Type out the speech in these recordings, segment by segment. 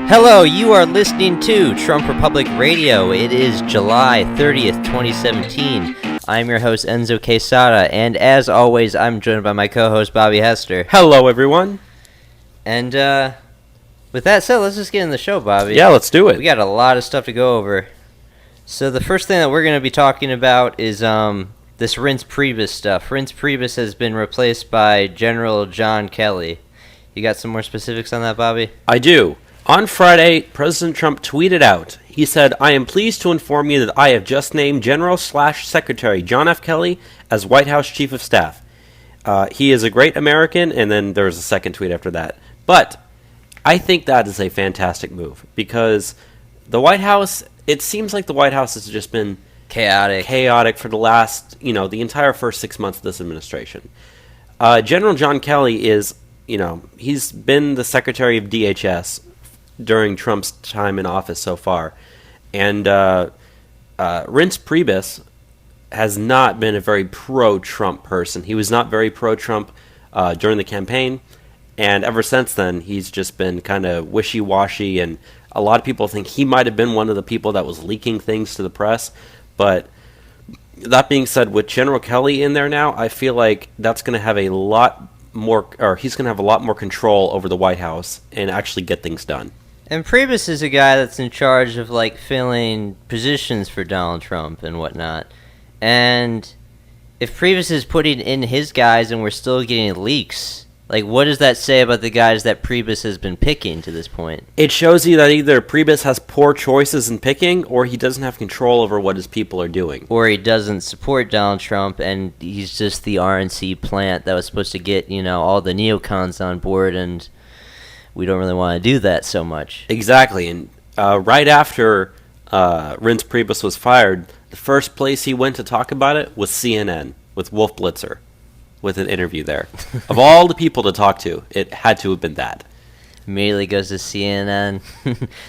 Hello, you are listening to Trump Republic Radio. It is July 30th, 2017. I'm your host, Enzo Quesada, and as always, I'm joined by my co-host, Bobby Hester. Hello, everyone. And with that said, let's just get in the show, Bobby. Yeah, let's do it. We got a lot of stuff to go over. So the first thing that we're going to be talking about is this Reince Priebus stuff. Reince Priebus has been replaced by General John Kelly. You got some more specifics on that, Bobby? I do. On Friday, President Trump tweeted out, he said, "I am pleased to inform you that I have just named General/Secretary John F. Kelly as White House Chief of Staff. He is a great American," and then there was a second tweet after that. But I think that is a fantastic move because the White House, it seems like the White House has just been chaotic for the last, the entire first 6 months of this administration. General John Kelly is, he's been the Secretary of DHS during Trump's time in office so far. And Reince Priebus has not been a very pro-Trump person. He was not very pro-Trump during the campaign, and ever since then, he's just been kind of wishy-washy, and a lot of people think he might have been one of the people that was leaking things to the press. But that being said, with General Kelly in there now, I feel like that's going to have a lot more, or he's going to have a lot more control over the White House and actually get things done. And Priebus is a guy that's in charge of, filling positions for Donald Trump and whatnot. And if Priebus is putting in his guys and we're still getting leaks, what does that say about the guys that Priebus has been picking to this point? It shows you that either Priebus has poor choices in picking, or he doesn't have control over what his people are doing. Or he doesn't support Donald Trump, and he's just the RNC plant that was supposed to get, all the neocons on board, and we don't really want to do that so much. Exactly, and right after Reince Priebus was fired, the first place he went to talk about it was CNN with Wolf Blitzer, with an interview there. Of all the people to talk to, it had to have been that. Immediately goes to CNN,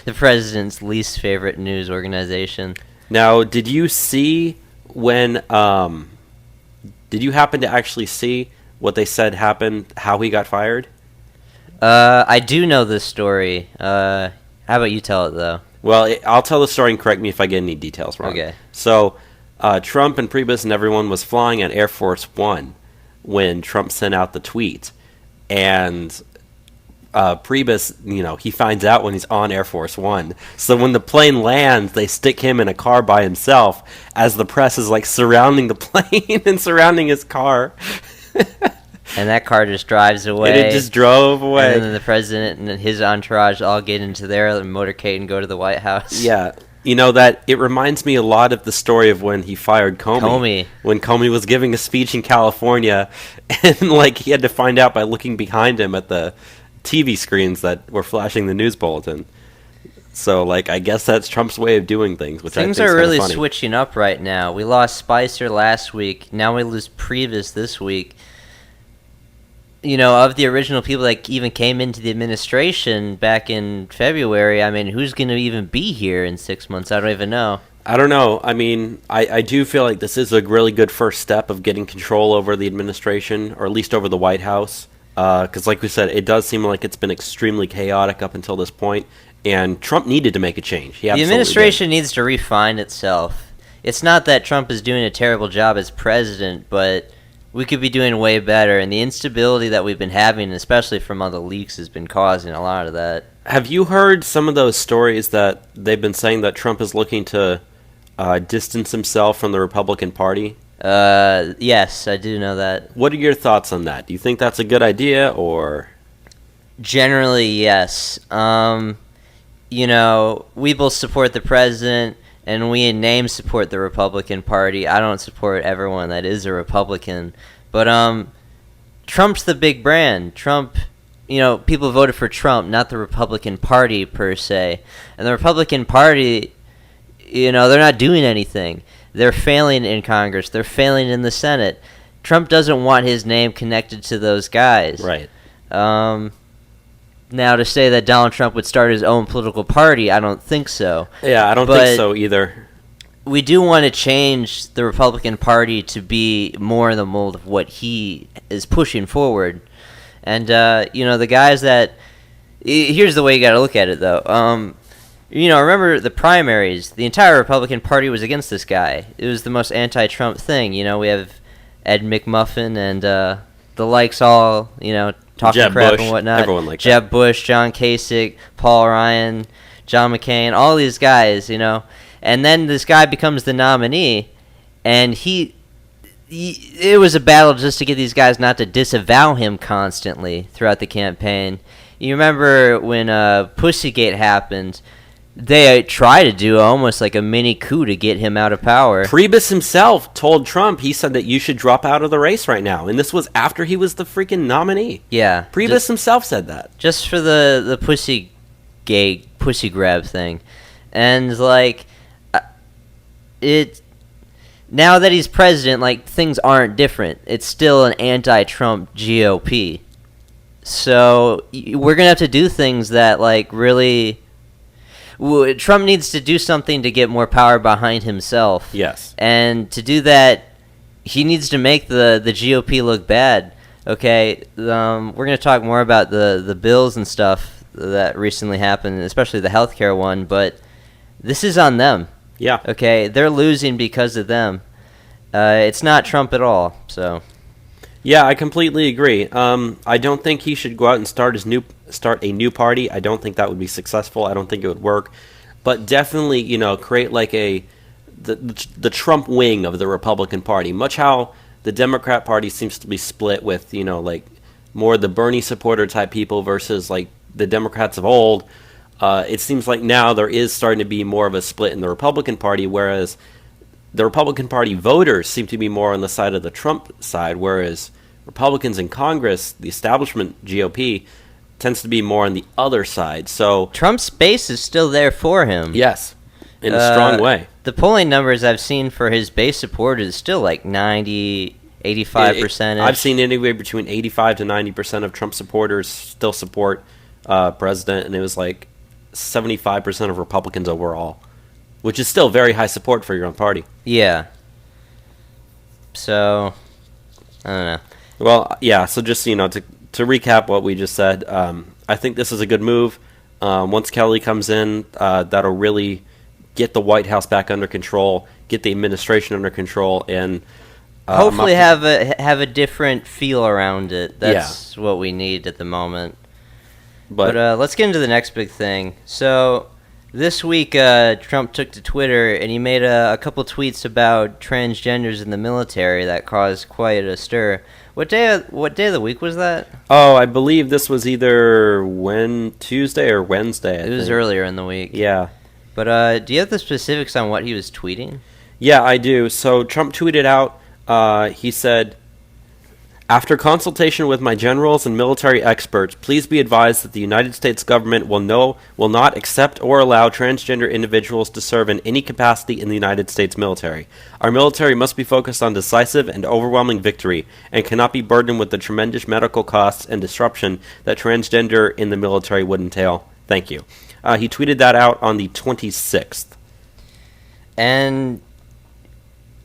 the president's least favorite news organization. Now, did you see when, did you happen to actually see what they said happened, how he got fired? I do know this story. How about you tell it, though? Well, I'll tell the story and correct me if I get any details wrong. Okay. So, Trump and Priebus and everyone was flying at Air Force One when Trump sent out the tweet. And Priebus, he finds out when he's on Air Force One. So when the plane lands, they stick him in a car by himself as the press is, surrounding the plane and surrounding his car. And that car just drives away. And it just drove away. And then the president and his entourage all get into their motorcade and go to the White House. Yeah. That it reminds me a lot of the story of when he fired Comey. When Comey was giving a speech in California, and he had to find out by looking behind him at the TV screens that were flashing the news bulletin. So, I guess that's Trump's way of doing things, which things I think are really funny. Switching up right now. We lost Spicer last week. Now we lose Priebus this week. Of the original people that even came into the administration back in February, who's going to even be here in 6 months? I don't even know. I don't know. I do feel like this is a really good first step of getting control over the administration, or at least over the White House. Because like we said, it does seem like it's been extremely chaotic up until this point, and Trump needed to make a change. The administration needs to refine itself. It's not that Trump is doing a terrible job as president, but we could be doing way better, and the instability that we've been having, especially from all the leaks, has been causing a lot of that. Have you heard some of those stories that they've been saying that Trump is looking to distance himself from the Republican Party? Yes, I do know that. What are your thoughts on that? Do you think that's a good idea, or? Generally, yes. We both support the president, and we in name support the Republican Party. I don't support everyone that is a Republican. But Trump's the big brand. Trump, people voted for Trump, not the Republican Party per se. And the Republican Party, they're not doing anything. They're failing in Congress. They're failing in the Senate. Trump doesn't want his name connected to those guys. Right. Now, to say that Donald Trump would start his own political party, I don't think so. Yeah, I don't think so either. We do want to change the Republican Party to be more in the mold of what he is pushing forward. And, the guys that Here's the way you got to look at it, though. Remember the primaries? The entire Republican Party was against this guy. It was the most anti-Trump thing. We have Ed McMuffin and the likes all, talking Jeb crap Bush, and whatnot. everyone like Jeb that. Bush, John Kasich, Paul Ryan, John McCain, all these guys, And then this guy becomes the nominee, and it was a battle just to get these guys not to disavow him constantly throughout the campaign. You remember when Pussygate happened, they tried to do almost like a mini coup to get him out of power. Priebus himself told Trump, he said that you should drop out of the race right now. And this was after he was the freaking nominee. Yeah. Priebus himself said that. Just for the pussy grab thing. And, now that he's president, things aren't different. It's still an anti-Trump GOP. So we're going to have to do things that, really... Trump needs to do something to get more power behind himself. Yes. And to do that, he needs to make the GOP look bad. Okay? We're going to talk more about the bills and stuff that recently happened, especially the healthcare one, but this is on them. Yeah. Okay? They're losing because of them. It's not Trump at all, so... Yeah, I completely agree. I don't think he should go out and start a new party. I don't think that would be successful. I don't think it would work. But definitely, create the Trump wing of the Republican Party. Much how the Democrat Party seems to be split with, more the Bernie supporter type people versus the Democrats of old. It seems like now there is starting to be more of a split in the Republican Party, whereas the Republican Party voters seem to be more on the side of the Trump side, whereas Republicans in Congress, the establishment GOP, tends to be more on the other side. So Trump's base is still there for him. Yes, in a strong way. The polling numbers I've seen for his base support is still 90, 85%. I've seen anywhere between 85 to 90% of Trump supporters still support president, and it was 75% of Republicans overall, which is still very high support for your own party. Yeah. So, I don't know. Well, yeah, so just, to recap what we just said, I think this is a good move. Once Kelly comes in, that'll really get the White House back under control, get the administration under control, and... hopefully have a different feel around it. That's what we need at the moment. But let's get into the next big thing. So... This week, Trump took to Twitter and he made a couple tweets about transgenders in the military that caused quite a stir. What day of the week was that? Oh, I believe this was either Tuesday or Wednesday. It was earlier in the week. Yeah. But do you have the specifics on what he was tweeting? Yeah, I do. So Trump tweeted out, he said, "After consultation with my generals and military experts, please be advised that the United States government will not accept or allow transgender individuals to serve in any capacity in the United States military. Our military must be focused on decisive and overwhelming victory and cannot be burdened with the tremendous medical costs and disruption that transgender in the military would entail. Thank you." He tweeted that out on the 26th. And...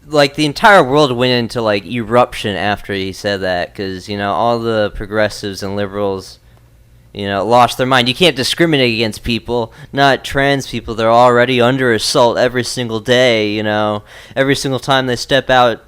the entire world went into, eruption after he said that, because, all the progressives and liberals, lost their mind. You can't discriminate against people, not trans people. They're already under assault every single day, Every single time they step out,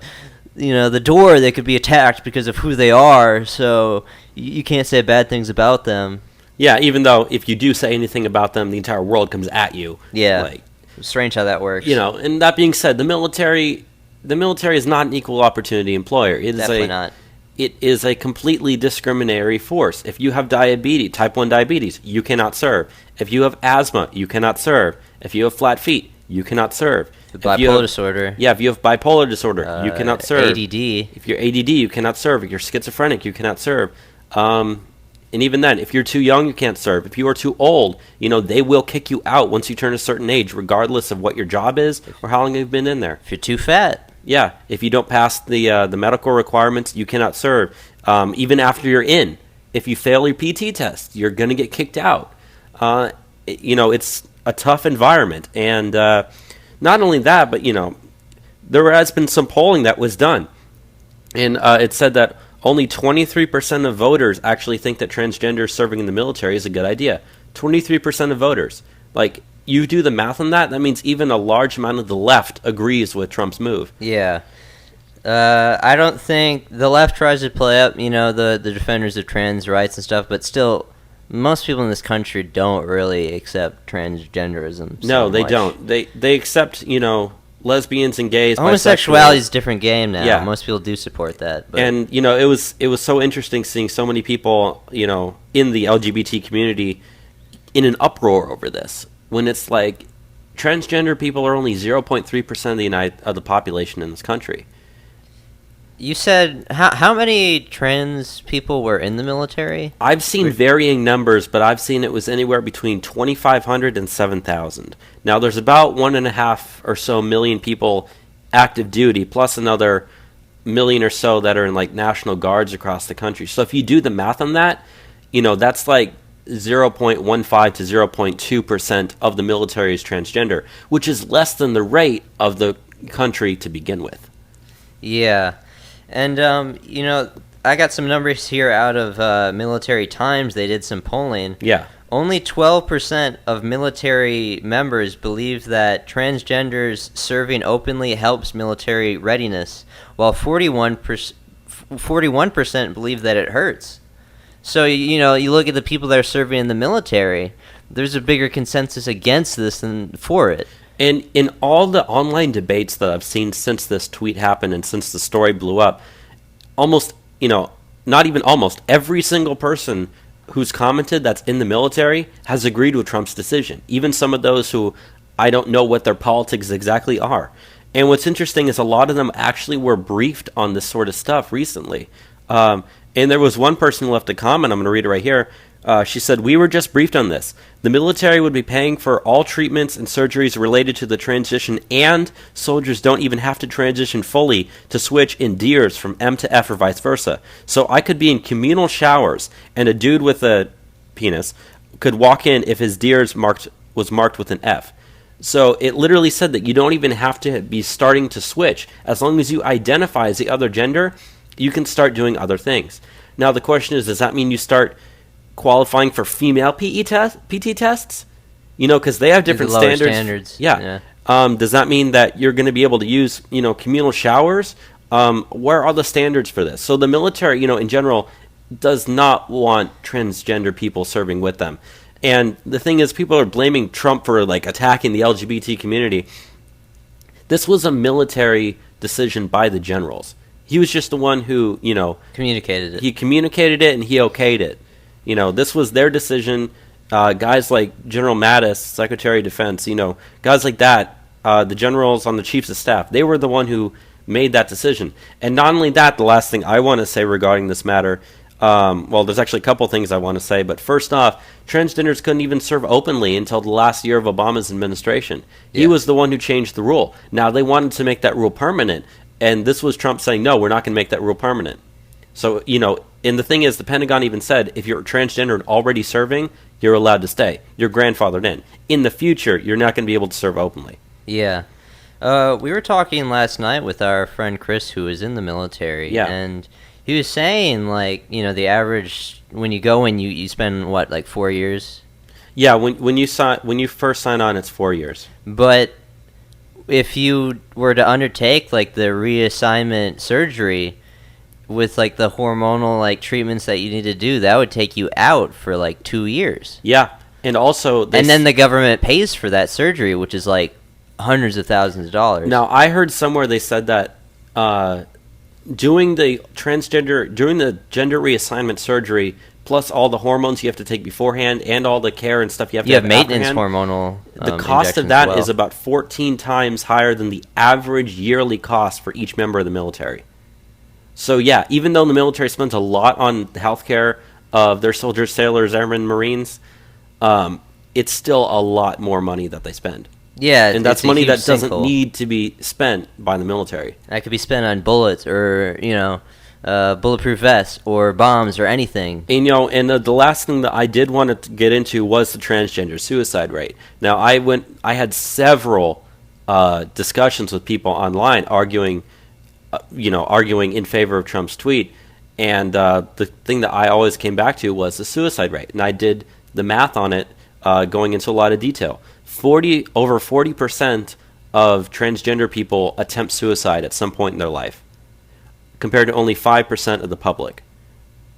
the door, they could be attacked because of who they are, so you can't say bad things about them. Yeah, even though if you do say anything about them, the entire world comes at you. Yeah, strange how that works. And that being said, the military is not an equal opportunity employer. It is Definitely not. It is a completely discriminatory force. If you have diabetes, type 1 diabetes, you cannot serve. If you have asthma, you cannot serve. If you have flat feet, you cannot serve. Bipolar disorder. Yeah, if you have bipolar disorder, you cannot serve. ADD. If you're ADD, you cannot serve. If you're schizophrenic, you cannot serve. And even then, if you're too young, you can't serve. If you are too old, they will kick you out once you turn a certain age, regardless of what your job is or how long you've been in there. If you're too fat. Yeah, if you don't pass the medical requirements, you cannot serve. Even after you're in, if you fail your PT test, you're going to get kicked out. It's a tough environment. And not only that, but, there has been some polling that was done. And it said that only 23% of voters actually think that transgender serving in the military is a good idea. 23% of voters. Like, you do the math on that, that means even a large amount of the left agrees with Trump's move. Yeah. I don't think the left tries to play up, the defenders of trans rights and stuff, but still, most people in this country don't really accept transgenderism. No, they don't. They accept, lesbians and gays. Homosexuality is a different game now. Yeah. Most people do support that. But. And, it was so interesting seeing so many people, in the LGBT community in an uproar over this. When it's like, transgender people are only 0.3% of the population in this country. You said, how many trans people were in the military? I've seen varying numbers, but I've seen it was anywhere between 2,500 and 7,000. Now, there's about 1.5 or so million people active duty, plus another million or so that are in, like, National Guards across the country. So if you do the math on that, that's like 0.15 to 0.2% of the military is transgender, which is less than the rate of the country to begin with. Yeah. And, I got some numbers here out of Military Times. They did some polling. Yeah. Only 12% of military members believe that transgenders serving openly helps military readiness, while 41% believe that it hurts. So, you look at the people that are serving in the military, there's a bigger consensus against this than for it. And in all the online debates that I've seen since this tweet happened and since the story blew up, almost, not even almost, every single person who's commented that's in the military has agreed with Trump's decision. Even some of those who I don't know what their politics exactly are. And what's interesting is a lot of them actually were briefed on this sort of stuff recently. And there was one person who left a comment, I'm going to read it right here. She said, "We were just briefed on this. The military would be paying for all treatments and surgeries related to the transition, and soldiers don't even have to transition fully to switch in DEERs from M to F or vice versa. So I could be in communal showers, and a dude with a penis could walk in if his DEERs was marked with an F." So it literally said that you don't even have to be starting to switch. As long as you identify as the other gender, you can start doing other things. Now the question is, does that mean you start qualifying for female PT tests? Because they have different standards. Yeah. Does that mean that you're going to be able to use, communal showers? Where are the standards for this? So the military, in general, does not want transgender people serving with them. And the thing is, people are blaming Trump for, like, attacking the LGBT community. This was a military decision by the generals. He was just the one who, communicated it. He communicated it and he okayed it. This was their decision. Guys like General Mattis, Secretary of Defense, guys like that, the generals on the chiefs of staff, they were the one who made that decision. And not only that, the last thing I want to say regarding this matter, there's actually a couple things I want to say, but first off, transgenders couldn't even serve openly until the last year of Obama's administration. He was the one who changed the rule. Now, they wanted to make that rule permanent, and this was Trump saying, no, we're not going to make that rule permanent. So, and the thing is, the Pentagon even said, if you're transgender and already serving, you're allowed to stay. You're grandfathered in. In the future, you're not going to be able to serve openly. Yeah. We were talking last night with our friend Chris, who is in the military. Yeah. And he was saying, the average, when you go in, you spend, 4 years? Yeah, when you first sign on, it's 4 years. But if you were to undertake, the reassignment surgery with, the hormonal, treatments that you need to do, that would take you out for, 2 years. Yeah, and also... And then the government pays for that surgery, which is, hundreds of thousands of dollars. Now, I heard somewhere they said that doing the gender reassignment surgery, plus all the hormones you have to take beforehand, and all the care and stuff you have to have maintenance hormonal the cost of that is about 14 times higher than the average yearly cost for each member of the military. So yeah, even though the military spends a lot on the health care of their soldiers, sailors, airmen, Marines, it's still a lot more money that they spend. Yeah, and that's money that doesn't need to be spent by the military. That could be spent on bullets or, bulletproof vests or bombs or anything. And, the last thing that I did want to get into was the transgender suicide rate. Now, I had several discussions with people online arguing in favor of Trump's tweet. And the thing that I always came back to was the suicide rate. And I did the math on it going into a lot of detail. Over 40% of transgender people attempt suicide at some point in their life, compared to only 5% of the public.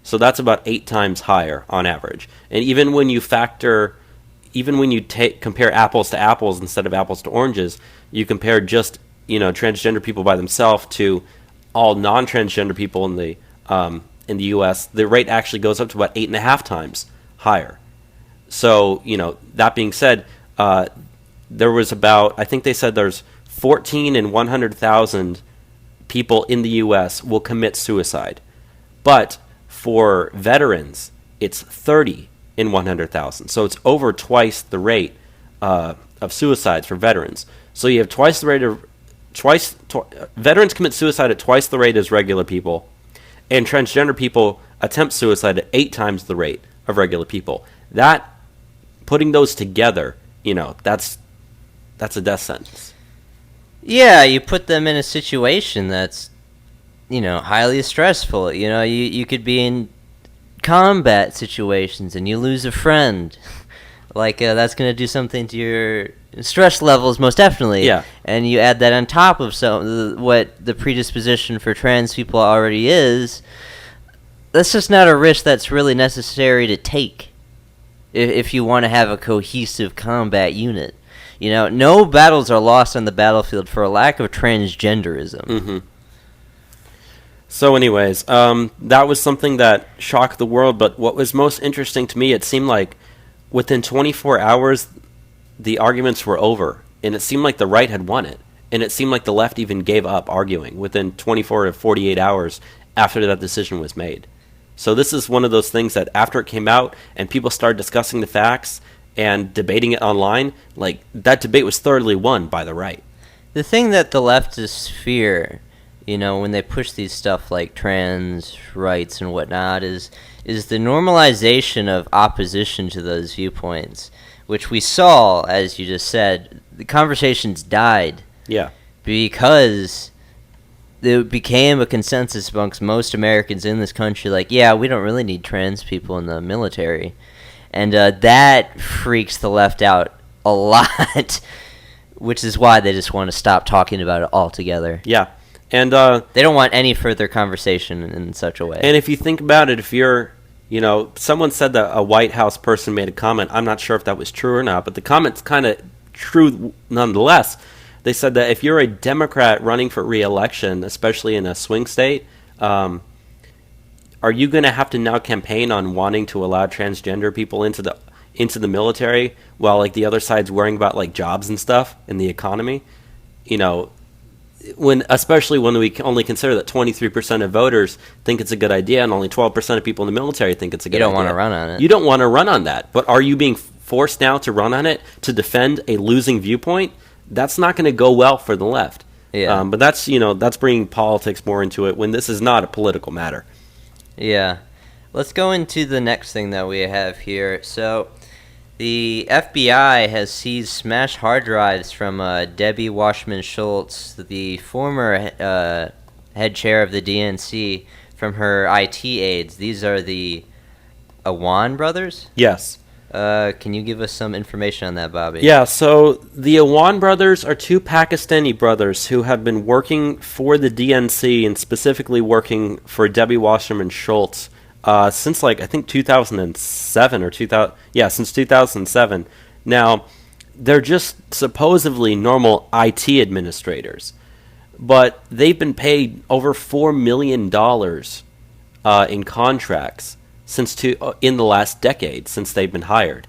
So that's about 8 times higher on average. And even when you compare apples to apples instead of apples to oranges, you compare just transgender people by themselves to all non-transgender people in the U.S., the rate actually goes up to about 8.5 times higher. So that being said, there was I think they said there's 14 in 100,000 people in the U.S. will commit suicide, but for veterans, it's 30 in 100,000. So it's over twice the rate of suicides for veterans. So you have twice the rate of veterans commit suicide at twice the rate as regular people, and transgender people attempt suicide at 8 times the rate of regular people. That, putting those together, that's a death sentence. Yeah, you put them in a situation that's highly stressful. You could be in combat situations and you lose a friend. That's going to do something to your stress levels, most definitely. Yeah. And you add that on top of what the predisposition for trans people already is. That's just not a risk that's really necessary to take if you want to have a cohesive combat unit. No battles are lost on the battlefield for a lack of transgenderism. Mm-hmm. So anyways, that was something that shocked the world, but what was most interesting to me, it seemed like within 24 hours, the arguments were over, and it seemed like the right had won it, and it seemed like the left even gave up arguing within 24 to 48 hours after that decision was made. So this is one of those things that after it came out and people started discussing the facts and debating it online, that debate was thoroughly won by the right. The thing that the leftists fear, when they push these stuff like trans rights and whatnot, is the normalization of opposition to those viewpoints, which we saw, as you just said, the conversations died. Yeah. Because it became a consensus amongst most Americans in this country, we don't really need trans people in the military. And that freaks the left out a lot, which is why they just want to stop talking about it altogether. Yeah. And they don't want any further conversation in such a way. And if you think about it, if you're, someone said that a White House person made a comment. I'm not sure if that was true or not, but the comment's kind of true nonetheless. They said that if you're a Democrat running for re-election, especially in a swing state, are you going to have to now campaign on wanting to allow transgender people into the military while the other side's worrying about jobs and stuff and the economy? Especially when we only consider that 23% of voters think it's a good idea and only 12% of people in the military think it's a good idea. You don't want to run on it. You don't want to run on that. But are you being forced now to run on it to defend a losing viewpoint? That's not going to go well for the left. Yeah. But that's bringing politics more into it when this is not a political matter. Yeah. Let's go into the next thing that we have here. So, the FBI has seized smashed hard drives from Debbie Wasserman Schultz, the former head chair of the DNC, from her IT aides. These are the Awan brothers? Yes. Can you give us some information on that, Bobby? Yeah, so the Awan brothers are 2 Pakistani brothers who have been working for the DNC and specifically working for Debbie Wasserman Schultz since I think 2007 or 2000. Yeah, since 2007. Now, they're just supposedly normal IT administrators, but they've been paid over $4 million in contracts in the last decade since they've been hired,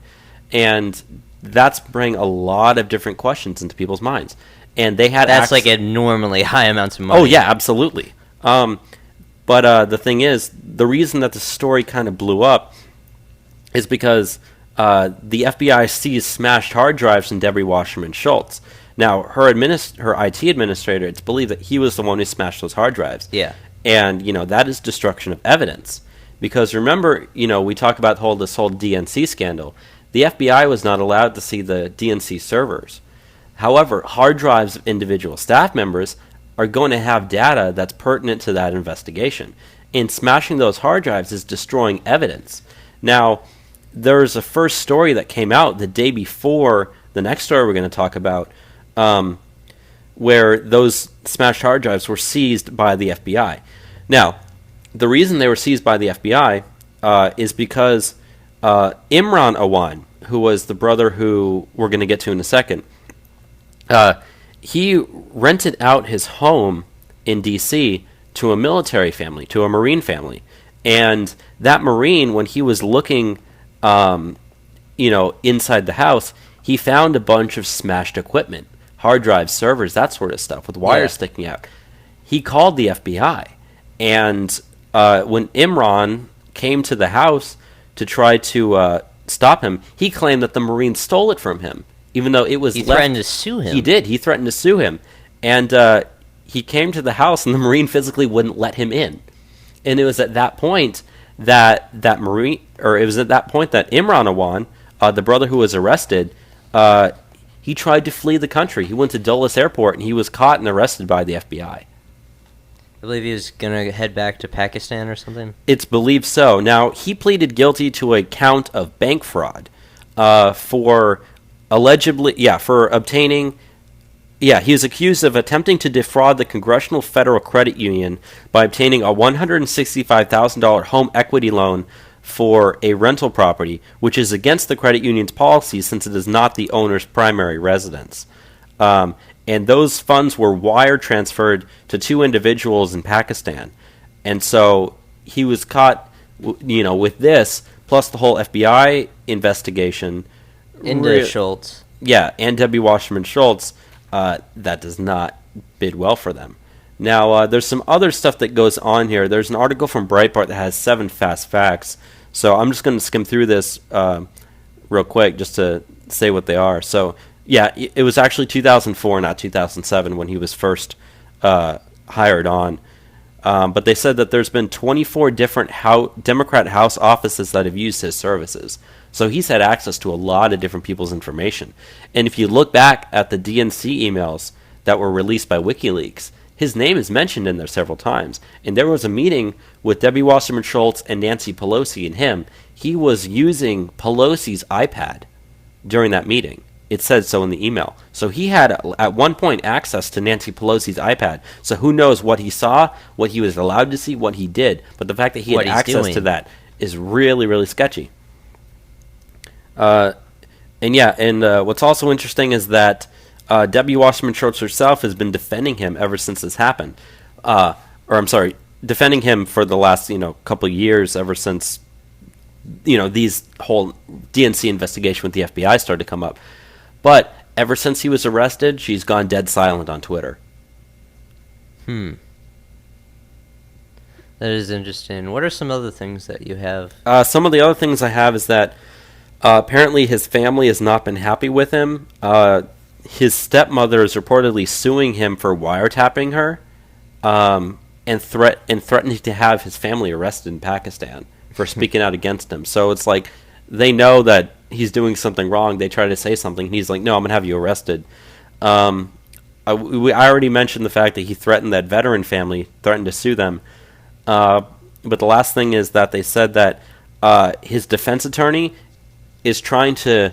and that's bringing a lot of different questions into people's minds. And they had that's abnormally high amounts of money. Oh yeah, absolutely. But the thing is, the reason that the story kind of blew up is because the FBI seized smashed hard drives from Debbie Wasserman Schultz. Now, her IT administrator, it's believed that he was the one who smashed those hard drives. Yeah. And, that is destruction of evidence. Because remember, we talk about this whole DNC scandal. The FBI was not allowed to see the DNC servers. However, hard drives of individual staff members are going to have data that's pertinent to that investigation. and smashing those hard drives is destroying evidence. Now, there's a first story that came out the day before the next story we're going to talk about, where those smashed hard drives were seized by the FBI. Now, the reason they were seized by the FBI is because Imran Awan, who was the brother who we're going to get to in a second, he rented out his home in D.C. to a military family, to a Marine family. And that Marine, when he was looking, inside the house, he found a bunch of smashed equipment, hard drives, servers, that sort of stuff, with wires sticking out. He called the FBI. And when Imran came to the house to try to stop him, he claimed that the Marine stole it from him, even though it was He threatened to sue him. He did. He threatened to sue him. And he came to the house, and the Marine physically wouldn't let him in. And it was at that point that Imran Awan, the brother who was arrested, he tried to flee the country. He went to Dulles Airport, and he was caught and arrested by the FBI. I believe he was going to head back to Pakistan or something. It's believed so. Now, he pleaded guilty to a count of bank fraud for obtaining... Yeah, he was accused of attempting to defraud the Congressional Federal Credit Union by obtaining a $165,000 home equity loan for a rental property, which is against the credit union's policy since it is not the owner's primary residence. And those funds were wire transferred to two individuals in Pakistan. And so he was caught, with this, plus the whole FBI investigation. Into Schultz. Yeah, and Debbie Wasserman Schultz. That does not bid well for them. Now, there's some other stuff that goes on here. There's an article from Breitbart that has 7 fast facts. So I'm just going to skim through this real quick just to say what they are. So, yeah, it was actually 2004, not 2007, when he was first hired on. But they said that there's been 24 different Democrat House offices that have used his services. So he's had access to a lot of different people's information. And if you look back at the DNC emails that were released by WikiLeaks, his name is mentioned in there several times. And there was a meeting with Debbie Wasserman Schultz and Nancy Pelosi and him. He was using Pelosi's iPad during that meeting. It said so in the email. So he had, at one point, access to Nancy Pelosi's iPad. So who knows what he saw, what he was allowed to see, what he did. But the fact that he had access to that is really, really sketchy. What's also interesting is that Debbie Wasserman Schultz herself has been defending him ever since this happened. Defending him for the last, couple of years, ever since, these whole DNC investigation with the FBI started to come up. But ever since he was arrested, she's gone dead silent on Twitter. That is interesting. What are some other things that you have? Some of the other things I have is that apparently his family has not been happy with him. His stepmother is reportedly suing him for wiretapping her and threatening to have his family arrested in Pakistan for speaking out against him. So it's like they know that he's doing something wrong. They try to say something, and he's like, no, I'm going to have you arrested. I already mentioned the fact that he threatened that veteran family, threatened to sue them. But the last thing is that they said that his defense attorney is trying to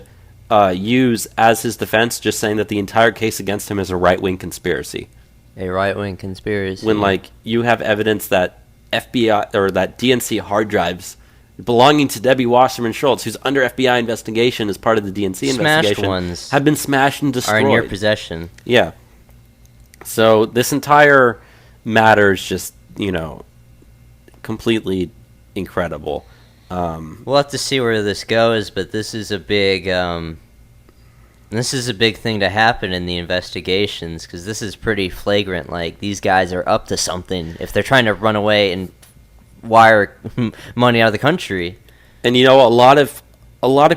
use as his defense just saying that the entire case against him is a right-wing conspiracy. A right-wing conspiracy. When, you have evidence that FBI or that DNC hard drives belonging to Debbie Wasserman Schultz, who's under FBI investigation as part of the DNC investigation, ones have been smashed and destroyed. Are in your possession. Yeah. So this entire matter is just, completely incredible. We'll have to see where this goes, but this is a big thing to happen in the investigations, because this is pretty flagrant. Like, these guys are up to something if they're trying to run away and wire money out of the country. And a lot of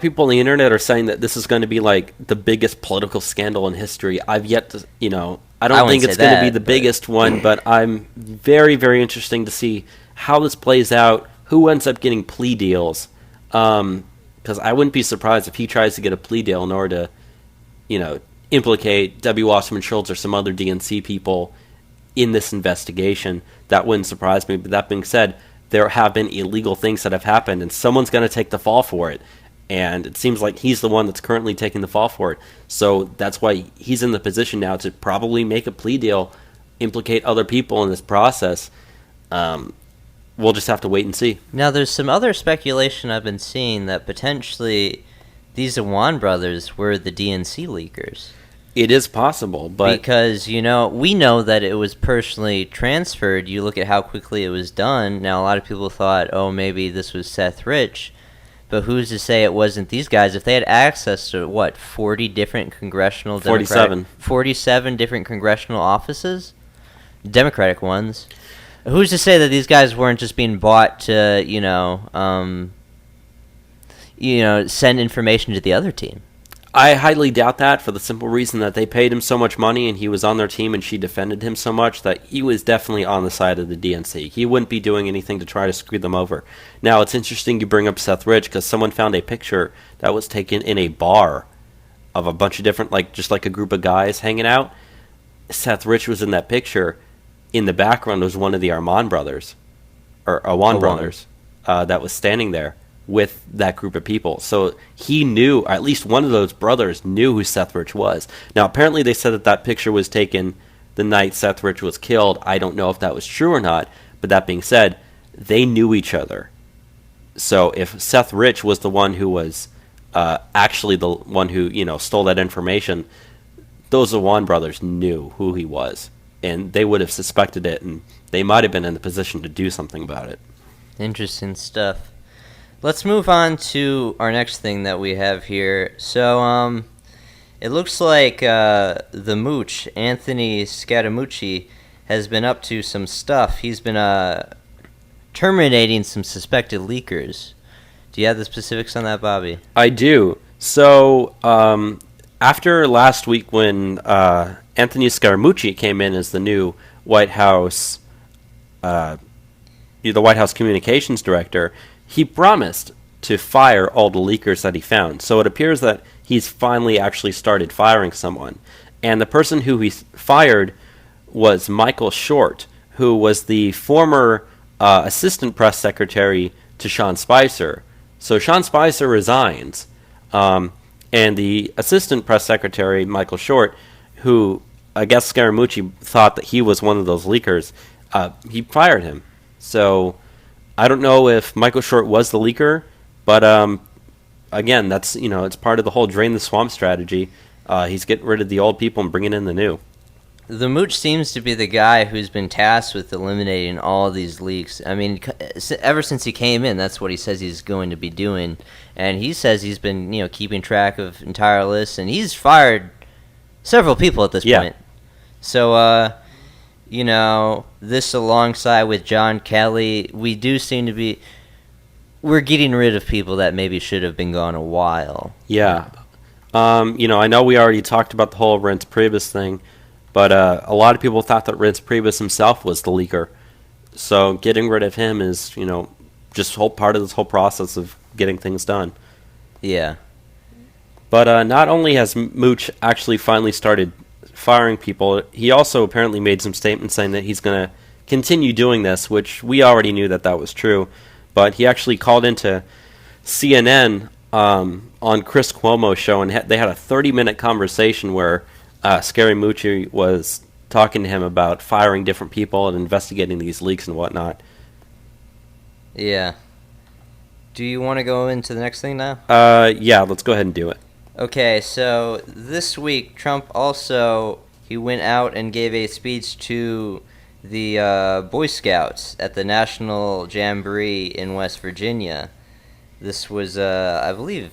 people on the internet are saying that this is going to be like the biggest political scandal in history. I've yet to, I don't think it's going to be the biggest one, but I'm very, very interesting to see how this plays out, who ends up getting plea deals. Because I wouldn't be surprised if he tries to get a plea deal in order to, implicate Debbie Wasserman Schultz or some other DNC people in this investigation. That wouldn't surprise me. But that being said, there have been illegal things that have happened, and someone's going to take the fall for it. And it seems like he's the one that's currently taking the fall for it. So that's why he's in the position now to probably make a plea deal, implicate other people in this process. We'll just have to wait and see. Now, there's some other speculation I've been seeing that potentially these Awan brothers were the DNC leakers. It is possible, but... Because, we know that it was personally transferred. You look at how quickly it was done. Now, a lot of people thought, oh, maybe this was Seth Rich. But who's to say it wasn't these guys? If they had access to, 40 different congressional... 47. 47 different congressional offices? Democratic ones. Who's to say that these guys weren't just being bought to, send information to the other team? I highly doubt that, for the simple reason that they paid him so much money and he was on their team and she defended him so much that he was definitely on the side of the DNC. He wouldn't be doing anything to try to screw them over. Now, it's interesting you bring up Seth Rich because someone found a picture that was taken in a bar of a bunch of different, just like a group of guys hanging out. Seth Rich was in that picture. In the background was one of the Awan brothers that was standing there with that group of people. So he knew, or at least one of those brothers knew who Seth Rich was. Now, apparently they said that picture was taken the night Seth Rich was killed. I don't know if that was true or not, but that being said, they knew each other. So if Seth Rich was the one who was actually the one who, stole that information, those Awan brothers knew who he was, and they would have suspected it, and they might have been in the position to do something about it. Interesting stuff. Let's move on to our next thing that we have here. So, it looks like the mooch, Anthony Scaramucci, has been up to some stuff. He's been terminating some suspected leakers. Do you have the specifics on that, Bobby? I do. So, after last week when Anthony Scaramucci came in as the new White House, the White House communications director, he promised to fire all the leakers that he found. So it appears that he's finally actually started firing someone. And the person who he fired was Michael Short, who was the former assistant press secretary to Sean Spicer. So Sean Spicer resigns, and the assistant press secretary, Michael Short, who I guess Scaramucci thought that he was one of those leakers, he fired him. So I don't know if Michael Short was the leaker, but again, that's it's part of the whole drain the swamp strategy. He's getting rid of the old people and bringing in the new. The mooch seems to be the guy who's been tasked with eliminating all of these leaks. I mean, ever since he came in, that's what he says he's going to be doing, and he says he's been keeping track of entire lists, and he's fired several people at this point. So this alongside with John Kelly, we do seem to be... We're getting rid of people that maybe should have been gone a while. Yeah. I know we already talked about the whole Reince Priebus thing, but a lot of people thought that Reince Priebus himself was the leaker. So getting rid of him is, just whole part of this whole process of getting things done. Yeah. But not only has Mooch actually finally started firing people, he also apparently made some statements saying that he's going to continue doing this, which we already knew that was true. But he actually called into CNN on Chris Cuomo's show, and they had a 30-minute conversation where Scaramucci was talking to him about firing different people and investigating these leaks and whatnot. Yeah. Do you want to go into the next thing now? Yeah, let's go ahead and do it. Okay, so this week, Trump also, he went out and gave a speech to the Boy Scouts at the National Jamboree in West Virginia. This was, I believe,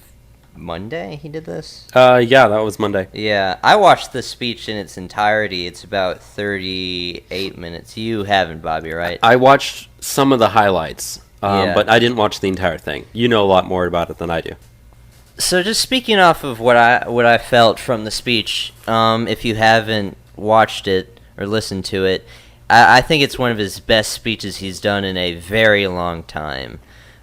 Monday he did this? Yeah, that was Monday. Yeah, I watched the speech in its entirety. It's about 38 minutes. You haven't, Bobby, right? I watched some of the highlights, but I didn't watch the entire thing. You know a lot more about it than I do. So just speaking off of what I felt from the speech, if you haven't watched it or listened to it, I think it's one of his best speeches he's done in a very long time.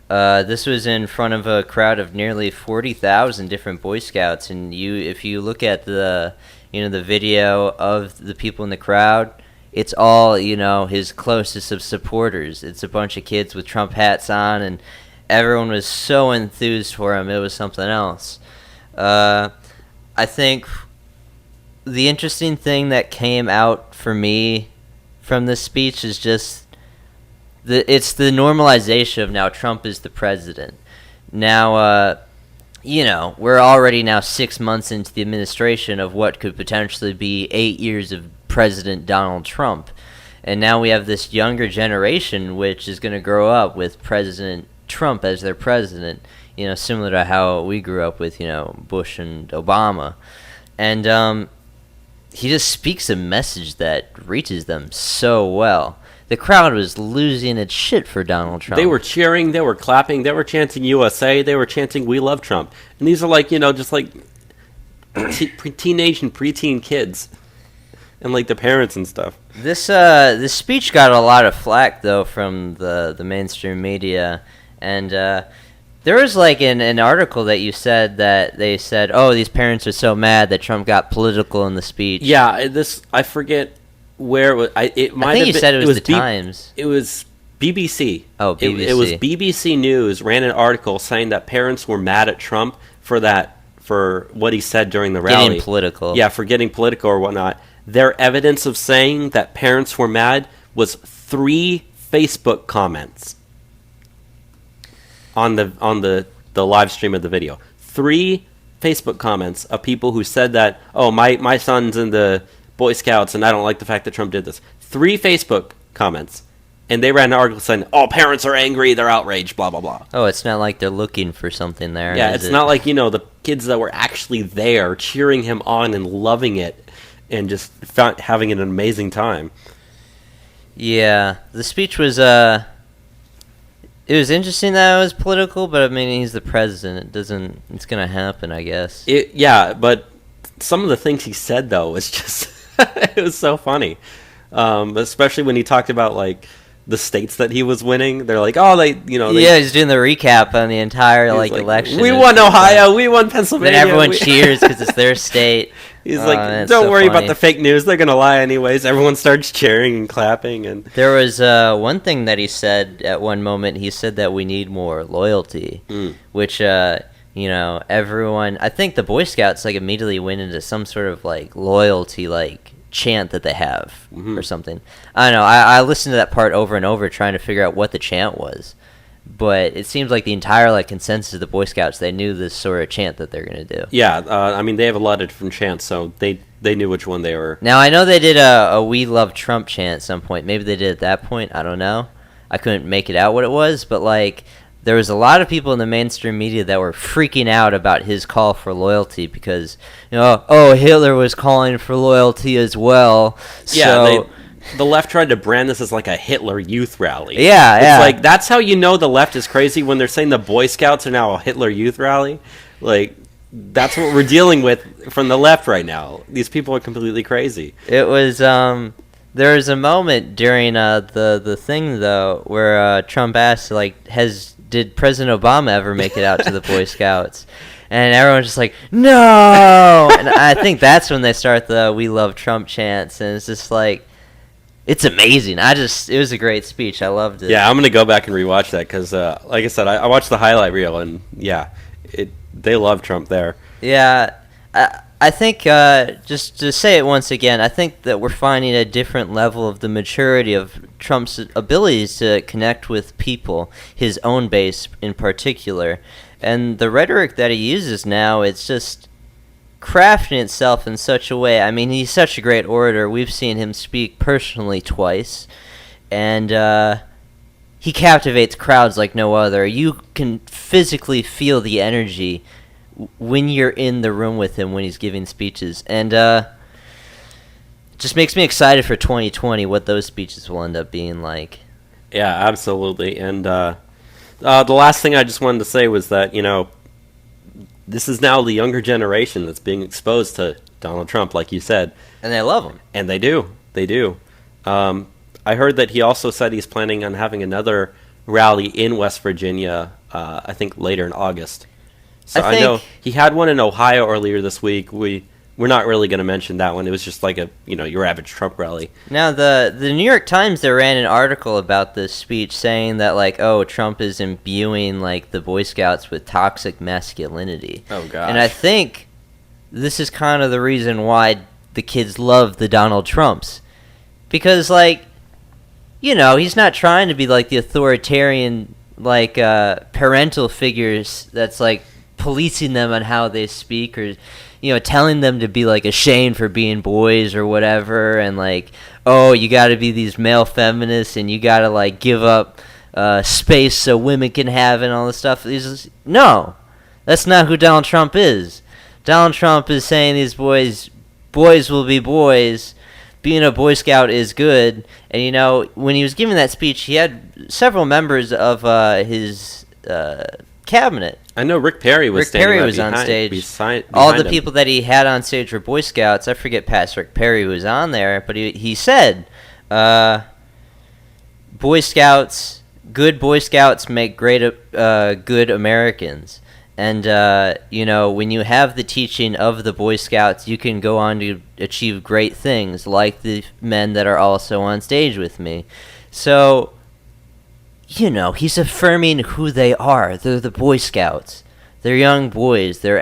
This was in front of a crowd of nearly 40,000 different Boy Scouts, and if you look at the the video of the people in the crowd, it's all, his closest of supporters. It's a bunch of kids with Trump hats on, and everyone was so enthused for him. It was something else. I think the interesting thing that came out for me from this speech is just it's the normalization of now Trump is the president. Now, we're already now 6 months into the administration of what could potentially be 8 years of President Donald Trump. And now we have this younger generation which is going to grow up with President Trump as their president, similar to how we grew up with, Bush and Obama. And he just speaks a message that reaches them so well. The crowd was losing its shit for Donald Trump. They were cheering, they were clapping, they were chanting USA, they were chanting "We love Trump." And these are like, just like teenage and preteen kids. And like the parents and stuff. This speech got a lot of flack though from the mainstream media, and there was like an article that you said that they said, oh, these parents are so mad that Trump got political in the speech. Yeah, I forget where it was. I think you said it was the Times. It was BBC. Oh, BBC. It was BBC News ran an article saying that parents were mad at Trump for what he said during the rally. Getting political. Yeah, for getting political or whatnot. Their evidence of saying that parents were mad was 3 Facebook comments on the live stream of the video. 3 Facebook comments of people who said that, oh, my son's in the Boy Scouts and I don't like the fact that Trump did this. 3 Facebook comments. And they ran an article saying, oh, parents are angry, they're outraged, blah, blah, blah. Oh, it's not like they're looking for something there. Yeah, it's not like, the kids that were actually there cheering him on and loving it and just having an amazing time. Yeah, the speech was, it was interesting that it was political, but I mean, he's the president. It's going to happen, I guess. Yeah, but some of the things he said, though, was just, it was so funny. Especially when he talked about, like, the states that he was winning. They're like, oh, yeah, he's doing the recap on the entire, election. We won Ohio, we won Pennsylvania. Then everyone cheers because it's their state. He's like, don't worry about the fake news. They're going to lie anyways. Everyone starts cheering and clapping. And there was one thing that he said at one moment. He said that we need more loyalty, which, everyone... I think the Boy Scouts, immediately went into some sort of, loyalty, chant that they have or something. I don't know. I listened to that part over and over trying to figure out what the chant was. But it seems like the entire consensus of the Boy Scouts, they knew this sort of chant that they're going to do. Yeah, they have a lot of different chants, so they knew which one they were. Now, I know they did a "We Love Trump" chant at some point. Maybe they did at that point. I don't know. I couldn't make it out what it was, but there was a lot of people in the mainstream media that were freaking out about his call for loyalty because, Hitler was calling for loyalty as well. Yeah, the left tried to brand this as a Hitler youth rally. Yeah, It's that's how you know the left is crazy when they're saying the Boy Scouts are now a Hitler youth rally. That's what we're dealing with from the left right now. These people are completely crazy. It was, there was a moment during the thing, though, where Trump asked, did President Obama ever make it out to the Boy Scouts? And everyone's just like, no! And I think that's when they start the "We Love Trump" chants, and it's just it's amazing. It was a great speech. I loved it. Yeah, I'm going to go back and rewatch that because, like I said, I watched the highlight reel, and yeah, they love Trump there. Yeah, I think, just to say it once again, I think that we're finding a different level of the maturity of Trump's abilities to connect with people, his own base in particular. And the rhetoric that he uses now, it's just crafting itself in such a way. I mean, he's such a great orator. We've seen him speak personally twice. And he captivates crowds like no other. You can physically feel the energy when you're in the room with him when he's giving speeches. And it just makes me excited for 2020, what those speeches will end up being like. Yeah, absolutely. And the last thing I just wanted to say was that, this is now the younger generation that's being exposed to Donald Trump, like you said. And they love him. And they do. They do. I heard that he also said he's planning on having another rally in West Virginia, I think later in August. So I know he had one in Ohio earlier this week. We we're not really going to mention that one. It was just like your average Trump rally. Now, the New York Times, they ran an article about this speech saying that, like, oh, Trump is imbuing, like, the Boy Scouts with toxic masculinity. Oh, gosh. And I think this is kind of the reason why the kids love the Donald Trumps. Because, like, he's not trying to be, like, the authoritarian, like, parental figures that's, like, policing them on how they speak or telling them to be, like, ashamed for being boys or whatever, and, like, oh, you gotta be these male feminists, and you gotta, like, give up space so women can have and all this stuff. No, that's not who Donald Trump is. Donald Trump is saying these boys will be boys, being a Boy Scout is good, and, when he was giving that speech, he had several members of his cabinet. I know Rick Perry was on stage. All the people that he had on stage were Boy Scouts. I forget past Rick Perry was on there, but he said, Boy Scouts, good Boy Scouts make great good Americans. And, when you have the teaching of the Boy Scouts, you can go on to achieve great things, like the men that are also on stage with me. So, he's affirming who they are. They're the Boy Scouts. They're young boys. They're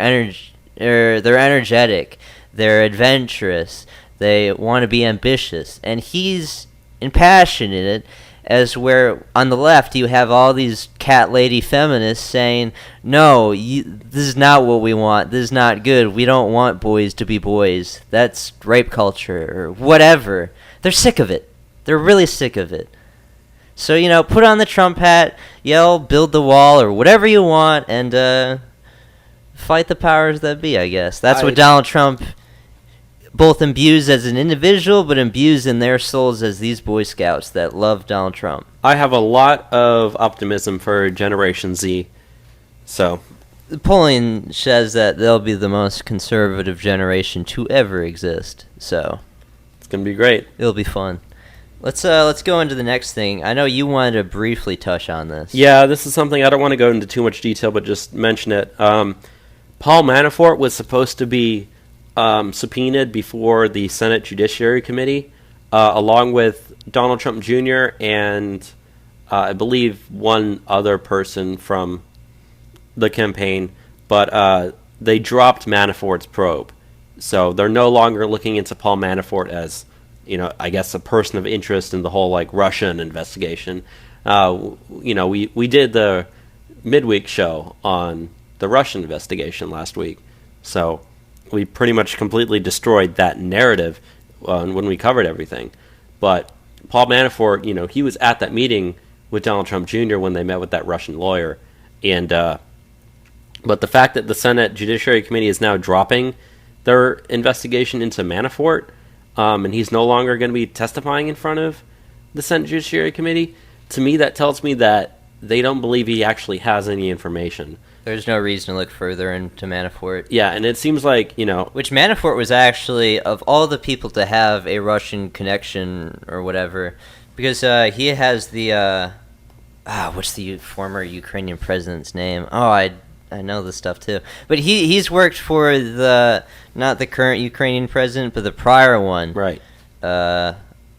energetic. They're adventurous. They want to be ambitious. And he's impassioned in it, as where on the left you have all these cat lady feminists saying, no, this is not what we want. This is not good. We don't want boys to be boys. That's rape culture or whatever. They're sick of it. They're really sick of it. So, put on the Trump hat, yell, build the wall, or whatever you want, and fight the powers that be, I guess. That's what Donald Trump both imbues as an individual, but imbues in their souls as these Boy Scouts that love Donald Trump. I have a lot of optimism for Generation Z. So, the polling says that they'll be the most conservative generation to ever exist. So, it's going to be great. It'll be fun. Let's go into the next thing. I know you wanted to briefly touch on this. Yeah, this is something I don't want to go into too much detail, but just mention it. Paul Manafort was supposed to be subpoenaed before the Senate Judiciary Committee, along with Donald Trump Jr. and I believe one other person from the campaign, but they dropped Manafort's probe. So they're no longer looking into Paul Manafort as, I guess a person of interest in the whole, like, Russian investigation. We did the midweek show on the Russian investigation last week, so we pretty much completely destroyed that narrative when we covered everything. But Paul Manafort, he was at that meeting with Donald Trump Jr. when they met with that Russian lawyer, and but the fact that the Senate Judiciary Committee is now dropping their investigation into Manafort, and he's no longer going to be testifying in front of the Senate Judiciary Committee, to me that tells me that they don't believe he actually has any information. There's no reason to look further into Manafort. Yeah, and it seems like, Which Manafort was actually, of all the people to have a Russian connection or whatever, because he has the, what's the former Ukrainian president's name? Oh, I know this stuff too. But he's worked for not the current Ukrainian president, but the prior one. Right.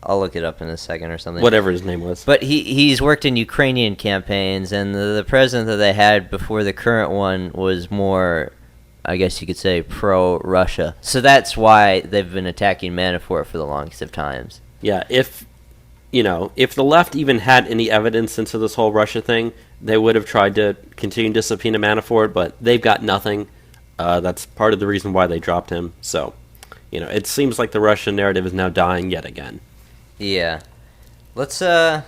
I'll look it up in a second or something. Whatever his name was. But he's worked in Ukrainian campaigns, and the president that they had before the current one was more, I guess you could say, pro-Russia. So that's why they've been attacking Manafort for the longest of times. Yeah, if the left even had any evidence into this whole Russia thing, they would have tried to continue to subpoena Manafort, but they've got nothing. That's part of the reason why they dropped him. So, it seems like the Russian narrative is now dying yet again. Yeah. Let's just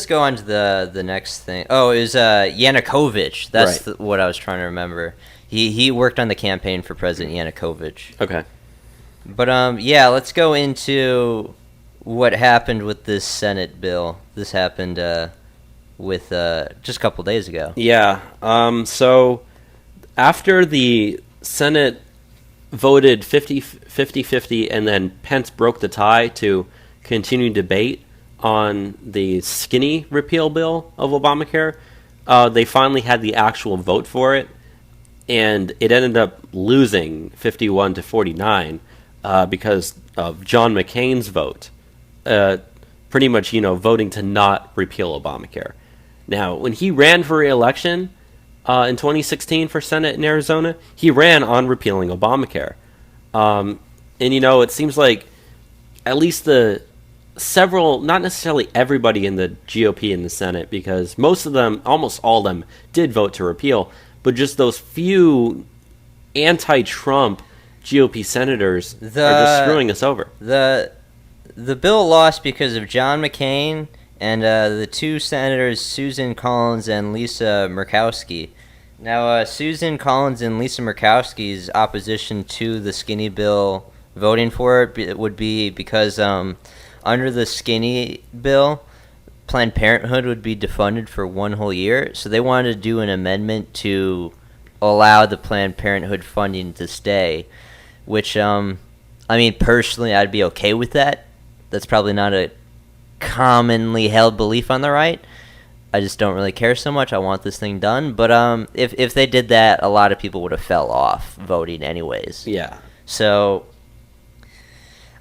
go on to the next thing. Oh, it was Yanukovych. That's right. What I was trying to remember. He worked on the campaign for President Yanukovych. Okay. But let's go into what happened with this Senate bill. This happened with just a couple days ago. Yeah. So after the Senate voted 50-50, and then Pence broke the tie to continue debate on the skinny repeal bill of Obamacare, they finally had the actual vote for it, and it ended up losing 51-49 because of John McCain's vote, pretty much, voting to not repeal Obamacare. Now, when he ran for re-election in 2016 for Senate in Arizona, he ran on repealing Obamacare. And, it seems like at least several, not necessarily everybody in the GOP in the Senate, because most of them, almost all of them, did vote to repeal, but just those few anti-Trump GOP senators are just screwing us over. The bill lost because of John McCain and the two senators, Susan Collins and Lisa Murkowski. Now, Susan Collins and Lisa Murkowski's opposition to the skinny bill, voting for it would be because under the skinny bill, Planned Parenthood would be defunded for 1 whole year. So they wanted to do an amendment to allow the Planned Parenthood funding to stay, which, personally, I'd be okay with that. That's probably not a commonly held belief on the right. I just don't really care so much. I want this thing done. But if they did that, a lot of people would have fell off voting anyways. Yeah. So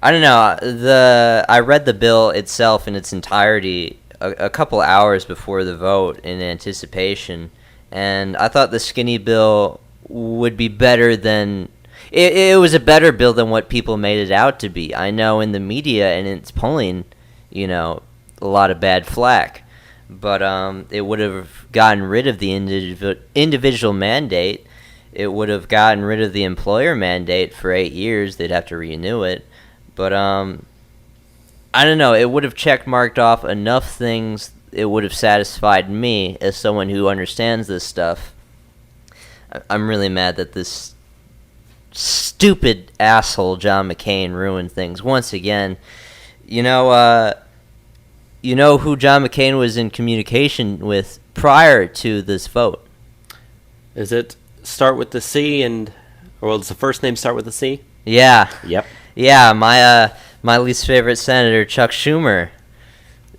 I don't know. I read the bill itself in its entirety a couple hours before the vote in anticipation, and I thought the skinny bill would be better than it was a better bill than what people made it out to be. I know in the media and it's pulling, a lot of bad flack, but it would have gotten rid of the individual mandate. It would have gotten rid of the employer mandate for 8 years. They'd have to renew it. But, I don't know. It would have check-marked off enough things. It would have satisfied me as someone who understands this stuff. I'm really mad that this stupid asshole John McCain ruined things once again. You know who John McCain was in communication with prior to this vote? Is it start with the C or does the first name start with a C? Yeah. Yep. Yeah, my least favorite senator, Chuck Schumer.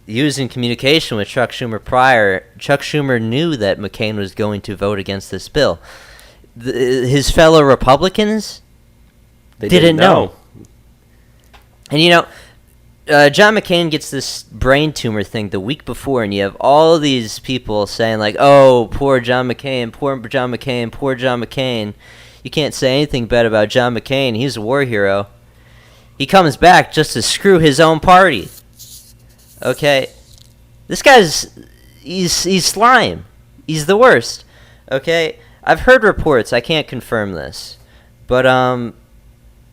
He was in communication with Chuck Schumer prior. Chuck Schumer knew that McCain was going to vote against this bill. His fellow Republicans didn't know. And John McCain gets this brain tumor thing the week before, and you have all these people saying like, "Oh, poor John McCain, poor John McCain, poor John McCain." You can't say anything bad about John McCain. He's a war hero. He comes back just to screw his own party. Okay? This he's slime. He's the worst. Okay? I've heard reports, I can't confirm this, but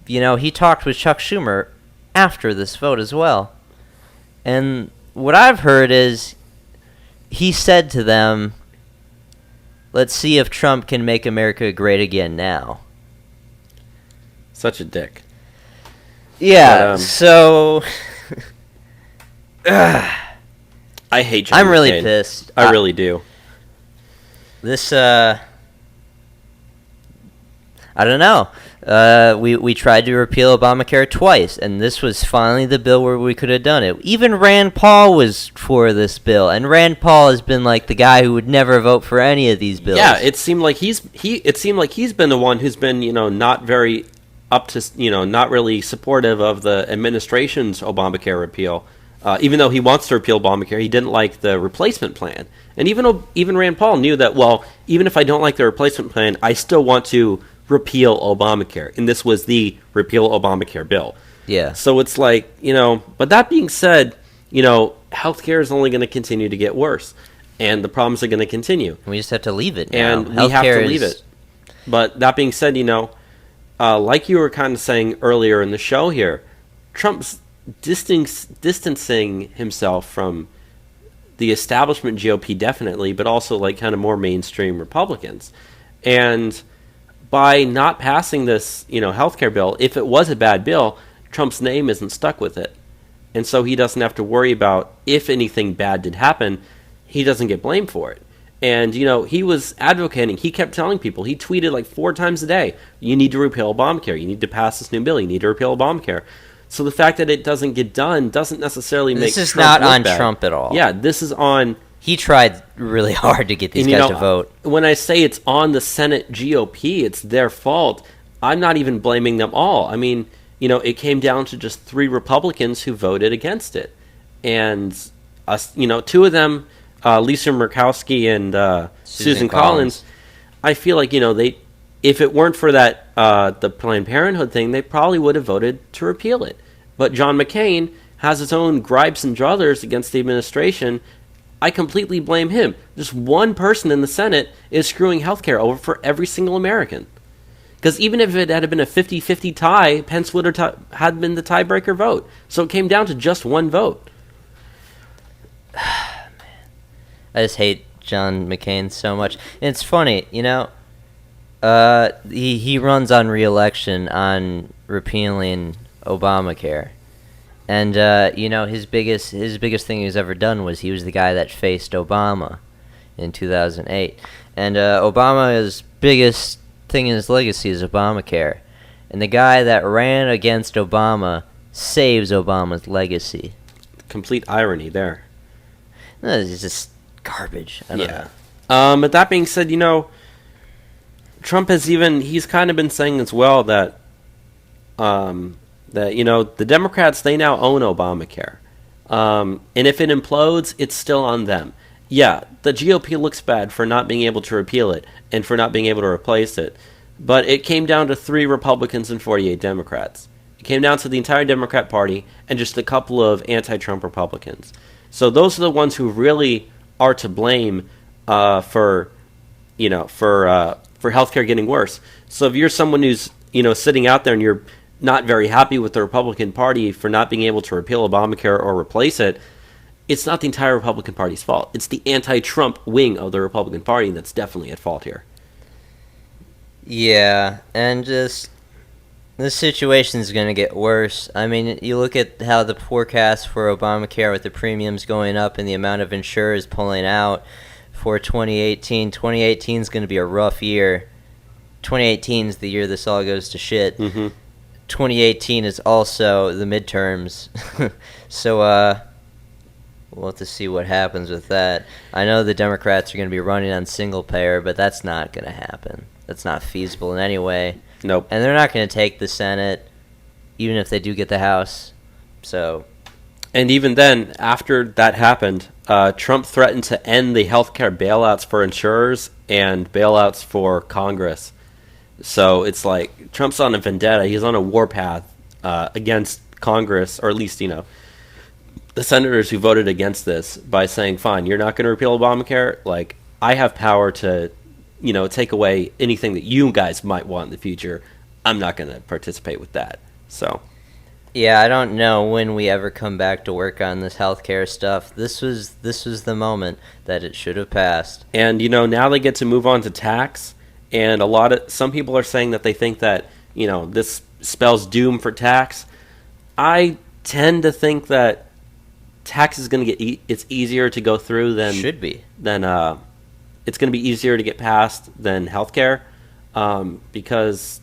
he talked with Chuck Schumer after this vote as well. And what I've heard is he said to them, "Let's see if Trump can make America great again now." Such a dick. Yeah, so I hate John I'm really McCain. pissed. I really do. This I don't know. We tried to repeal Obamacare twice, and this was finally the bill where we could have done it. Even Rand Paul was for this bill, and Rand Paul has been like the guy who would never vote for any of these bills. Yeah, it seemed like he's been the one who's been not very up to not really supportive of the administration's Obamacare repeal. Even though he wants to repeal Obamacare, he didn't like the replacement plan. And even Rand Paul knew that, well, even if I don't like the replacement plan, I still want to repeal Obamacare. And this was the repeal Obamacare bill. Yeah. So it's like, but that being said, healthcare is only going to continue to get worse. And the problems are going to continue. We just have to leave it now. And we have to leave it. But that being said, like you were kind of saying earlier in the show here, Trump's distancing himself from the establishment GOP definitely, but also like kind of more mainstream Republicans. And by not passing this, healthcare bill, if it was a bad bill, Trump's name isn't stuck with it. And so he doesn't have to worry about if anything bad did happen, he doesn't get blamed for it. And, he was advocating, he kept telling people, he tweeted like 4 times a day, you need to repeal Obamacare, you need to pass this new bill, you need to repeal Obamacare. So the fact that it doesn't get done doesn't necessarily make Trump This is not on bad. Trump at all. Yeah, this is on... He tried really hard to get these guys to vote. When I say it's on the Senate GOP, it's their fault. I'm not even blaming them all. I mean, it came down to just 3 Republicans who voted against it. And, 2 of them, Lisa Murkowski and Susan Collins, I feel like, if it weren't for that, the Planned Parenthood thing, they probably would have voted to repeal it. But John McCain has his own gripes and druthers against the administration. I completely blame him. Just one person in the Senate is screwing healthcare over for every single American. Because even if it had been a 50-50 tie, Pence would have had been the tiebreaker vote. So it came down to just one vote. Man, I just hate John McCain so much. And it's funny, he runs on re-election on repealing Obamacare. And, his biggest thing he's ever done was he was the guy that faced Obama in 2008. And Obama's biggest thing in his legacy is Obamacare. And the guy that ran against Obama saves Obama's legacy. Complete irony there. No, it's just garbage. I don't know. But that being said, Trump he's kind of been saying as well that the Democrats, they now own Obamacare. And if it implodes, it's still on them. Yeah, the GOP looks bad for not being able to repeal it and for not being able to replace it. But it came down to 3 Republicans and 48 Democrats. It came down to the entire Democrat Party and just a couple of anti-Trump Republicans. So those are the ones who really are to blame for healthcare getting worse. So if you're someone who's sitting out there and you're not very happy with the Republican Party for not being able to repeal Obamacare or replace it, it's not the entire Republican Party's fault. It's the anti-Trump wing of the Republican Party that's definitely at fault here. Yeah, and just this situation is going to get worse. I mean, you look at how the forecast for Obamacare with the premiums going up and the amount of insurers pulling out for 2018. 2018 is going to be a rough year. 2018 is the year this all goes to shit. Mm-hmm. 2018 is also the midterms. So, we'll have to see what happens with that. I know the Democrats are going to be running on single payer, but that's not going to happen. That's not feasible in any way. Nope. And they're not going to take the Senate, even if they do get the House. So. And even then, after that happened, Trump threatened to end the healthcare bailouts for insurers and bailouts for Congress. So it's like Trump's on a vendetta. He's on a warpath against Congress, or at least, the senators who voted against this by saying, fine, you're not going to repeal Obamacare. Like, I have power to, take away anything that you guys might want in the future. I'm not going to participate with that. So. Yeah, I don't know when we ever come back to work on this healthcare stuff. This was the moment that it should have passed. And, now they get to move on to tax. And some people are saying that they think that, this spells doom for tax. I tend to think that tax is going to get it's easier to go through than should be. It's going to be easier to get passed than healthcare, because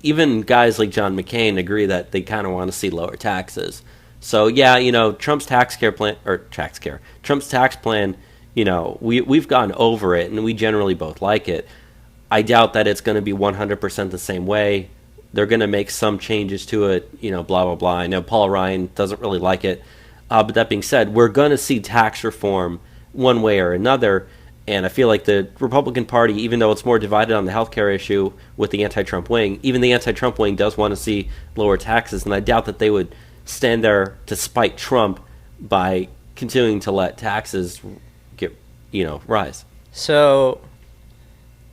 even guys like John McCain agree that they kind of want to see lower taxes. So yeah, Trump's Trump's tax plan, we've gone over it and we generally both like it. I doubt that it's going to be 100% the same way. They're going to make some changes to it, blah, blah, blah. I know Paul Ryan doesn't really like it. But that being said, we're going to see tax reform one way or another. And I feel like the Republican Party, even though it's more divided on the healthcare issue with the anti-Trump wing, even the anti-Trump wing does want to see lower taxes. And I doubt that they would stand there to spite Trump by continuing to let taxes get, rise. So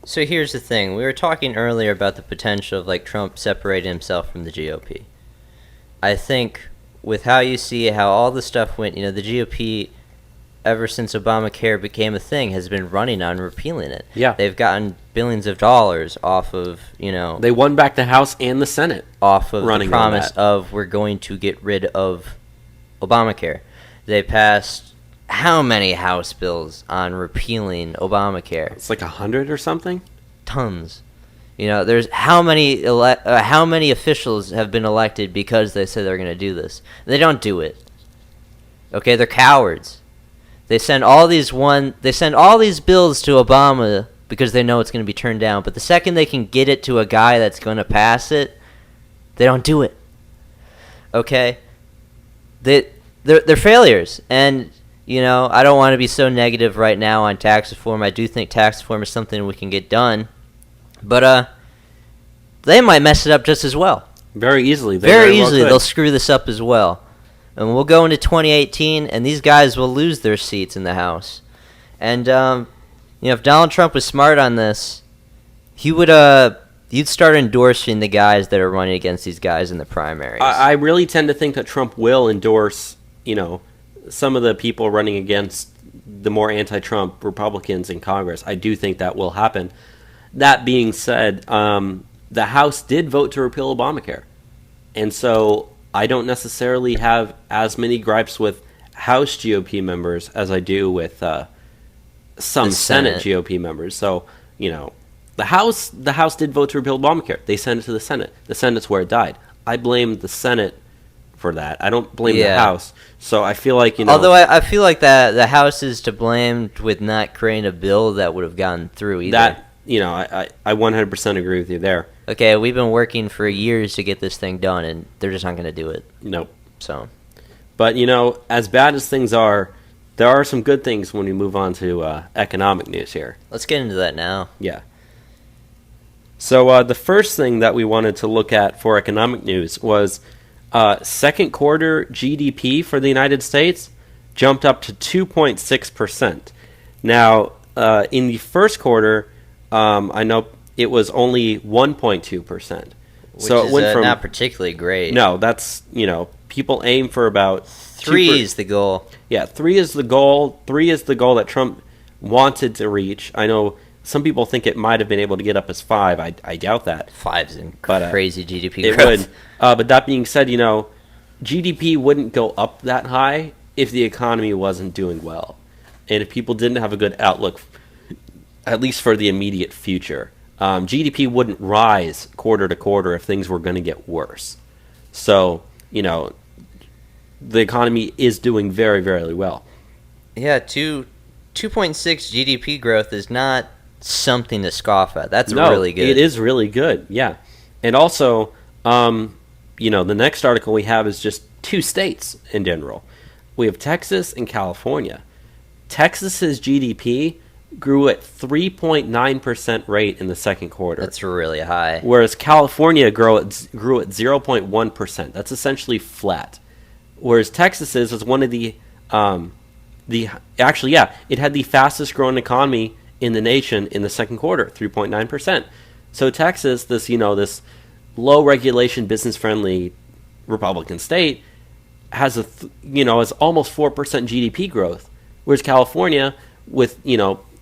here's the thing. We were talking earlier about the potential of Trump separating himself from the GOP. I think with how you see how all the stuff went, the GOP, ever since Obamacare became a thing, has been running on repealing it. Yeah. They've gotten billions of dollars off of, They won back the House and the Senate. Off of running the promise of we're going to get rid of Obamacare. They passed how many House bills on repealing Obamacare? It's like 100 or something? Tons. There's how many officials have been elected because they say they're going to do this. They don't do it. Okay, they're cowards. They send all these bills to Obama because they know it's going to be turned down. But the second they can get it to a guy that's going to pass it, they don't do it. Okay? They're failures. And, you know, I don't want to be so negative right now on tax reform. I do think tax reform is something we can get done. But they might mess it up just as well. Very easily. Very easily, they'll screw this up as well. And we'll go into 2018, and these guys will lose their seats in the House. And, you know, if Donald Trump was smart on this, he would you'd start endorsing the guys that are running against these guys in the primaries. I really tend to think that Trump will endorse, you know, some of the people running against the more anti-Trump Republicans in Congress. I do think that will happen. That being said, the House did vote to repeal Obamacare. And so I don't necessarily have as many gripes with House GOP members as I do with some Senate GOP members. So, you know, the House did vote to repeal Obamacare. They sent it to the Senate. The Senate's where it died. I blame the Senate for that. I don't blame the House. So I feel like, you know... Although I feel like that the House is to blame with not creating a bill that would have gone through either. That, you know, I 100% agree with you there. Okay, we've been working for years to get this thing done, and they're just not going to do it. Nope. So, but, you know, as bad as things are, there are some good things when we move on to economic news here. Let's get into that now. Yeah. So the first thing that we wanted to look at for economic news was second quarter GDP for the United States jumped up to 2.6%. Now, in the first quarter, I know it was only 1.2%. So it went from not particularly great. No, that's, you know, people aim for about 3 is the goal. Yeah, 3 is the goal. 3 is the goal that Trump wanted to reach. I know some people think it might have been able to get up as 5. I doubt that. 5's in crazy GDP it growth. Would. But that being said, you know, GDP wouldn't go up that high if the economy wasn't doing well, and if people didn't have a good outlook, at least for the immediate future. GDP wouldn't rise quarter to quarter if things were going to get worse. So, you know, the economy is doing very, very well. Yeah, 2.6 GDP growth is not something to scoff at. That's really good. It is really good, yeah. And also, you know, the next article we have is just 2 states in general. We have Texas and California. Texas's GDP grew at 3.9% rate in the second quarter. That's really high. Whereas California grew at 0.1%. That's essentially flat. Whereas Texas's was one of it had the fastest growing economy in the nation in the second quarter, 3.9%. So Texas, this low regulation, business friendly Republican state, has has almost 4% GDP growth, whereas California, with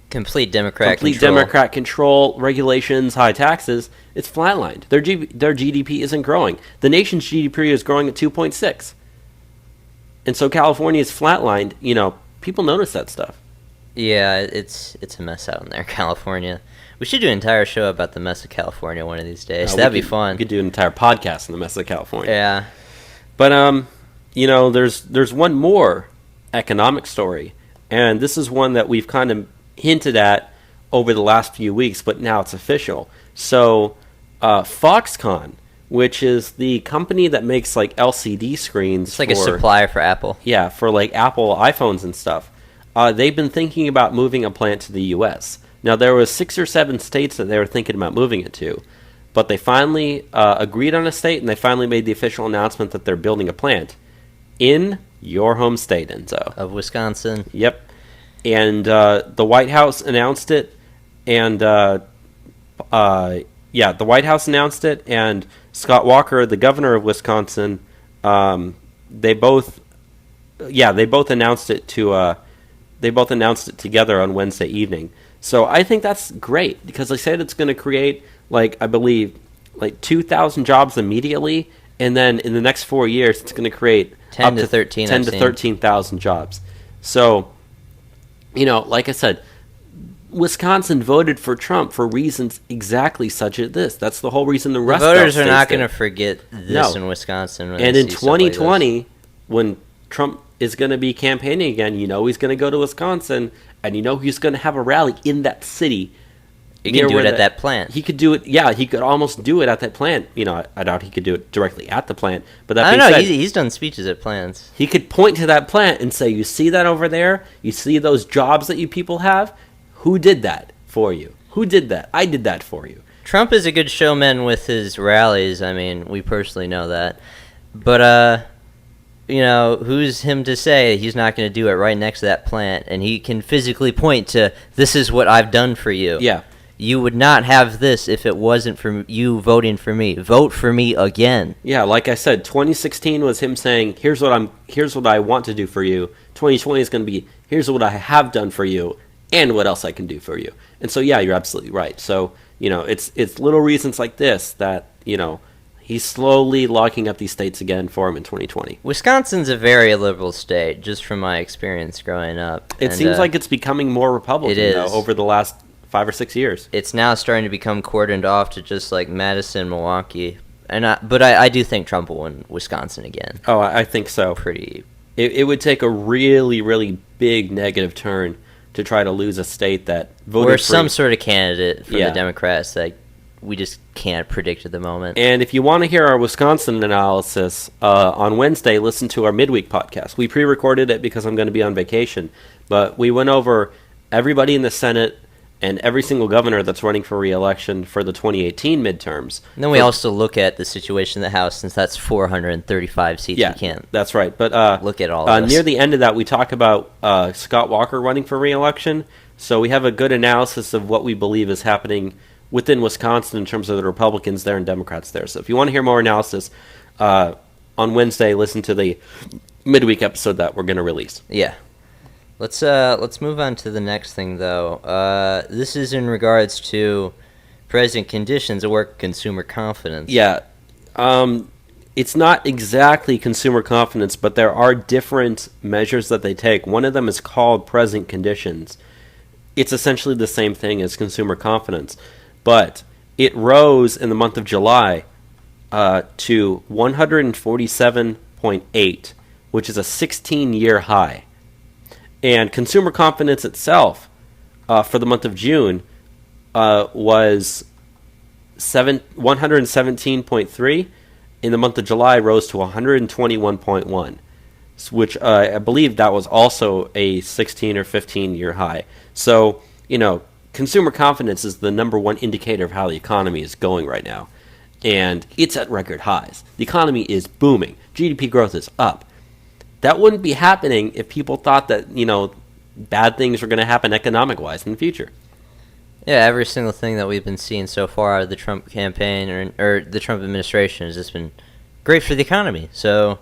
complete Democrat control, regulations, high taxes, it's flatlined. Their GDP isn't growing. The nation's GDP is growing at 2.6, and so California is flatlined. People notice that stuff. Yeah, it's a mess out in there, California. We should do an entire show about the mess of California one of these days. That'd be fun. We could do an entire podcast on the mess of California. Yeah. But there's one more economic story, and this is one that we've kind of hinted at over the last few weeks, but now it's official. So, Foxconn, which is the company that makes like LCD screens, it's like a supplier for Apple. Yeah, for like Apple iPhones and stuff. They've been thinking about moving a plant to the U.S. Now, there was 6 or 7 states that they were thinking about moving it to, but they finally agreed on a state, and they finally made the official announcement that they're building a plant in your home state, Enzo. Of Wisconsin. Yep. And the White House announced it, and the White House announced it, and Scott Walker, the governor of Wisconsin, they both announced it together on Wednesday evening. So I think that's great, because they said it's going to create, I believe, 2,000 jobs immediately, and then in the next 4 years, it's going to create 10 to 13,000 jobs. So, like I said, Wisconsin voted for Trump for reasons exactly such as this. That's the whole reason the rest of voters are not going to forget this in Wisconsin. And in 2020, when Trump is going to be campaigning again, he's going to go to Wisconsin, and he's going to have a rally in that city He can do it at that plant. He could do it. Yeah, he could almost do it at that plant. I doubt he could do it directly at the plant. But that I don't being know. said, He's done speeches at plants. he could point to that plant and say, "You see that over there? You see those jobs that you people have? Who did that for you? Who did that? I did that for you." Trump is a good showman with his rallies. I mean, we personally know that. But who's him to say he's not going to do it right next to that plant? And he can physically point to, "This is what I've done for you." Yeah. You would not have this if it wasn't for you voting for me. Vote for me again. Yeah, like I said, 2016 was him saying, "Here's what I want to do for you." 2020 is going to be, "Here's what I have done for you, and what else I can do for you." And so, yeah, you're absolutely right. So, it's little reasons like this that he's slowly locking up these states again for him in 2020. Wisconsin's a very liberal state, just from my experience growing up. It seems like it's becoming more Republican is. over the last 5 or 6 years. It's now starting to become cordoned off to just like Madison, Milwaukee. But I do think Trump will win Wisconsin again. Oh, I think so. It would take a really, really big negative turn to try to lose a state that voted or free. some sort of candidate for the Democrats that we just can't predict at the moment. And if you want to hear our Wisconsin analysis, on Wednesday, listen to our midweek podcast. We pre-recorded it because I'm going to be on vacation, but we went over everybody in the Senate and every single governor that's running for re-election for the 2018 midterms. And then we also look at the situation in the House, since that's 435 seats. Yeah, you can't. That's right. But look at all of this. Near the end of that, we talk about Scott Walker running for re-election. So we have a good analysis of what we believe is happening within Wisconsin in terms of the Republicans there and Democrats there. So if you want to hear more analysis, on Wednesday, listen to the midweek episode that we're going to release. Yeah. Let's move on to the next thing, though. This is in regards to present conditions at work, consumer confidence. Yeah. It's not exactly consumer confidence, but there are different measures that they take. One of them is called present conditions. It's essentially the same thing as consumer confidence, but it rose in the month of July to 147.8, which is a 16-year high. And consumer confidence itself for the month of June was 117.3. In the month of July, rose to 121.1, which I believe that was also a 16 or 15-year high. So, consumer confidence is the number one indicator of how the economy is going right now. And it's at record highs. The economy is booming. GDP growth is up. That wouldn't be happening if people thought that, bad things were going to happen economic-wise in the future. Yeah, every single thing that we've been seeing so far out of the Trump campaign or the Trump administration has just been great for the economy. So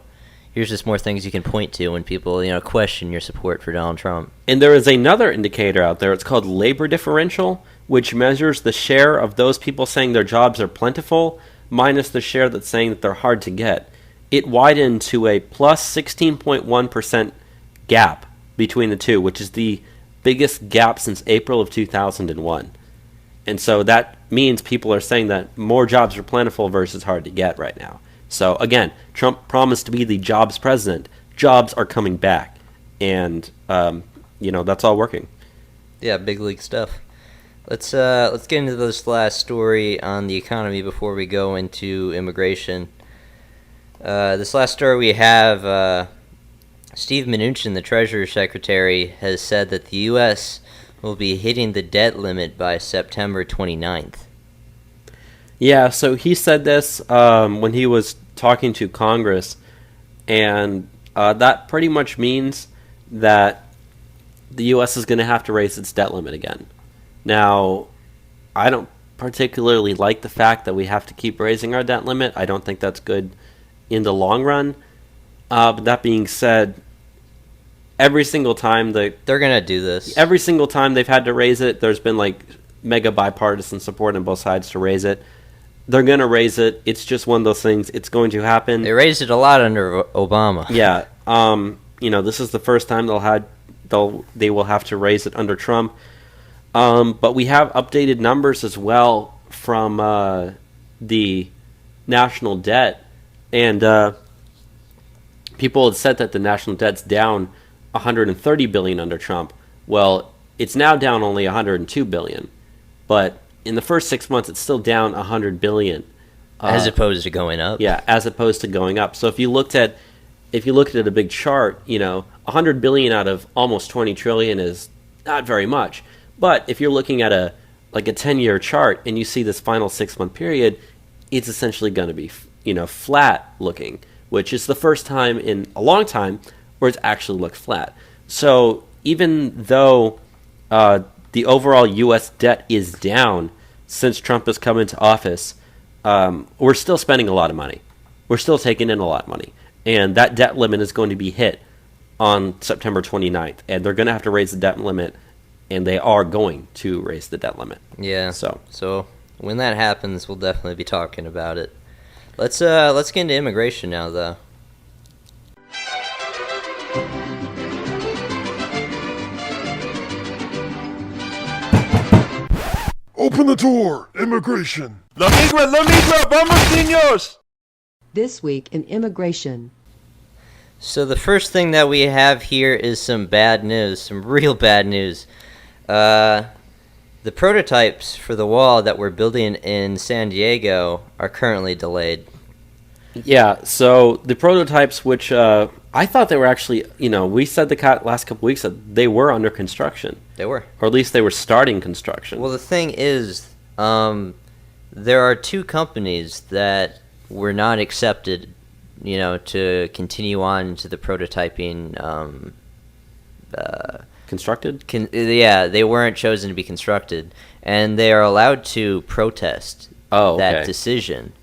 here's just more things you can point to when people, question your support for Donald Trump. And there is another indicator out there. It's called labor differential, which measures the share of those people saying their jobs are plentiful minus the share that's saying that they're hard to get. It widened to a plus 16.1% gap between the two, which is the biggest gap since April of 2001. And so that means people are saying that more jobs are plentiful versus hard to get right now. So again, Trump promised to be the jobs president. Jobs are coming back. And, that's all working. Yeah, big league stuff. Let's get into this last story on the economy before we go into immigration. This last story we have, Steve Mnuchin, the Treasury Secretary, has said that the U.S. will be hitting the debt limit by September 29th. Yeah, so he said this when he was talking to Congress, and that pretty much means that the U.S. is going to have to raise its debt limit again. Now, I don't particularly like the fact that we have to keep raising our debt limit. I don't think that's good in the long run. But that being said, every single time they're going to do this. Every single time they've had to raise it, there's been mega bipartisan support on both sides to raise it. They're going to raise it. It's just one of those things. It's going to happen. They raised it a lot under Obama. Yeah. This is the first time they will have to raise it under Trump. But we have updated numbers as well from the national debt. And people had said that the national debt's down $130 billion under Trump. Well, it's now down only $102 billion. But in the first 6 months, it's still down $100 billion. As opposed to going up. Yeah, as opposed to going up. So if you looked at a big chart, $100 billion out of almost $20 trillion is not very much. But if you're looking at a 10-year chart and you see this final 6-month period, it's essentially going to be, flat looking, which is the first time in a long time where it's actually looked flat. So even though the overall U.S. debt is down since Trump has come into office, we're still spending a lot of money. We're still taking in a lot of money. And that debt limit is going to be hit on September 29th. And they're going to have to raise the debt limit, and they are going to raise the debt limit. Yeah. So when that happens, we'll definitely be talking about it. Let's get into immigration now, though. Open the door! Immigration! La migra, vamos, niños! This week in immigration. So the first thing that we have here is some bad news, some real bad news. The prototypes for the wall that we're building in San Diego are currently delayed. Yeah, so the prototypes, which I thought they were actually, we said the last couple weeks that they were under construction. They were. Or at least they were starting construction. Well, the thing is, there are two companies that were not accepted, to continue on to the prototyping. Constructed? They weren't chosen to be constructed, and they are allowed to protest that decision.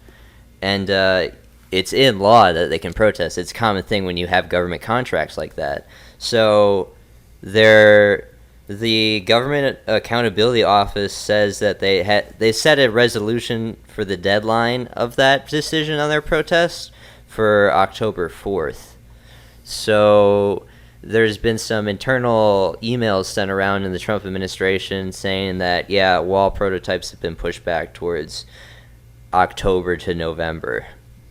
And it's in law that they can protest. It's a common thing when you have government contracts like that. So the Government Accountability Office says that they set a resolution for the deadline of that decision on their protest for October 4th. So there's been some internal emails sent around in the Trump administration saying that, wall prototypes have been pushed back towards October to November.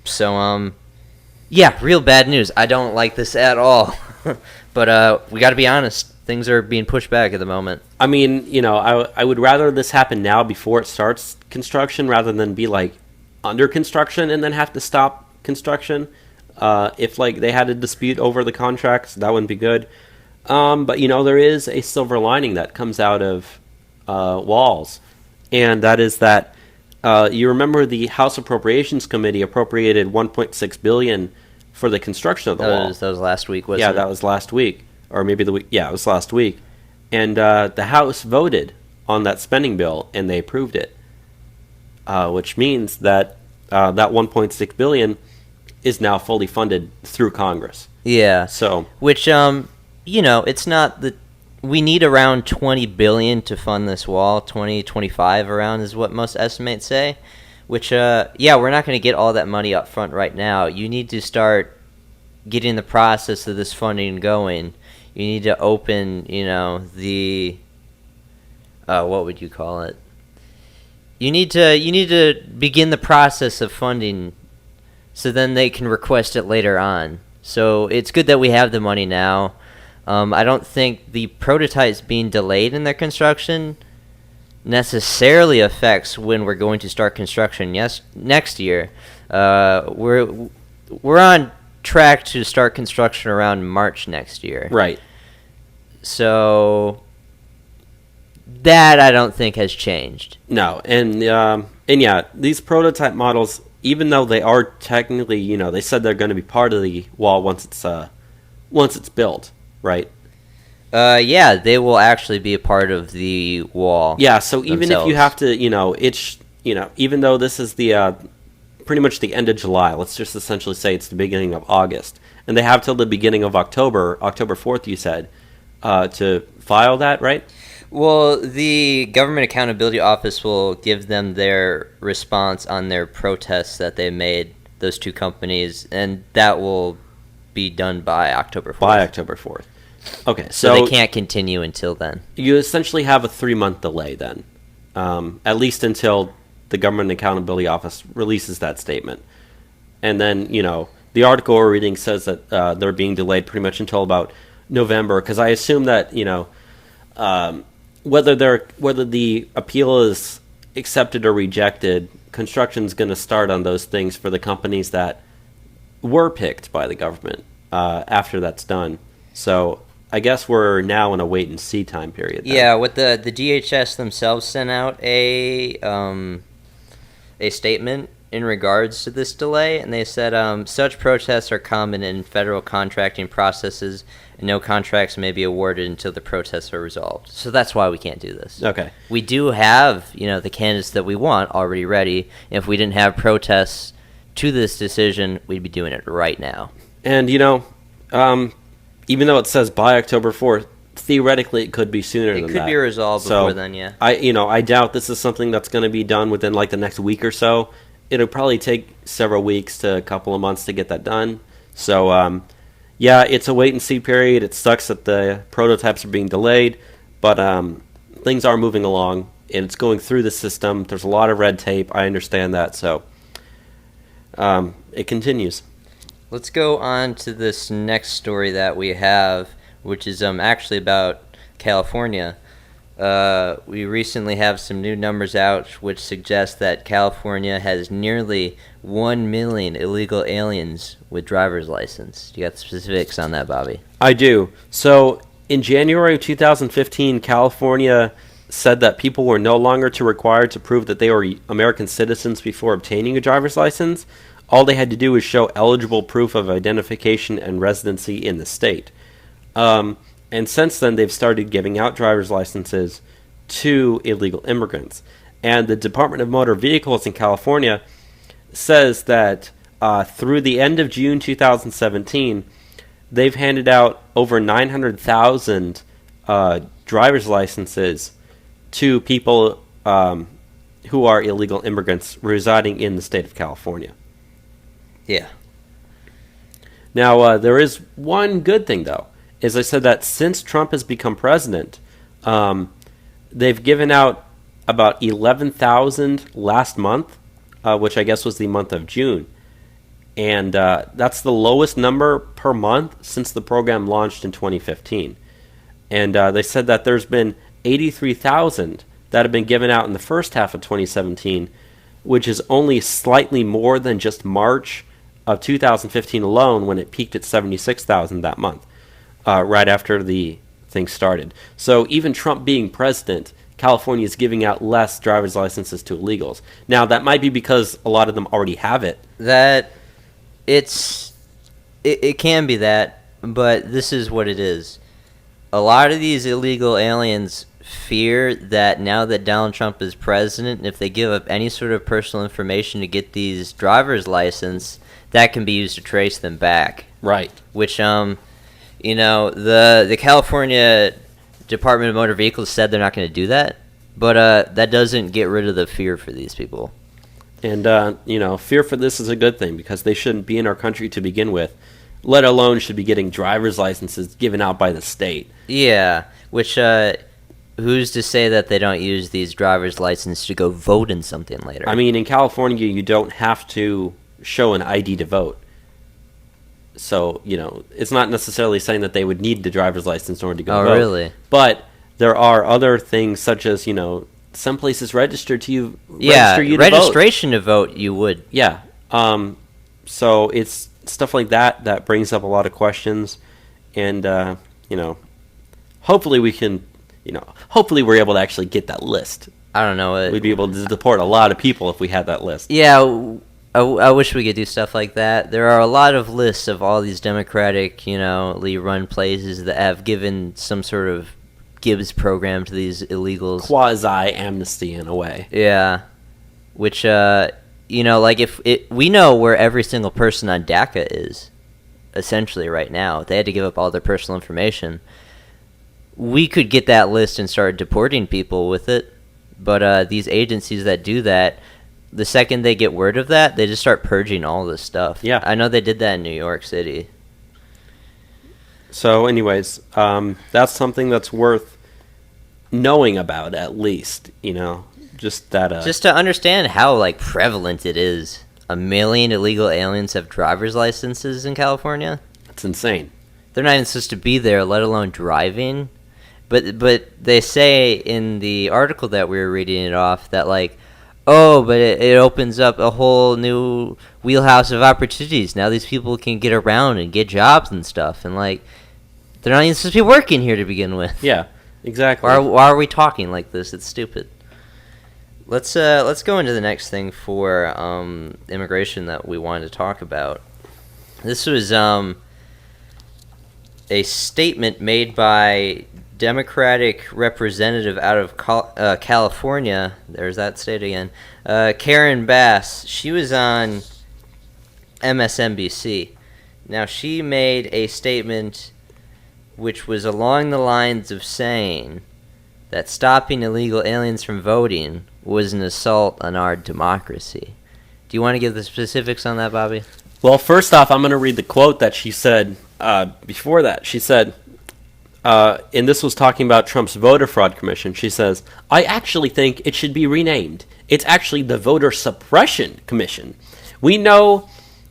So, real bad news. I don't like this at all. But we got to be honest. Things are being pushed back at the moment. I mean, I would rather this happen now before it starts construction rather than be, under construction and then have to stop construction. If, they had a dispute over the contracts, that wouldn't be good. But, there is a silver lining that comes out of walls. And that is that you remember the House Appropriations Committee appropriated $1.6 billion for the construction of the wall. That was last week, wasn't it? Yeah, that was last week. Or maybe the week. Yeah, it was last week. And the House voted on that spending bill, and they approved it. Which means that that $1.6 billion is now fully funded through Congress. Yeah. So, which it's not we need around $20 billion to fund this wall. 25 around is what most estimates say. Which we're not going to get all that money up front right now. You need to start getting the process of this funding going. You need to open, the what would you call it? You need to begin the process of funding, so then they can request it later on. So it's good that we have the money now. I don't think the prototypes being delayed in their construction necessarily affects when we're going to start construction next year. We're on track to start construction around March next year. Right. So that I don't think has changed. No, and these prototype models, even though they are technically, they said they're going to be part of the wall once it's built, right? They will actually be a part of the wall. Yeah, so even themselves. if you have to, even though this is the pretty much the end of July, let's just essentially say it's the beginning of August, and they have till the beginning of October 4th, you said, to file that, right? Well, the Government Accountability Office will give them their response on their protests that they made, those two companies, and that will be done by October 4th. By October 4th. Okay, so they can't continue until then. You essentially have a 3-month delay then, at least until the Government Accountability Office releases that statement. And then, the article we're reading says that they're being delayed pretty much until about November, because I assume that, whether the appeal is accepted or rejected, construction's going to start on those things for the companies that were picked by the government after that's done. So I guess we're now in a wait and see time period. Then. Yeah, what the DHS themselves sent out a statement in regards to this delay, and they said such protests are common in federal contracting processes, and no contracts may be awarded until the protests are resolved. So that's why we can't do this. Okay. We do have, the candidates that we want already ready. If we didn't have protests to this decision, we'd be doing it right now. And, even though it says by October 4th, theoretically it could be sooner than that. It could be resolved before then, yeah. I doubt this is something that's going to be done within like the next week or so. It'll probably take several weeks to a couple of months to get that done. So, it's a wait and see period. It sucks that the prototypes are being delayed, but things are moving along and it's going through the system. There's a lot of red tape. I understand that. So, it continues. Let's go on to this next story that we have, which is actually about California. We recently have some new numbers out which suggest that California has nearly 1 million illegal aliens with driver's license. You got the specifics on that, Bobby? I do. So in January of 2015, California said that people were no longer required to prove that they were American citizens before obtaining a driver's license. All they had to do was show eligible proof of identification and residency in the state. And since then, they've started giving out driver's licenses to illegal immigrants. And the Department of Motor Vehicles in California says that through the end of June 2017, they've handed out over 900,000 driver's licenses to people who are illegal immigrants residing in the state of California. Yeah. Now, there is one good thing, though. Is I said that since Trump has become president, they've given out about 11,000 last month, which I guess was the month of June. And that's the lowest number per month since the program launched in 2015. And they said that there's been 83,000 that have been given out in the first half of 2017, which is only slightly more than just March of 2015 alone when it peaked at 76,000 that month. Right after the thing started. So even Trump being president, California is giving out less driver's licenses to illegals. Now, that might be because a lot of them already have it. It can be that, but this is what it is. A lot of these illegal aliens fear that now that Donald Trump is president, if they give up any sort of personal information to get these driver's license, that can be used to trace them back. Right. Which, the California Department of Motor Vehicles said they're not going to do that, but that doesn't get rid of the fear for these people. And, fear for this is a good thing because they shouldn't be in our country to begin with, let alone should be getting driver's licenses given out by the state. Yeah, which, who's to say that they don't use these driver's licenses to go vote in something later? I mean, in California, you don't have to show an ID to vote. So, it's not necessarily saying that they would need the driver's license in order to go vote. Oh, really? But there are other things such as, some places register you registration to vote, you would. Yeah. So it's stuff like that brings up a lot of questions. And, hopefully we can, hopefully we're able to actually get that list. I don't know. We'd be able to deport a lot of people if we had that list. Yeah, I wish we could do stuff like that. There are a lot of lists of all these democratically run places that have given some sort of Gibbs program to these illegals. Quasi-amnesty in a way. Yeah. Which, we know where every single person on DACA is, essentially, right now. They had to give up all their personal information. We could get that list and start deporting people with it, but these agencies that do that, the second they get word of that, they just start purging all this stuff. Yeah. I know they did that in New York City. So anyways, that's something that's worth knowing about at least, just that. Just to understand how, prevalent it is. 1 million illegal aliens have driver's licenses in California? It's insane. They're not even supposed to be there, let alone driving. But they say in the article that we were reading it off that like, oh, but it opens up a whole new wheelhouse of opportunities. Now these people can get around and get jobs and stuff, and like they're not even supposed to be working here to begin with. Yeah, exactly. Why are we talking like this? It's stupid. Let's go into the next thing for immigration that we wanted to talk about. This was a statement made by Democratic representative out of California. There's that state again. Karen Bass. She was on MSNBC. Now she made a statement which was along the lines of saying that stopping illegal aliens from voting was an assault on our democracy. Do you want to give the specifics on that, Bobby? Well, first off, I'm going to read the quote that she said before that. She said, and this was talking about Trump's voter fraud commission. She says, I actually think it should be renamed. It's actually the voter suppression commission. We know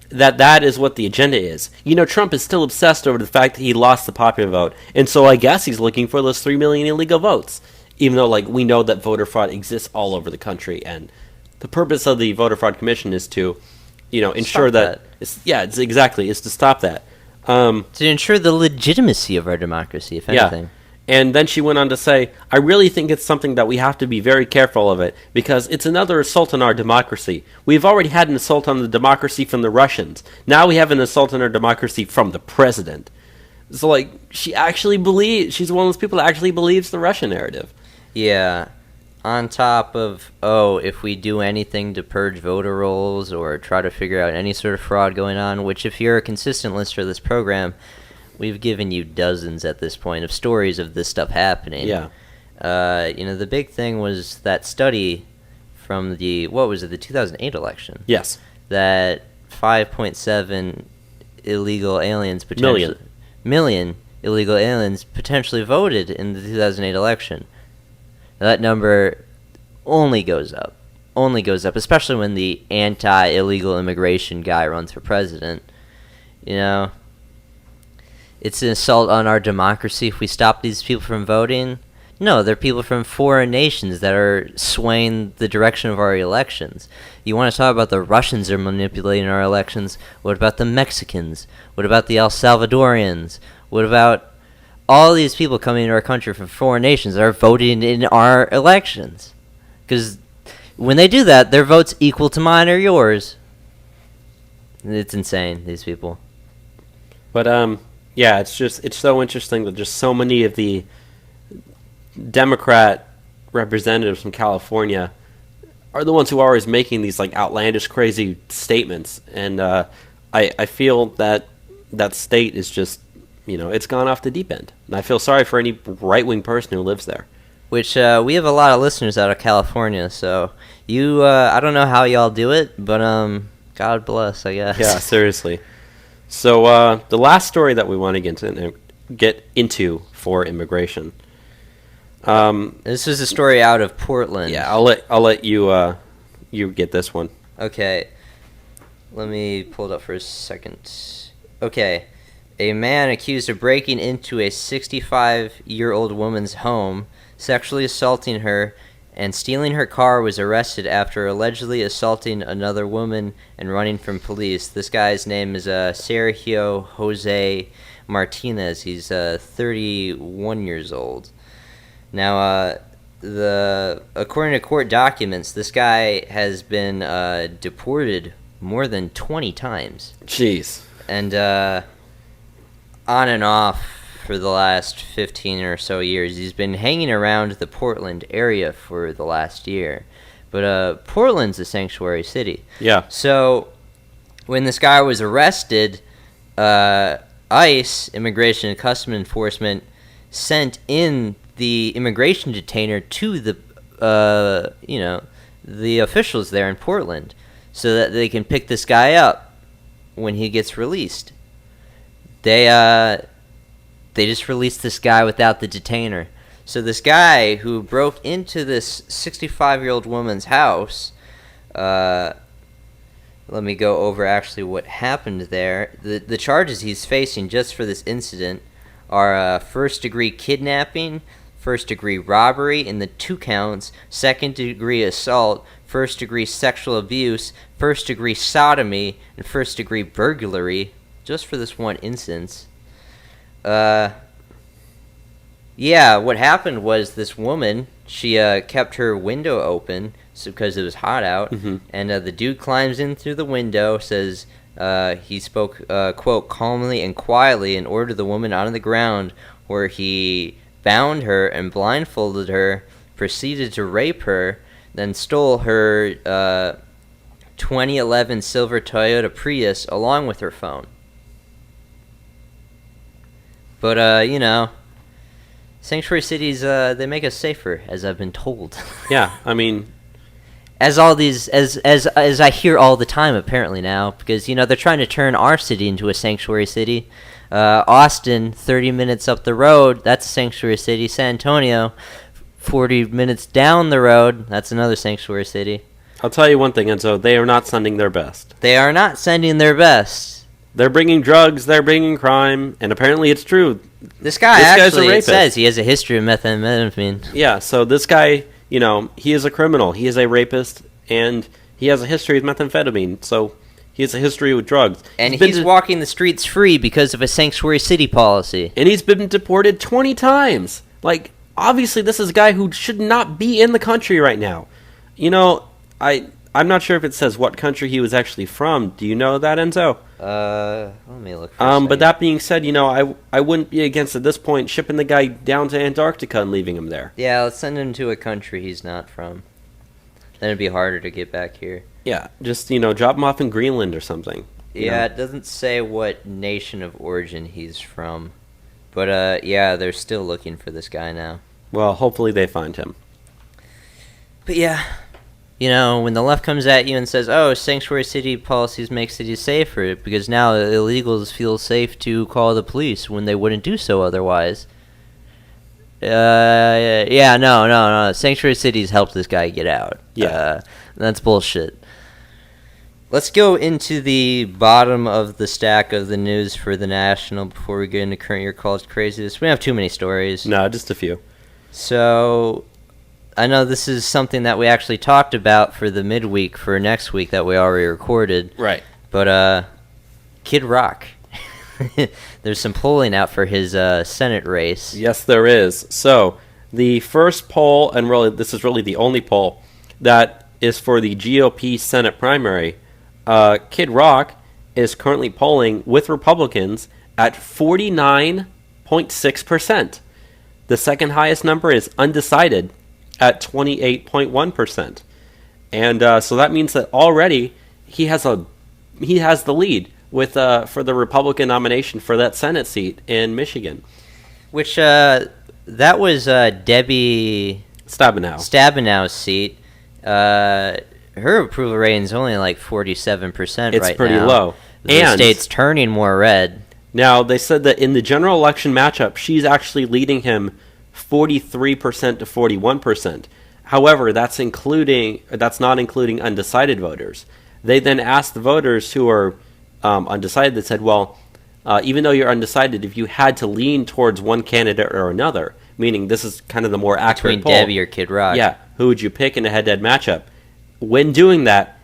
that is what the agenda is. You know, Trump is still obsessed over the fact that he lost the popular vote. And so I guess he's looking for those 3 million illegal votes. Even though, like, we know that voter fraud exists all over the country. And the purpose of the voter fraud commission is to, you know, ensure that. It's to stop that. To ensure the legitimacy of our democracy, if anything. Yeah. And then she went on to say, I really think it's something that we have to be very careful of it, because it's another assault on our democracy. We've already had an assault on the democracy from the Russians. Now we have an assault on our democracy from the president. So, like, she's one of those people that actually believes the Russian narrative. Yeah. On top of, if we do anything to purge voter rolls or try to figure out any sort of fraud going on, which if you're a consistent listener of this program, we've given you dozens at this point of stories of this stuff happening. Yeah. The big thing was that study from the 2008 election. Yes. That 5.7 illegal aliens potentially... Million illegal aliens potentially voted in the 2008 election. That number only goes up, especially when the anti-illegal immigration guy runs for president. You know, it's an assault on our democracy if we stop these people from voting. No, they're people from foreign nations that are swaying the direction of our elections. You want to talk about the Russians are manipulating our elections? What about the Mexicans? What about the El Salvadorians? What about all these people coming into our country from foreign nations that are voting in our elections? Because when they do that, their vote's equal to mine or yours. It's insane, these people. But, it's so interesting that just so many of the Democrat representatives from California are the ones who are always making these, like, outlandish, crazy statements. And I feel that state is just, it's gone off the deep end. And I feel sorry for any right-wing person who lives there. Which, we have a lot of listeners out of California, so I don't know how y'all do it, but, God bless, I guess. Yeah, seriously. So, the last story that we want to get into for immigration. This is a story out of Portland. Yeah, I'll let you get this one. Okay. Let me pull it up for a second. Okay. A man accused of breaking into a 65-year-old woman's home, sexually assaulting her, and stealing her car was arrested after allegedly assaulting another woman and running from police. This guy's name is Sergio Jose Martinez. He's 31 years old. Now, according to court documents, this guy has been deported more than 20 times. Jeez. And on and off for the last 15 or so years. He's been hanging around the Portland area for the last year. But Portland's a sanctuary city. Yeah. So when this guy was arrested, ICE, Immigration and Customs Enforcement, sent in the immigration detainer to the officials there in Portland so that they can pick this guy up when he gets released. They just released this guy without the detainer. So this guy who broke into this 65-year-old woman's house, let me go over actually what happened there. The charges he's facing just for this incident are first-degree kidnapping, first-degree robbery in the 2 counts, second-degree assault, first-degree sexual abuse, first-degree sodomy, and first-degree burglary, just for this one instance. Yeah, what happened was this woman, she kept her window open because it was hot out, and the dude climbs in through the window, says he spoke, quote, calmly and quietly, and ordered the woman on the ground, where he bound her and blindfolded her, proceeded to rape her, then stole her 2011 silver Toyota Prius along with her phone. But, you know, sanctuary cities, they make us safer, as I've been told. Yeah, I mean, as I hear all the time, apparently now, because, you know, they're trying to turn our city into a sanctuary city. Austin, 30 minutes up the road, that's a sanctuary city. San Antonio, 40 minutes down the road, that's another sanctuary city. I'll tell you one thing, Enzo, they are not sending their best. They are not sending their best. They're bringing drugs, they're bringing crime, and apparently it's true. This guy guy's a actually, it rapist. says he has a history of methamphetamine. Yeah, so this guy, you know, he is a criminal, he is a rapist, and he has a history with methamphetamine, so he has a history with drugs. And he's walking the streets free because of a sanctuary city policy. And he's been deported 20 times. Like, obviously this is a guy who should not be in the country right now. You know, I'm not sure if it says what country he was actually from. Do you know that, Enzo? Let me look for a second. But that being said, you know, I wouldn't be against, at this point, shipping the guy down to Antarctica and leaving him there. Yeah, let's send him to a country he's not from. Then it'd be harder to get back here. Yeah, just, you know, drop him off in Greenland or something. Yeah, it doesn't say what nation of origin he's from. But, yeah, they're still looking for this guy now. Well, hopefully they find him. But, yeah, you know, when the left comes at you and says, oh, sanctuary city policies make cities safer, because now illegals feel safe to call the police when they wouldn't do so otherwise. Yeah, no. Sanctuary cities helped this guy get out. Yeah. That's bullshit. Let's go into the bottom of the stack of the news for the National before we get into current year college craziness. We don't have too many stories. No, just a few. So, I know this is something that we actually talked about for the midweek for next week that we already recorded. Right. But, Kid Rock. There's some polling out for his Senate race. Yes, there is. So, the first poll, and really this is really the only poll, that is for the GOP Senate primary, Kid Rock is currently polling with Republicans at 49.6%. The second highest number is undecided at 28.1%. And so that means that already he has the lead with for the Republican nomination for that Senate seat in Michigan. Which that was Debbie Stabenow's seat. Her approval rating is only like 47% right now. It's pretty low. The state's turning more red. Now, they said that in the general election matchup, she's actually leading him 43% to 41%. However, that's not including undecided voters. They then asked the voters who are undecided, that said, well, even though you're undecided, if you had to lean towards one candidate or another, meaning this is kind of the more accurate Between poll. Debbie or Kid Rock. Yeah, who would you pick in a head-to-head matchup? When doing that,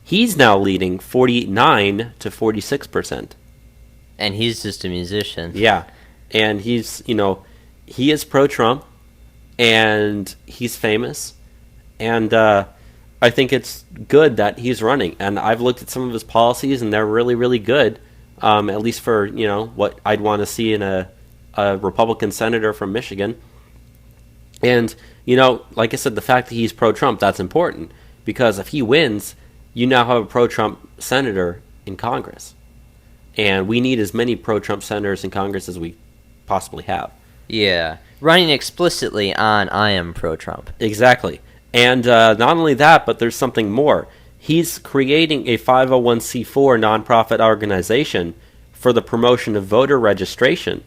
he's now leading 49 to 46%. And he's just a musician. Yeah, and he's, you know, he is pro-Trump, and he's famous, and I think it's good that he's running. And I've looked at some of his policies, and they're really, really good, at least for, you know, what I'd want to see in a Republican senator from Michigan. And, you know, like I said, the fact that he's pro-Trump, that's important, because if he wins, you now have a pro-Trump senator in Congress. And we need as many pro-Trump senators in Congress as we possibly have. Yeah. Running explicitly on I am pro-Trump. Exactly. And not only that, but there's something more. He's creating a 501c4 nonprofit organization for the promotion of voter registration.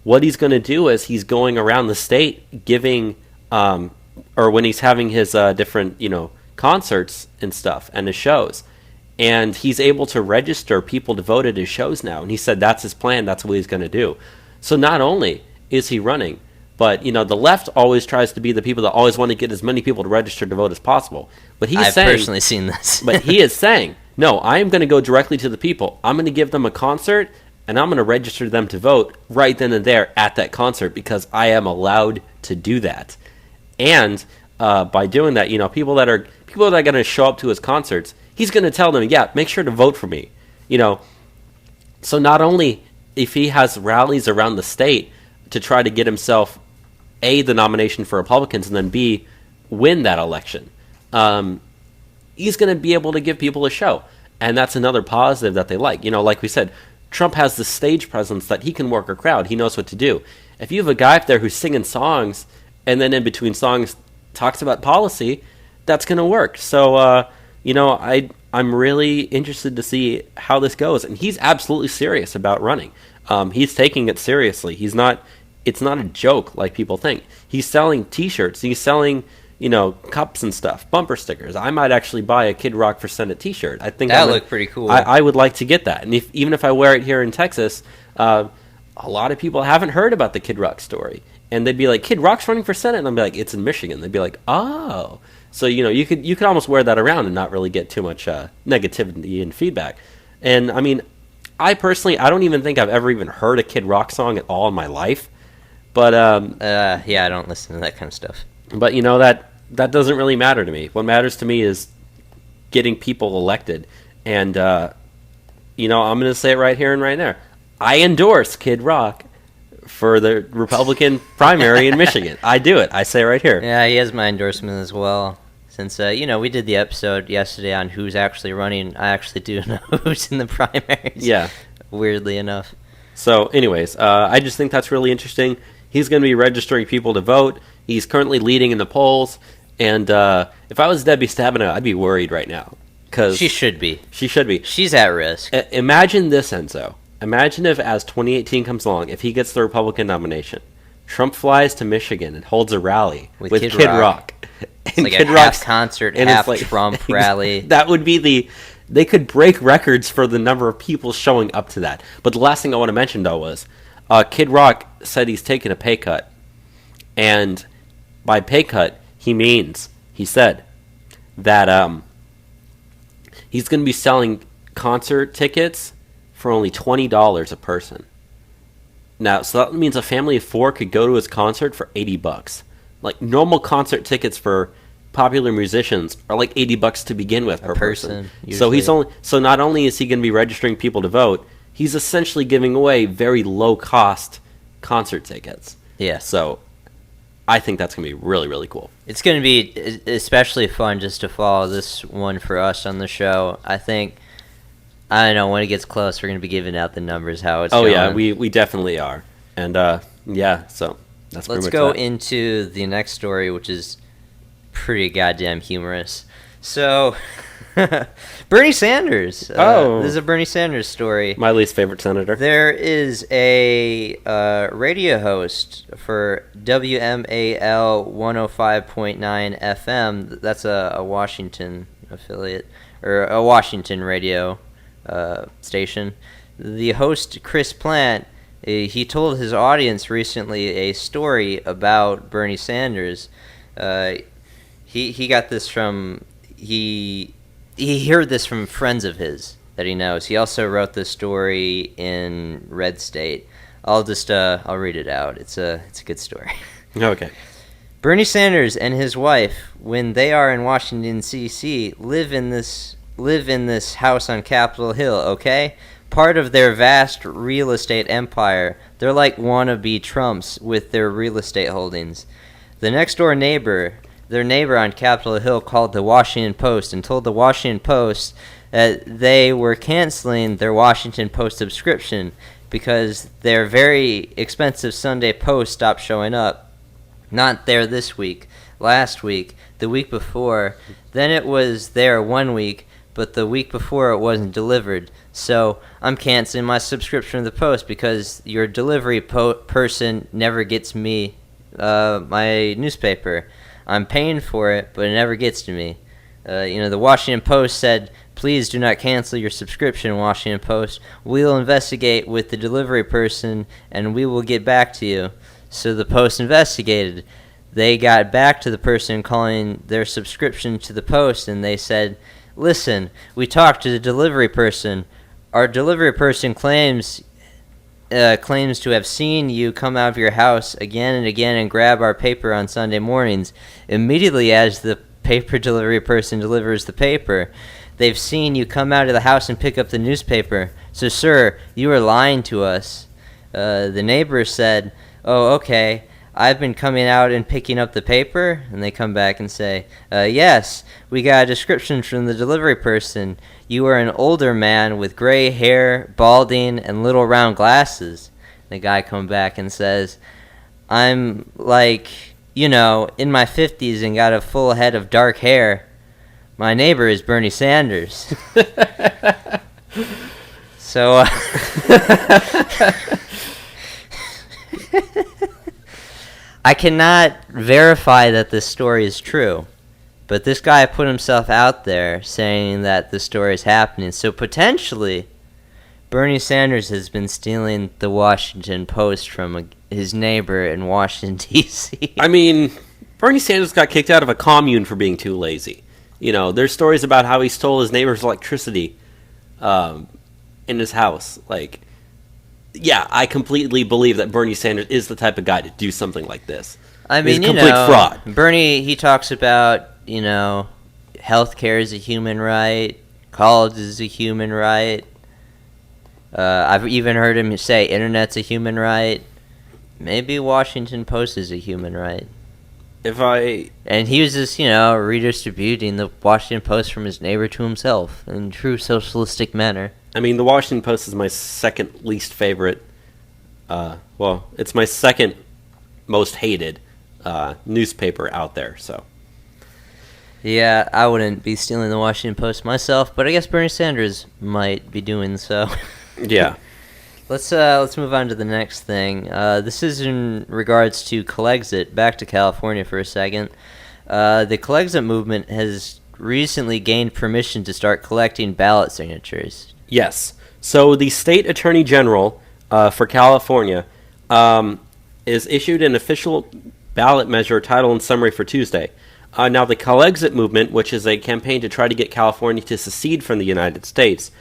What he's going to do is he's going around the state giving, or when he's having his different, you know, concerts and stuff and his shows, and he's able to register people to vote at his shows now. And he said that's his plan. That's what he's going to do. So not only is he running, But, the left always tries to be the people that always want to get as many people to register to vote as possible. But I've personally seen this. But he is saying, no, I am going to go directly to the people. I'm going to give them a concert, and I'm going to register them to vote right then and there at that concert because I am allowed to do that. And by doing that, people that are going to show up to his concerts, he's going to tell them, yeah, make sure to vote for me. So not only if he has rallies around the state to try to get himself, A, the nomination for Republicans, and then B, win that election, he's going to be able to give people a show. And that's another positive that they like. Like we said, Trump has the stage presence that he can work a crowd. He knows what to do. If you have a guy up there who's singing songs and then in between songs talks about policy, that's going to work. So, I'm really interested to see how this goes. And he's absolutely serious about running. He's taking it seriously. It's not a joke like people think. He's selling T-shirts. He's selling, cups and stuff, bumper stickers. I might actually buy a Kid Rock for Senate T-shirt. I think that look pretty cool. I would like to get that. And even if I wear it here in Texas, a lot of people haven't heard about the Kid Rock story. And they'd be like, Kid Rock's running for Senate? And I'd be like, it's in Michigan. They'd be like, oh. So, you could almost wear that around and not really get too much negativity and feedback. And, I mean, I don't even think I've ever even heard a Kid Rock song at all in my life. But, yeah, I don't listen to that kind of stuff. But, that doesn't really matter to me. What matters to me is getting people elected. And, I'm going to say it right here and right there. I endorse Kid Rock for the Republican primary in Michigan. I do it. I say it right here. Yeah, he has my endorsement as well. Since, we did the episode yesterday on who's actually running. I actually do know who's in the primaries. Yeah. Weirdly enough. So, anyways, I just think that's really interesting. He's going to be registering people to vote. He's currently leading in the polls. And if I was Debbie Stabenow, I'd be worried right now. She should be. She should be. She's at risk. Imagine this, Enzo. Imagine if, as 2018 comes along, if he gets the Republican nomination, Trump flies to Michigan and holds a rally with Kid Rock. It's like Kid a half concert, half Trump rally. That would be they could break records for the number of people showing up to that. But the last thing I want to mention, though, was Kid Rock said he's taking a pay cut. And by pay cut, he said that he's going to be selling concert tickets for only $20 a person. Now, so that means a family of 4 could go to his concert for $80. Like, normal concert tickets for popular musicians are like $80 to begin with per person. So not only is he going to be registering people to vote, he's essentially giving away very low cost concert tickets. Yeah. So I think that's going to be really, really cool. It's going to be especially fun just to follow this one for us on the show. I don't know, when it gets close, we're going to be giving out the numbers, how it's going. Oh, yeah, we definitely are. And, yeah, so that's pretty much Let's go that. into the next story, which is pretty goddamn humorous. So, Bernie Sanders. This is a Bernie Sanders story. My least favorite senator. There is a radio host for WMAL 105.9 FM. That's a Washington affiliate, or a Washington radio station. The host, Chris Plant, he told his audience recently a story about Bernie Sanders. He got this from he heard this from friends of his that he knows. He also wrote this story in Red State. I'll read it out. It's a good story. Okay. Bernie Sanders and his wife, when they are in Washington D.C., live in this house on Capitol Hill, okay? Part of their vast real estate empire. They're like wannabe Trumps with their real estate holdings. The next door neighbor, their neighbor on Capitol Hill, called the Washington Post and told the Washington Post that they were canceling their Washington Post subscription because their very expensive Sunday Post stopped showing up. Not there this week, last week, the week before. Then it was there 1 week, but the week before it wasn't delivered. So I'm canceling my subscription to the Post because your delivery person never gets me my newspaper. I'm paying for it, but it never gets to me. The Washington Post said, please do not cancel your subscription, Washington Post. We'll investigate with the delivery person, and we will get back to you. So the Post investigated. They got back to the person calling their subscription to the Post, and they said, listen, we talked to the delivery person. Our delivery person claims to have seen you come out of your house again and again and grab our paper on Sunday mornings. Immediately as the paper delivery person delivers the paper, they've seen you come out of the house and pick up the newspaper. So, sir, you are lying to us. The neighbor said, oh, okay, I've been coming out and picking up the paper. And they come back and say, yes, we got a description from the delivery person. You are an older man with gray hair, balding, and little round glasses. The guy come back and says, I'm like, in my 50s and got a full head of dark hair. My neighbor is Bernie Sanders. So, I cannot verify that this story is true, but this guy put himself out there saying that the story is happening. So potentially, Bernie Sanders has been stealing the Washington Post from his neighbor in Washington, D.C. I mean, Bernie Sanders got kicked out of a commune for being too lazy. There's stories about how he stole his neighbor's electricity in his house. Yeah, I completely believe that Bernie Sanders is the type of guy to do something like this. I mean, he's a complete fraud. Bernie, he talks about, healthcare is a human right, college is a human right. I've even heard him say internet's a human right. Maybe Washington Post is a human right. And he was just, redistributing the Washington Post from his neighbor to himself in true socialistic manner. I mean, the Washington Post is my second least favorite. It's my second most hated newspaper out there. So, yeah, I wouldn't be stealing the Washington Post myself, but I guess Bernie Sanders might be doing so. Yeah. Let's move on to the next thing. This is in regards to Calexit. Back to California for a second. The Calexit movement has recently gained permission to start collecting ballot signatures. Yes. So the state attorney general for California is issued an official ballot measure title and summary for Tuesday. Now, the Calexit movement, which is a campaign to try to get California to secede from the United States,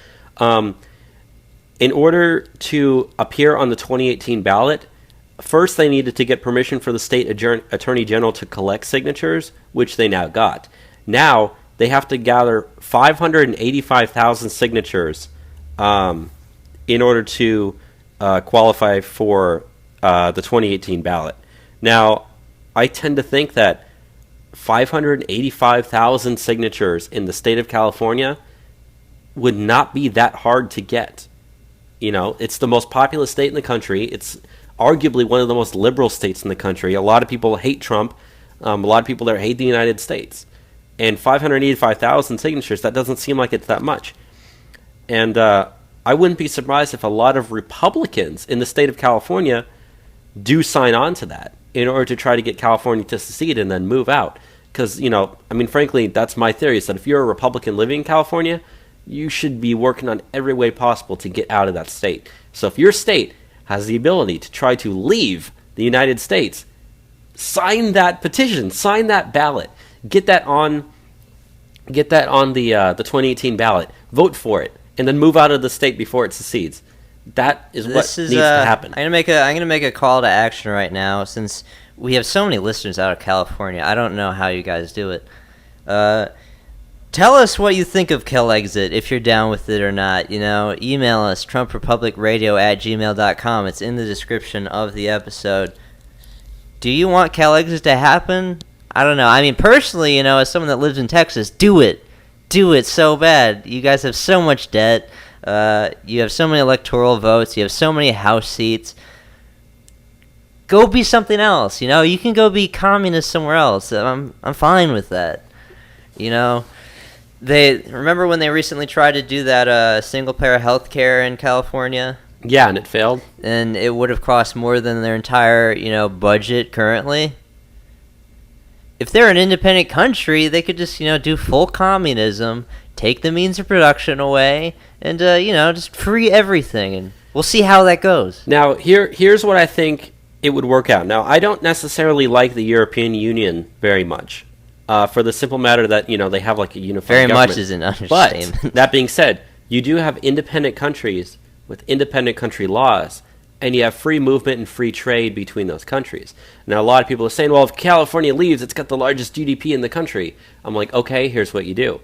in order to appear on the 2018 ballot, first they needed to get permission for the state attorney general to collect signatures, which they now got. Now, they have to gather 585,000 signatures in order to qualify for the 2018 ballot. Now, I tend to think that 585,000 signatures in the state of California would not be that hard to get. It's the most populous state in the country. It's arguably one of the most liberal states in the country. A lot of people hate Trump. A lot of people there hate the United States. And 585,000 signatures, that doesn't seem like it's that much. And I wouldn't be surprised if a lot of Republicans in the state of California do sign on to that in order to try to get California to secede and then move out. Because, frankly, that's my theory, is that if you're a Republican living in California, you should be working on every way possible to get out of that state. So if your state has the ability to try to leave the United States, sign that petition, sign that ballot, get that on the 2018 ballot, vote for it, and then move out of the state before it secedes. That is what needs to happen. I'm gonna make a call to action right now, since we have so many listeners out of California. I don't know how you guys do it. Tell us what you think of Calexit, if you're down with it or not. Email us, trumprepublicradio@gmail.com. It's in the description of the episode. Do you want Calexit to happen? I don't know. I mean, personally, as someone that lives in Texas, do it. Do it so bad. You guys have so much debt. You have so many electoral votes. You have so many House seats. Go be something else. You can go be communist somewhere else. I'm fine with that. They remember when they recently tried to do that single-payer health care in California? Yeah, and it failed. And it would have cost more than their entire, budget currently. If they're an independent country, they could just, do full communism, take the means of production away, and, just free everything. And we'll see how that goes. Now, here's what I think it would work out. Now, I don't necessarily like the European Union very much, for the simple matter that, they have like a unified Very government. much is an understatement. But, that being said, you do have independent countries with independent country laws, and you have free movement and free trade between those countries. Now, a lot of people are saying, well, if California leaves, it's got the largest GDP in the country. I'm like, okay, here's what you do.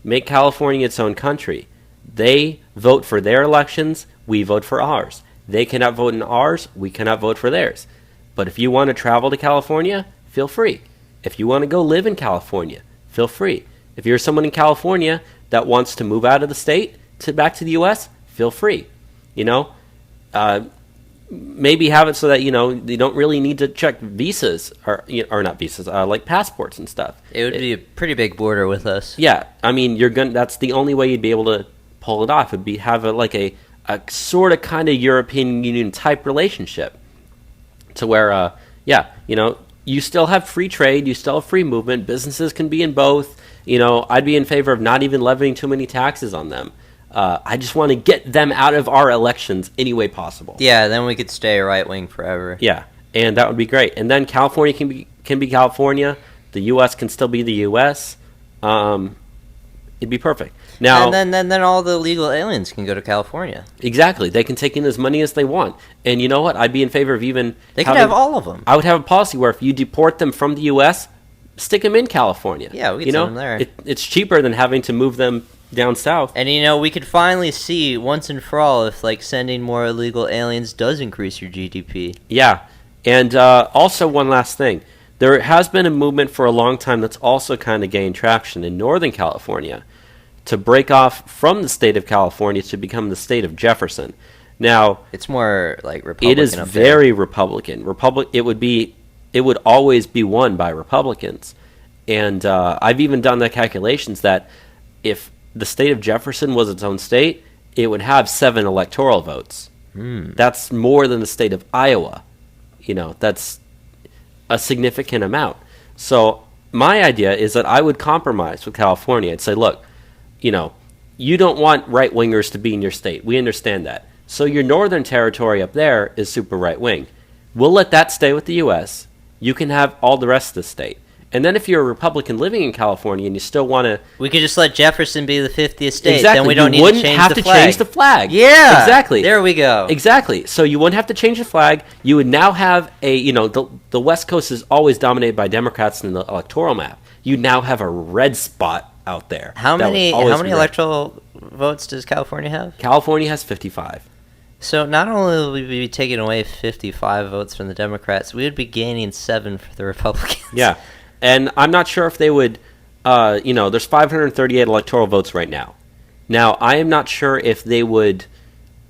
Make California its own country. They vote for their elections, we vote for ours. They cannot vote in ours, we cannot vote for theirs. But if you want to travel to California, feel free. If you want to go live in California, feel free. If you're someone in California that wants to move out of the state back to the U.S., feel free. Maybe have it so that, you don't really need to check visas, or not visas, like passports and stuff. It would be a pretty big border with us. Yeah, I mean, that's the only way you'd be able to pull it off, would be have a sort of kind of European Union type relationship, to where you still have free trade, you still have free movement, businesses can be in both. I'd be in favor of not even levying too many taxes on them. I just want to get them out of our elections any way possible. Yeah, then we could stay right wing forever. Yeah, and that would be great. And then California can be California, the U.S. can still be the U.S. It'd be perfect. Now, and then all the illegal aliens can go to California. Exactly. They can take in as many as they want. And you know what? I'd be in favor of even... They could have all of them. I would have a policy where if you deport them from the U.S., stick them in California. Yeah, we could send them there. It's cheaper than having to move them down south. And, we could finally see, once and for all, if, sending more illegal aliens does increase your GDP. Yeah. And also one last thing. There has been a movement for a long time that's also kind of gained traction in Northern California to break off from the state of California to become the state of Jefferson. Now, it's more Republican. It is very Republican. It would always be won by Republicans. And I've even done the calculations that if the state of Jefferson was its own state, it would have 7 electoral votes. That's more than the state of Iowa. That's a significant amount. So my idea is that I would compromise with California and say, look, you don't want right-wingers to be in your state. We understand that. So your northern territory up there is super right-wing. We'll let that stay with the U.S. You can have all the rest of the state. And then if you're a Republican living in California and you still want to... We could just let Jefferson be the 50th state. Exactly. Then we don't need to change the flag. You wouldn't have to change the flag. Yeah. Exactly. There we go. Exactly. So you wouldn't have to change the flag. You would now have the West Coast is always dominated by Democrats in the electoral map. You now have a red spot out there. How many electoral votes does California have? California has 55. So not only will we be taking away 55 votes from the Democrats, we would be gaining 7 for the Republicans. Yeah. And I'm not sure if they would, there's 538 electoral votes right now. Now, I am not sure if they would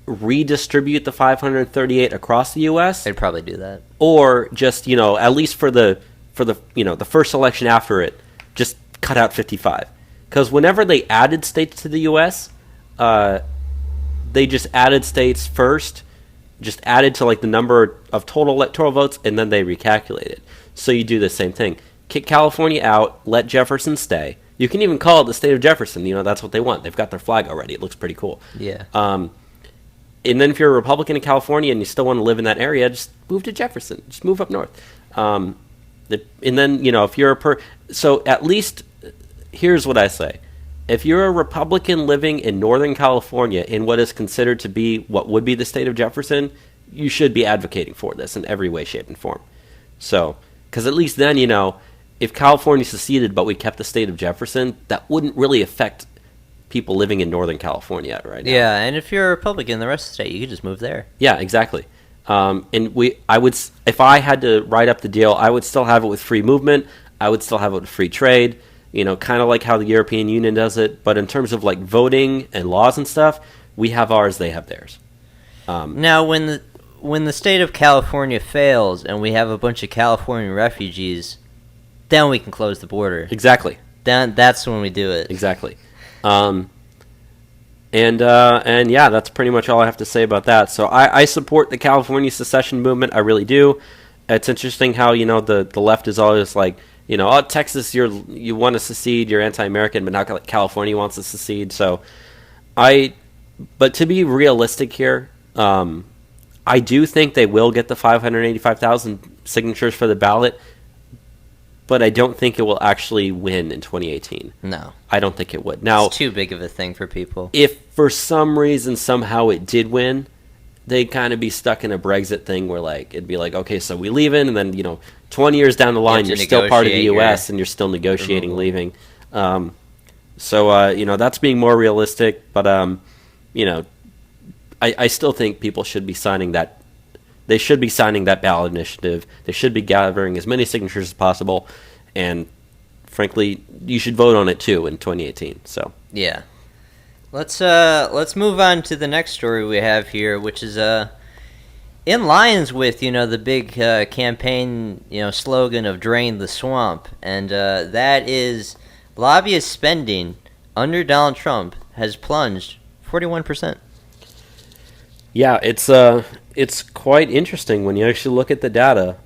redistribute the 538 across the U.S. They'd probably do that. Or just, at least for the the first election after it, just cut out 55. Because whenever they added states to the U.S., they just added states first, just added to the number of total electoral votes, and then they recalculated. So you do the same thing. Kick California out, let Jefferson stay. You can even call it the state of Jefferson. That's what they want. They've got their flag already. It looks pretty cool. Yeah. And then if you're a Republican in California and you still want to live in that area, just move to Jefferson. Just move up north. And then, if you're so at least, here's what I say. If you're a Republican living in Northern California in what is considered to be what would be the state of Jefferson, you should be advocating for this in every way, shape, and form. So, because at least then, if California seceded but we kept the state of Jefferson, that wouldn't really affect people living in Northern California right now. Yeah, and if you're a Republican in the rest of the state, you could just move there. Yeah, exactly. And if I had to write up the deal, I would still have it with free movement. I would still have it with free trade. Kind of like how the European Union does it. But in terms of voting and laws and stuff, we have ours, they have theirs. Now, when the state of California fails and we have a bunch of California refugees, then we can close the border. Exactly. Then that's when we do it. Exactly. And yeah, that's pretty much all I have to say about that. So I support the California secession movement. I really do. It's interesting how the left is always like, Texas, you want to secede, you're anti-American, but not California wants to secede. So but to be realistic here, I do think they will get the 585,000 signatures for the ballot, but I don't think it will actually win in 2018. No. I don't think it would. Now, It's too big of a thing for people. if for some reason somehow it did win, they'd kind of be stuck in a Brexit thing where like it'd be like, okay, so we leave in, and then 20 years down the line to you're still part of the negotiate U.S. and you're still negotiating removal. leaving. So that's being more realistic, but I still think people should be signing that. They should be signing that ballot initiative. They should be gathering as many signatures as possible, and frankly, you should vote on it too in 2018. So Yeah. Let's move on to the next story we have here, which is in lines with the big campaign slogan of "Drain the Swamp," and that is lobbyist spending under Donald Trump has plunged 41%. yeah, it's quite interesting when you actually look at the data.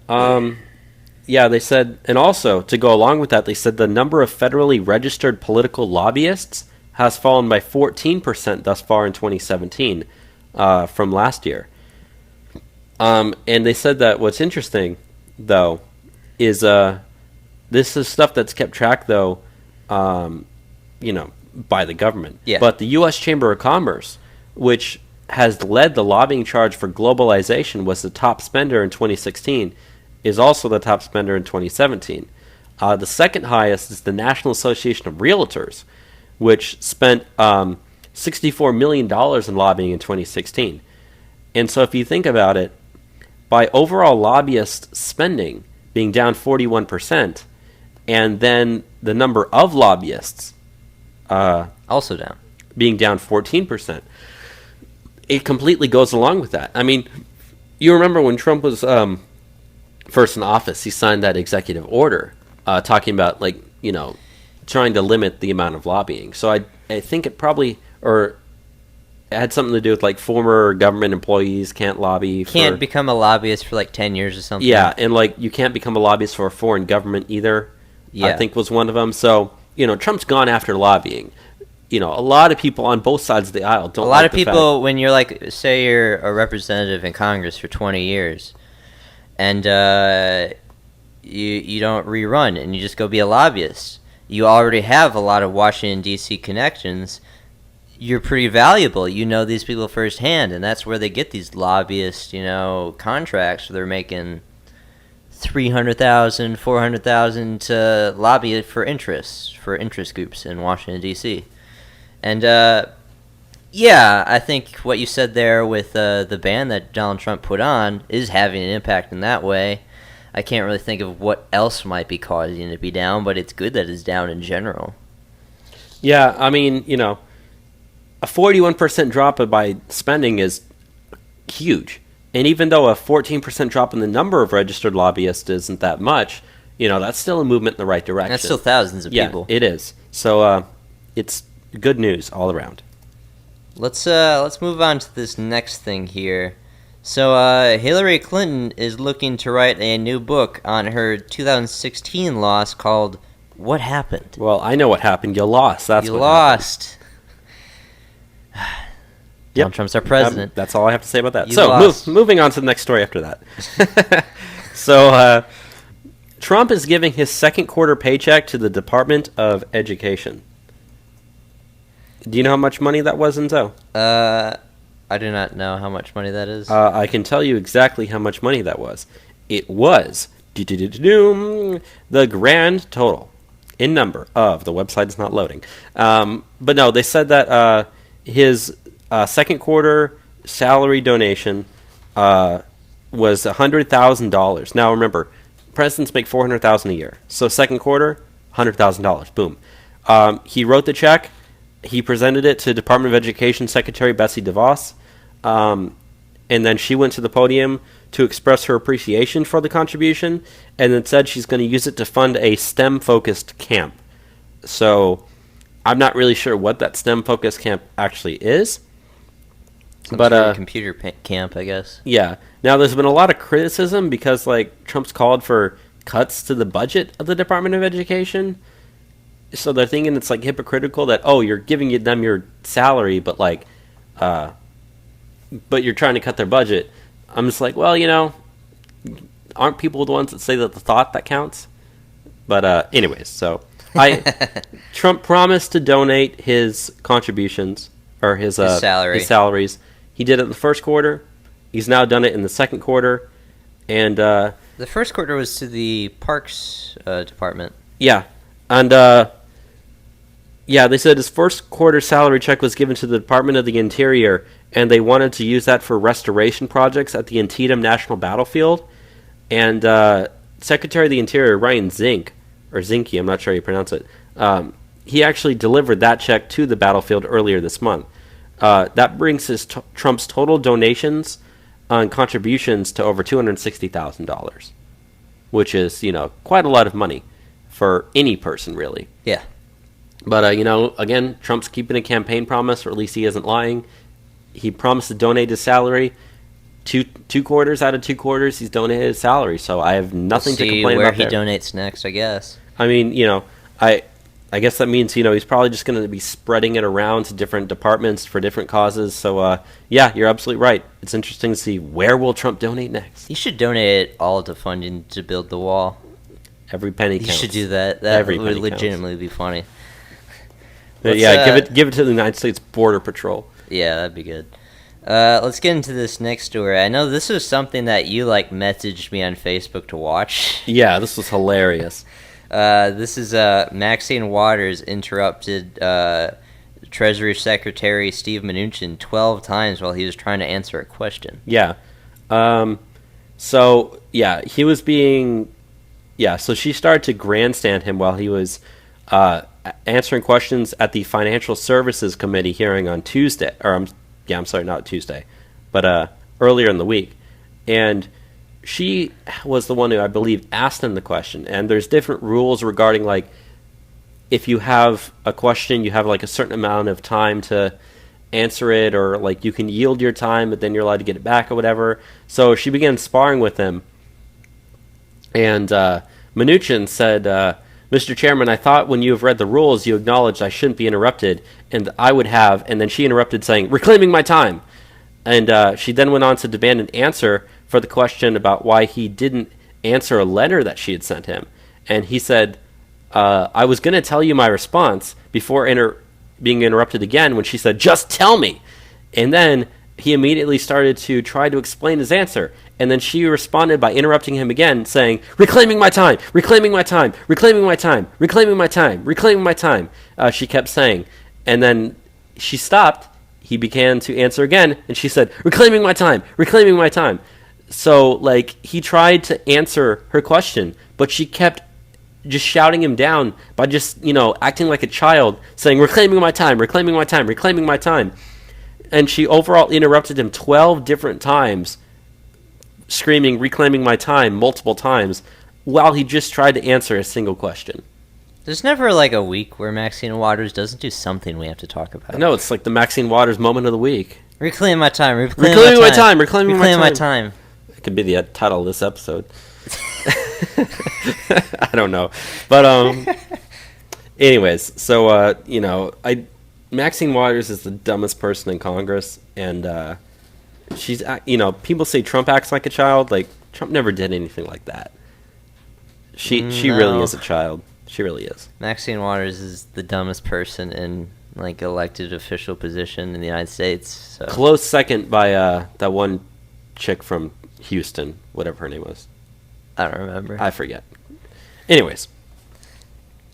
Yeah, they said, and also to go along with that, they said the number of federally registered political lobbyists has fallen by 14% thus far in 2017 from last year. And they said that what's interesting, though, is this is stuff that's kept track, though, by the government. Yeah. But the U.S. Chamber of Commerce, which has led the lobbying charge for globalization, was the top spender in 2016, is also the top spender in 2017. The second highest is the National Association of Realtors, which spent $64 million in lobbying in 2016. And so if you think about it, by overall lobbyist spending being down 41%, and then the number of lobbyists Also down. being down 14%, it completely goes along with that. I mean, you remember when Trump was first in office, he signed that executive order talking about, trying to limit the amount of lobbying. So I think it probably, or it had something to do with, former government employees can't lobby. Can't become a lobbyist for 10 years or something. Yeah, and, you can't become a lobbyist for a foreign government either, I Yeah. think was one of them. So, Trump's gone after lobbying. A lot of people on both sides of the aisle don't A lot like of the people, when you're say you're a representative in Congress for 20 years, and you don't rerun and you just go be a lobbyist, you already have a lot of Washington D.C. connections. You're pretty valuable. You know these people firsthand, and that's where they get these lobbyist, contracts where they're making $300,000, $400,000 to lobby for interest groups in Washington D.C. And yeah, I think what you said there with the ban that Donald Trump put on is having an impact in that way. I can't really think of what else might be causing it to be down, but it's good that it's down in general. Yeah, I mean, a 41% drop by spending is huge. And even though a 14% drop in the number of registered lobbyists isn't that much, that's still a movement in the right direction. That's still thousands of Yeah, people. it is. So it's good news all around. Let's move on to this next thing here. So Hillary Clinton is looking to write a new book on her 2016 loss called "What Happened." Well, I know what happened. You lost. That's You what lost. Yep. Donald Trump's our president. That's all I have to say about that. You So lost. moving on to the next story after that. So Trump is giving his second quarter paycheck to the Department of Education. Do you know how much money that was, Enzo? I do not know how much money that is. I can tell you exactly how much money that was. It was the grand total in number of, the website is not loading. But no, they said that his second quarter salary donation was $100,000. Now remember, presidents make $400,000 a year. So second quarter, $100,000. Boom. He wrote the check. He presented it to Department of Education Secretary Betsy DeVos. And then she went to the podium to express her appreciation for the contribution, and then said she's going to use it to fund a STEM-focused camp. So I'm not really sure what that STEM-focused camp actually is. Some but sort of computer camp, I guess. Yeah. Now, there's been a lot of criticism because, Trump's called for cuts to the budget of the Department of Education. So they're thinking it's, hypocritical that, you're giving them your salary, but, but you're trying to cut their budget. I'm just like, well, aren't people the ones that say that the thought that counts? But anyways, so Trump promised to donate his contributions or his salary. His salaries. He did it in the first quarter. He's now done it in the second quarter, and the first quarter was to the Parks Department. Yeah, and they said his first quarter salary check was given to the Department of the Interior, and they wanted to use that for restoration projects at the Antietam National Battlefield. And Secretary of the Interior Ryan Zinke, I'm not sure how you pronounce it, he actually delivered that check to the battlefield earlier this month. That brings Trump's total donations and contributions to over $260,000, which is, quite a lot of money for any person, really. Yeah. But, again, Trump's keeping a campaign promise, or at least he isn't lying. He promised to donate his salary. Two quarters out of 2 quarters, he's donated his salary. So I have nothing to complain about where he donates next, I guess. I mean, I guess that means, he's probably just going to be spreading it around to different departments for different causes. So, yeah, you're absolutely right. It's interesting to see where will Trump donate next. He should donate it all to funding to build the wall. Every penny counts. He should do that. That Every would penny legitimately be funny. Give it to the United States Border Patrol. Yeah, that'd be good. Let's get into this next story. I know this was something that you messaged me on Facebook to watch. Yeah, this was hilarious. This is Maxine Waters interrupted Treasury Secretary Steve Mnuchin 12 times while he was trying to answer a question. Yeah. He was being... Yeah, so she started to grandstand him while he was answering questions at the Financial Services Committee hearing on Tuesday. Not Tuesday, but earlier in the week. And she was the one who, I believe, asked him the question. And there's different rules regarding, if you have a question, you have, a certain amount of time to answer it, or, you can yield your time, but then you're allowed to get it back or whatever. So she began sparring with him. And Mnuchin said, Mr. Chairman, I thought when you have read the rules, you acknowledged I shouldn't be interrupted, and I would have. And then she interrupted, saying, "Reclaiming my time." And she then went on to demand an answer for the question about why he didn't answer a letter that she had sent him. And he said, I was going to tell you my response before being interrupted again when she said, "Just tell me." And then he immediately started to try to explain his answer. And then she responded by interrupting him again, saying, "Reclaiming my time, reclaiming my time, reclaiming my time, reclaiming my time, reclaiming my time," she kept saying. And then she stopped. He began to answer again, and she said, "Reclaiming my time, reclaiming my time." So, he tried to answer her question, but she kept just shouting him down by just, acting like a child, saying, "Reclaiming my time, reclaiming my time, reclaiming my time." And she overall interrupted him 12 different times, screaming, "Reclaiming my time," multiple times, while he just tried to answer a single question. There's never a week where Maxine Waters doesn't do something we have to talk about. No, it's like the Maxine Waters moment of the week. Reclaim my time, reclaiming my time, reclaiming my time. It could be the title of this episode. I don't know. But, anyways, so, Maxine Waters is the dumbest person in Congress, and, she's, people say Trump acts like a child. Trump never did anything like that. She really is a child. She really is. Maxine Waters is the dumbest person in elected official position in the United States. So. Close second by that one chick from Houston, whatever her name was. I don't remember. I forget. Anyways.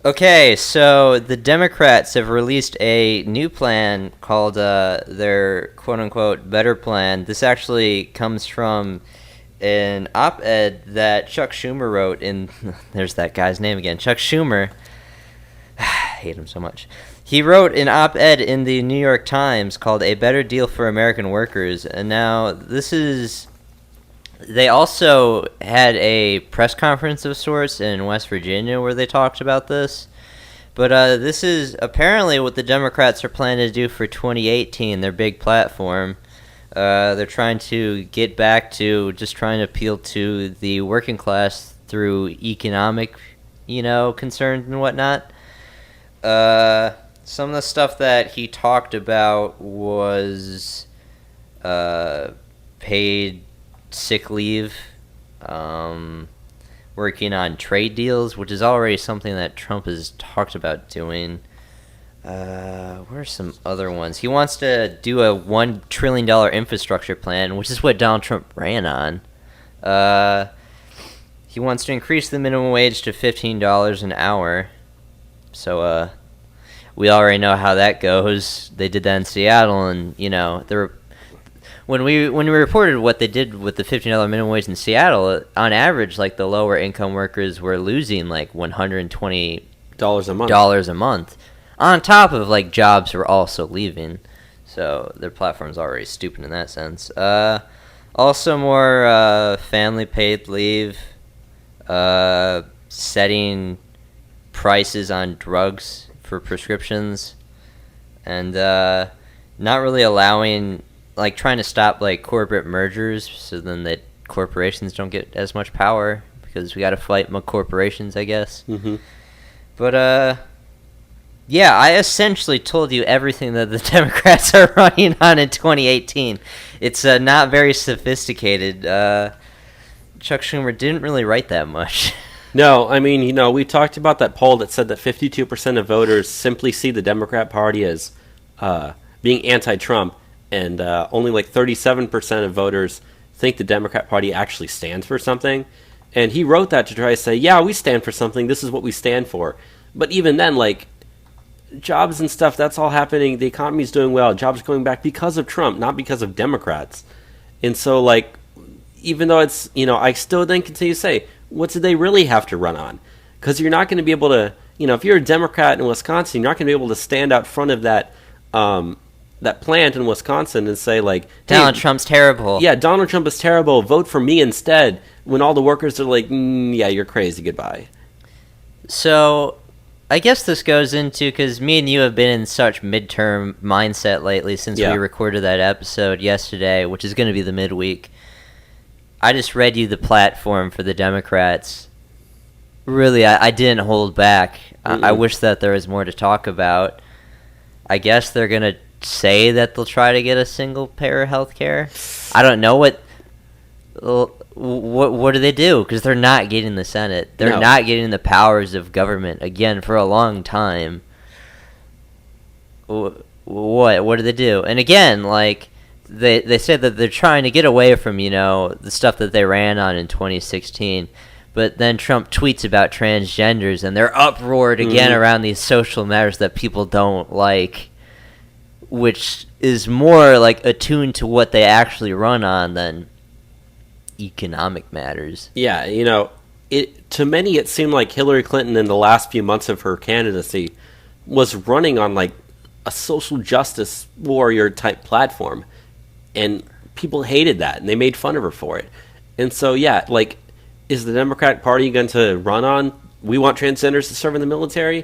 Okay, so the Democrats have released a new plan called their quote-unquote better plan. This actually comes from an op-ed that Chuck Schumer wrote in... There's that guy's name again. Chuck Schumer. I hate him so much. He wrote an op-ed in the New York Times called A Better Deal for American Workers. And now this is... They also had a press conference of sorts in West Virginia where they talked about this. But this is apparently what the Democrats are planning to do for 2018, their big platform. They're trying to get back to just trying to appeal to the working class through economic, concerns and whatnot. Some of the stuff that he talked about was paid sick leave, working on trade deals, which is already something that Trump has talked about doing. Where are some other ones? He wants to do a $1 trillion infrastructure plan, which is what Donald Trump ran on. He wants to increase the minimum wage to $15 an hour. So, we already know how that goes. They did that in Seattle, and, when we reported what they did with the $15 minimum wage in Seattle, on average, like, the lower income workers were losing, like, $120 a month. On top of, like, jobs were also leaving. So their platform's already stupid in that sense. Also more family paid leave. Setting prices on drugs for prescriptions. And not really allowing, like, trying to stop, like, corporate mergers so then that corporations don't get as much power. Because we got to fight corporations, I guess. Mm-hmm. But, yeah, I essentially told you everything that the Democrats are running on in 2018. It's not very sophisticated. Chuck Schumer didn't really write that much. No, I mean, we talked about that poll that said that 52% of voters simply see the Democrat Party as being anti-Trump, and only like 37% of voters think the Democrat Party actually stands for something. And he wrote that to try to say, yeah, we stand for something. This is what we stand for. But even then, like, jobs and stuff, that's all happening. The economy's doing well. Jobs are going back because of Trump, not because of Democrats. And so, like, even though it's, I still then continue to say, what do they really have to run on? Because you're not going to be able to, if you're a Democrat in Wisconsin, you're not going to be able to stand out front of that that plant in Wisconsin and say, like, Donald Trump's terrible. Yeah, Donald Trump is terrible. Vote for me instead. When all the workers are like, yeah, you're crazy. Goodbye. So I guess this goes into, because me and you have been in such midterm mindset lately since we recorded that episode yesterday, which is going to be the midweek. I just read you the platform for the Democrats. Really, I didn't hold back. I wish that there was more to talk about. I guess they're going to say that they'll try to get a single-payer health care. I don't know what do they do? Because they're not getting the Senate. They're not getting the powers of government, again, for a long time. What do they do? And again, like, they said that they're trying to get away from, the stuff that they ran on in 2016. But then Trump tweets about transgenders, and they're uproared again around these social matters that people don't like, which is more, like, attuned to what they actually run on than economic matters. Yeah, to many it seemed like Hillary Clinton in the last few months of her candidacy was running on, like, a social justice warrior type platform, and people hated that and they made fun of her for it. And so, yeah, like, is the Democratic Party going to run on, we want transgenders to serve in the military?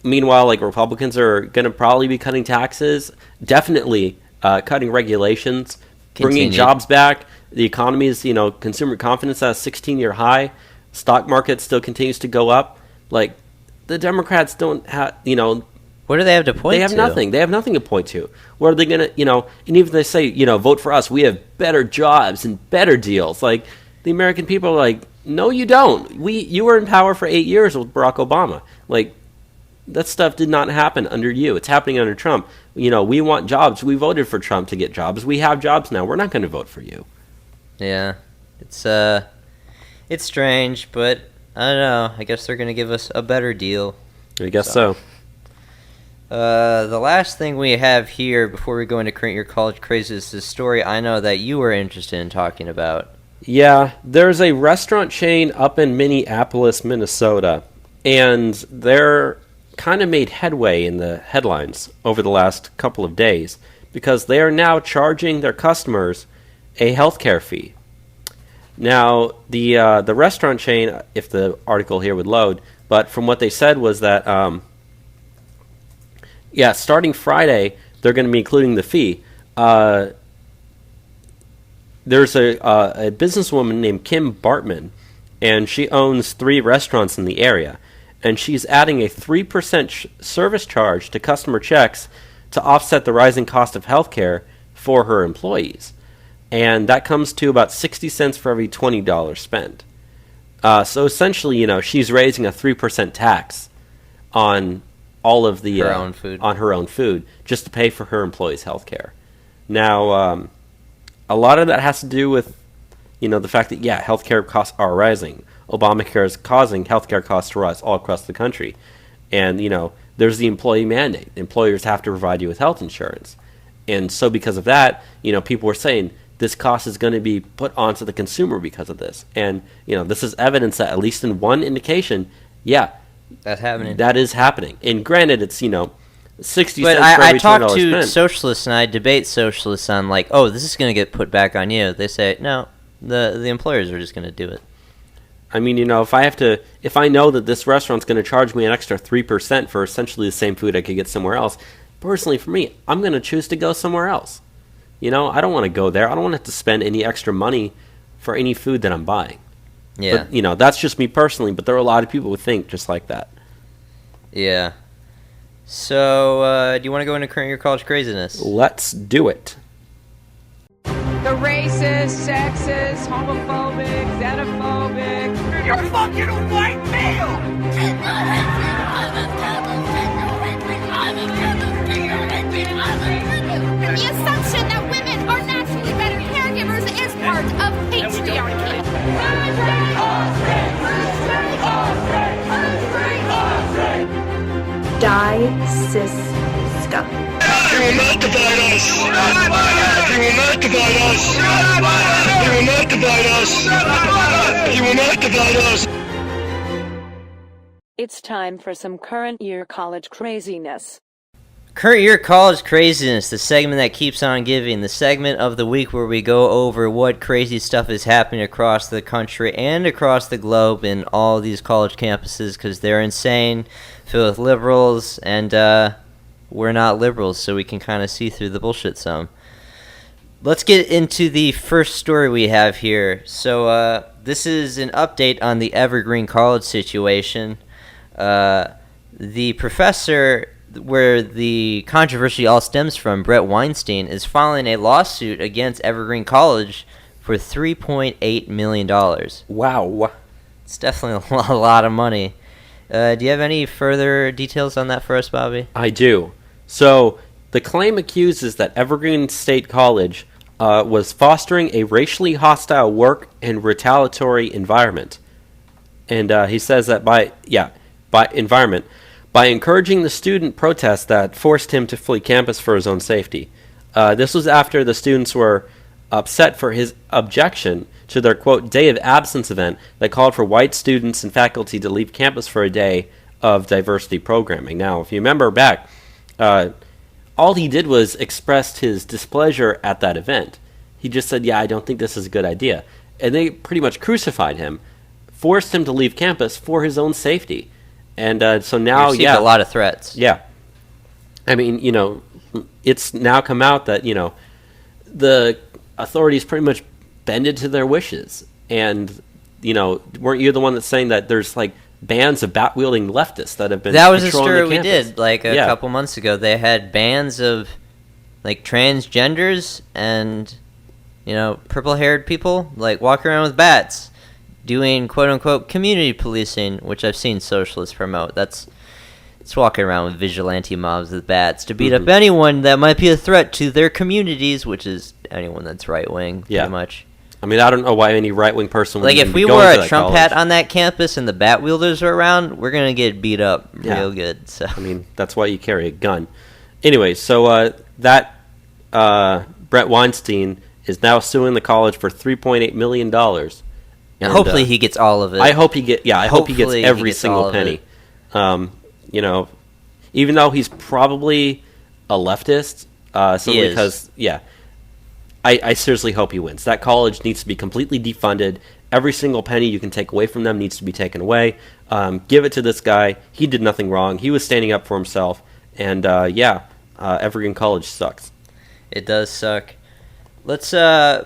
Meanwhile, like, Republicans are going to probably be cutting taxes, definitely cutting regulations, bringing jobs back. The economy is, consumer confidence at a 16-year high. Stock market still continues to go up. Like, the Democrats don't have, what do they have to point to? They have nothing. They have nothing to point to. What are they going to, and even if they say, vote for us, we have better jobs and better deals. Like, the American people are like, no, you don't. You were in power for 8 years with Barack Obama. Like, that stuff did not happen under you. It's happening under Trump. We want jobs. We voted for Trump to get jobs. We have jobs now. We're not going to vote for you. Yeah, it's strange, but I don't know. I guess they're going to give us a better deal. I guess so. The last thing we have here before we go into current year college craze is the story I know that you were interested in talking about. Yeah, there's a restaurant chain up in Minneapolis, Minnesota, and they're kind of made headway in the headlines over the last couple of days because they are now charging their customers a healthcare fee. Now, the restaurant chain, if the article here would load, but from what they said was that, starting Friday, they're going to be including the fee. There's a businesswoman named Kim Bartman, and she owns 3 restaurants in the area, and she's adding a 3% service charge to customer checks to offset the rising cost of healthcare for her employees. and that comes to about 60 cents for every $20 spent. So essentially, she's raising a 3% tax on all of the her own food. On her own food, just to pay for her employees' health care. Now, a lot of that has to do with the fact that healthcare costs are rising. Obamacare is causing healthcare costs to rise all across the country, and there's the employee mandate. Employers have to provide you with health insurance, and so because of that, people were saying this cost is going to be put onto the consumer because of this, and this is evidence that at least in one indication, that's happening. That is happening. And granted, it's 60 but cents for I every talk $20 to spent. socialists and I debate socialists on this is going to get put back on you. They say no, the employers are just going to do it. I mean, if I know that this restaurant's going to charge me an extra 3% for essentially the same food I could get somewhere else, personally for me, I'm going to choose to go somewhere else. I don't want to go there. I don't want to have to spend any extra money for any food that I'm buying. Yeah. But, that's just me personally, but there are a lot of people who think just like that. Yeah. So, do you want to go into current year college craziness? Let's do it. The racist, sexist, homophobic, xenophobic. You're fucking a white male! The assumption that women are naturally better caregivers is part of patriarchy. Die, cis, scum. You will not divide us! You will not divide us! You will not divide us! You will not divide us! It's time for some current year college craziness. Current year college craziness, the segment that keeps on giving, the segment of the week where we go over what crazy stuff is happening across the country and across the globe in all these college campuses, because they're insane, filled with liberals, and we're not liberals, so we can kind of see through the bullshit some. Let's get into the first story we have here. So this is an update on the Evergreen college situation. The professor where the controversy all stems from, Brett Weinstein, is filing a lawsuit against Evergreen College for $3.8 million. Wow. It's definitely a lot of money. Do you have any further details on that for us, Bobby? I do. So, the claim accuses that Evergreen State College was fostering a racially hostile work and retaliatory environment. And he says that by encouraging the student protest that forced him to flee campus for his own safety. This was after the students were upset for his objection to their, quote, day of absence event that called for white students and faculty to leave campus for a day of diversity programming. Now, if you remember back, all he did was express his displeasure at that event. He just said, I don't think this is a good idea. And they pretty much crucified him, forced him to leave campus for his own safety. And so now, a lot of threats. Yeah. I mean, it's now come out that, the authorities pretty much bended to their wishes. And, weren't you the one that's saying that there's, bands of bat-wielding leftists that have been That was a patrolling story the we campus? did, a couple months ago. They had bands of, transgenders and, purple-haired people, walking around with bats, doing quote-unquote community policing, which I've seen socialists promote. It's walking around with vigilante mobs with bats to beat up anyone that might be a threat to their communities, which is anyone that's right-wing, pretty much. I mean, I don't know why any right-wing person would if we wore a Trump hat on that campus and the bat wielders are around, we're going to get beat up real good. So I mean, that's why you carry a gun. Anyway, so that Brett Weinstein is now suing the college for $3.8 million. And hopefully he gets all of it. I hope he gets every single penny. Even though he's probably a leftist, simply because I seriously hope he wins. That college needs to be completely defunded. Every single penny you can take away from them needs to be taken away. Give it to this guy. He did nothing wrong. He was standing up for himself. And Evergreen College sucks. It does suck. Let's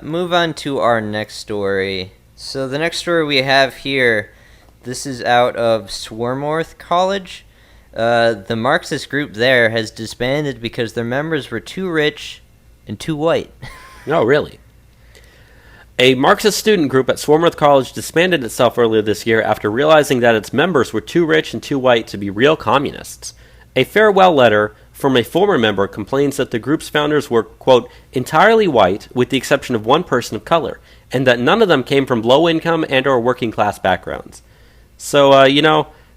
move on to our next story. So the next story we have here, this is out of Swarthmore College. The Marxist group there has disbanded because their members were too rich and too white. No, really? A Marxist student group at Swarthmouth College disbanded itself earlier this year after realizing that its members were too rich and too white to be real communists. A farewell letter from a former member complains that the group's founders were, quote, entirely white with the exception of one person of color, and that none of them came from low-income and or working-class backgrounds. So,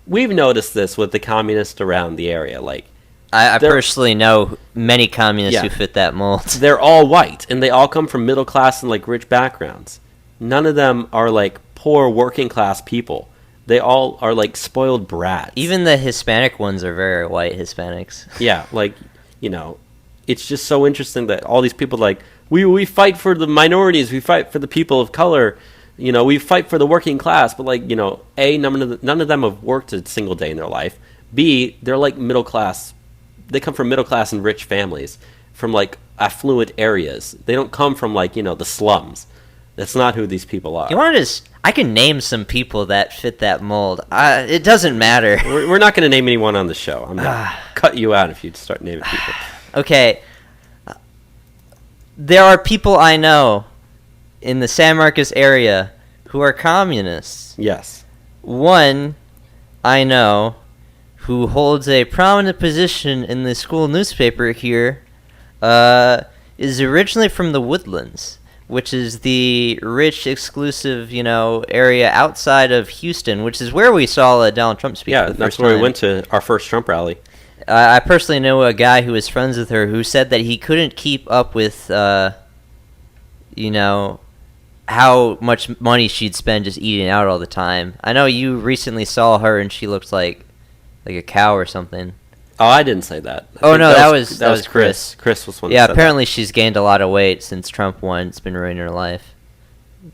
we've noticed this with the communists around the area. Like, I personally know many communists who fit that mold. They're all white, and they all come from middle class and like rich backgrounds. None of them are like poor working class people. They all are like spoiled brats. Even the Hispanic ones are very white Hispanics. Yeah, like, it's just so interesting that all these people like, we fight for the minorities, we fight for the people of color, we fight for the working class, but like, A, none of them have worked a single day in their life. B, they're like middle class. They come from middle class and rich families, from like affluent areas. They don't come from like, the slums. That's not who these people are. I can name some people that fit that mold. It doesn't matter. We're not going to name anyone on the show. I'm going to cut you out if you start naming people. Okay. There are people I know in the San Marcos area who are communists. Yes. One I know who holds a prominent position in the school newspaper here, is originally from the Woodlands, which is the rich, exclusive, area outside of Houston, which is where we saw Donald Trump speak. Yeah, that's where we went to our first Trump rally. I personally know a guy who was friends with her who said that he couldn't keep up with, how much money she'd spend just eating out all the time. I know you recently saw her and she looked like a cow or something. Oh, I didn't say that. That was Chris. Chris was one. Yeah, apparently she's gained a lot of weight since Trump won. It's been ruining her life.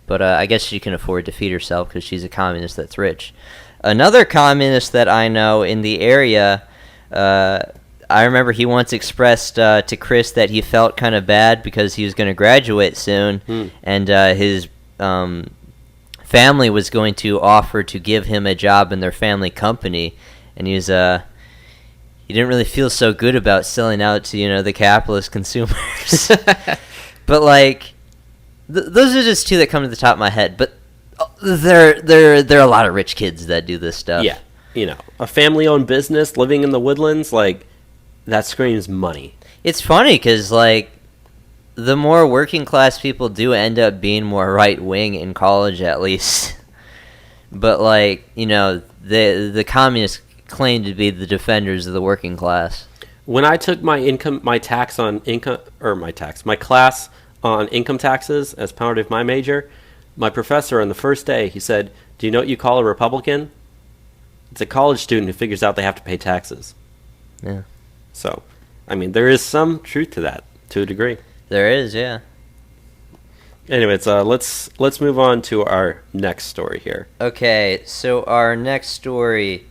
But I guess she can afford to feed herself because she's a communist that's rich. Another communist that I know in the area, I remember he once expressed to Chris that he felt kind of bad because he was going to graduate soon, and his family was going to offer to give him a job in their family company. And he didn't really feel so good about selling out to, the capitalist consumers. But, like, those are just two that come to the top of my head. But there are a lot of rich kids that do this stuff. Yeah, a family-owned business living in the Woodlands, like, that screams money. It's funny because, like, the more working-class people do end up being more right-wing in college, at least. But, like, the communists claim to be the defenders of the working class. When I took my class on income taxes as part of my major, my professor on the first day, he said, "Do you know what you call a Republican? It's a college student who figures out they have to pay taxes." Yeah. So, I mean, there is some truth to that, to a degree. There is, yeah. Anyways, let's move on to our next story here. Okay, so our next story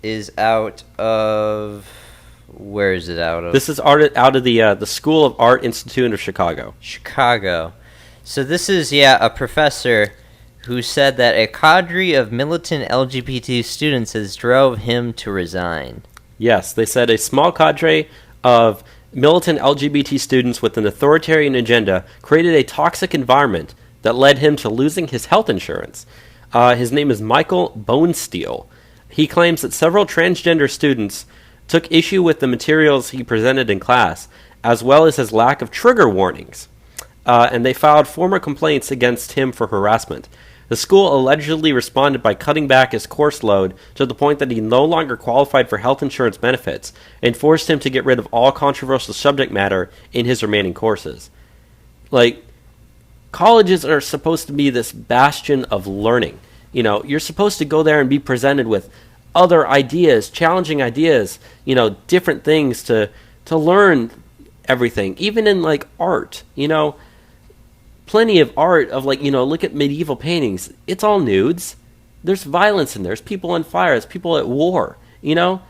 is out of... Where is it out of? This is out of the School of Art Institute of Chicago. Chicago. So this is, a professor who said that a cadre of militant LGBT students has drove him to resign. Yes, they said a small cadre of militant LGBT students with an authoritarian agenda created a toxic environment that led him to losing his health insurance. His name is Michael Bonesteel. He claims that several transgender students took issue with the materials he presented in class, as well as his lack of trigger warnings, and they filed formal complaints against him for harassment. The school allegedly responded by cutting back his course load to the point that he no longer qualified for health insurance benefits and forced him to get rid of all controversial subject matter in his remaining courses. Like, colleges are supposed to be this bastion of learning. You're supposed to go there and be presented with other ideas, challenging ideas, different things to learn everything. Even in, like, art, plenty of art of, like, look at medieval paintings. It's all nudes. There's violence in there. There's people on fire. There's people at war, and,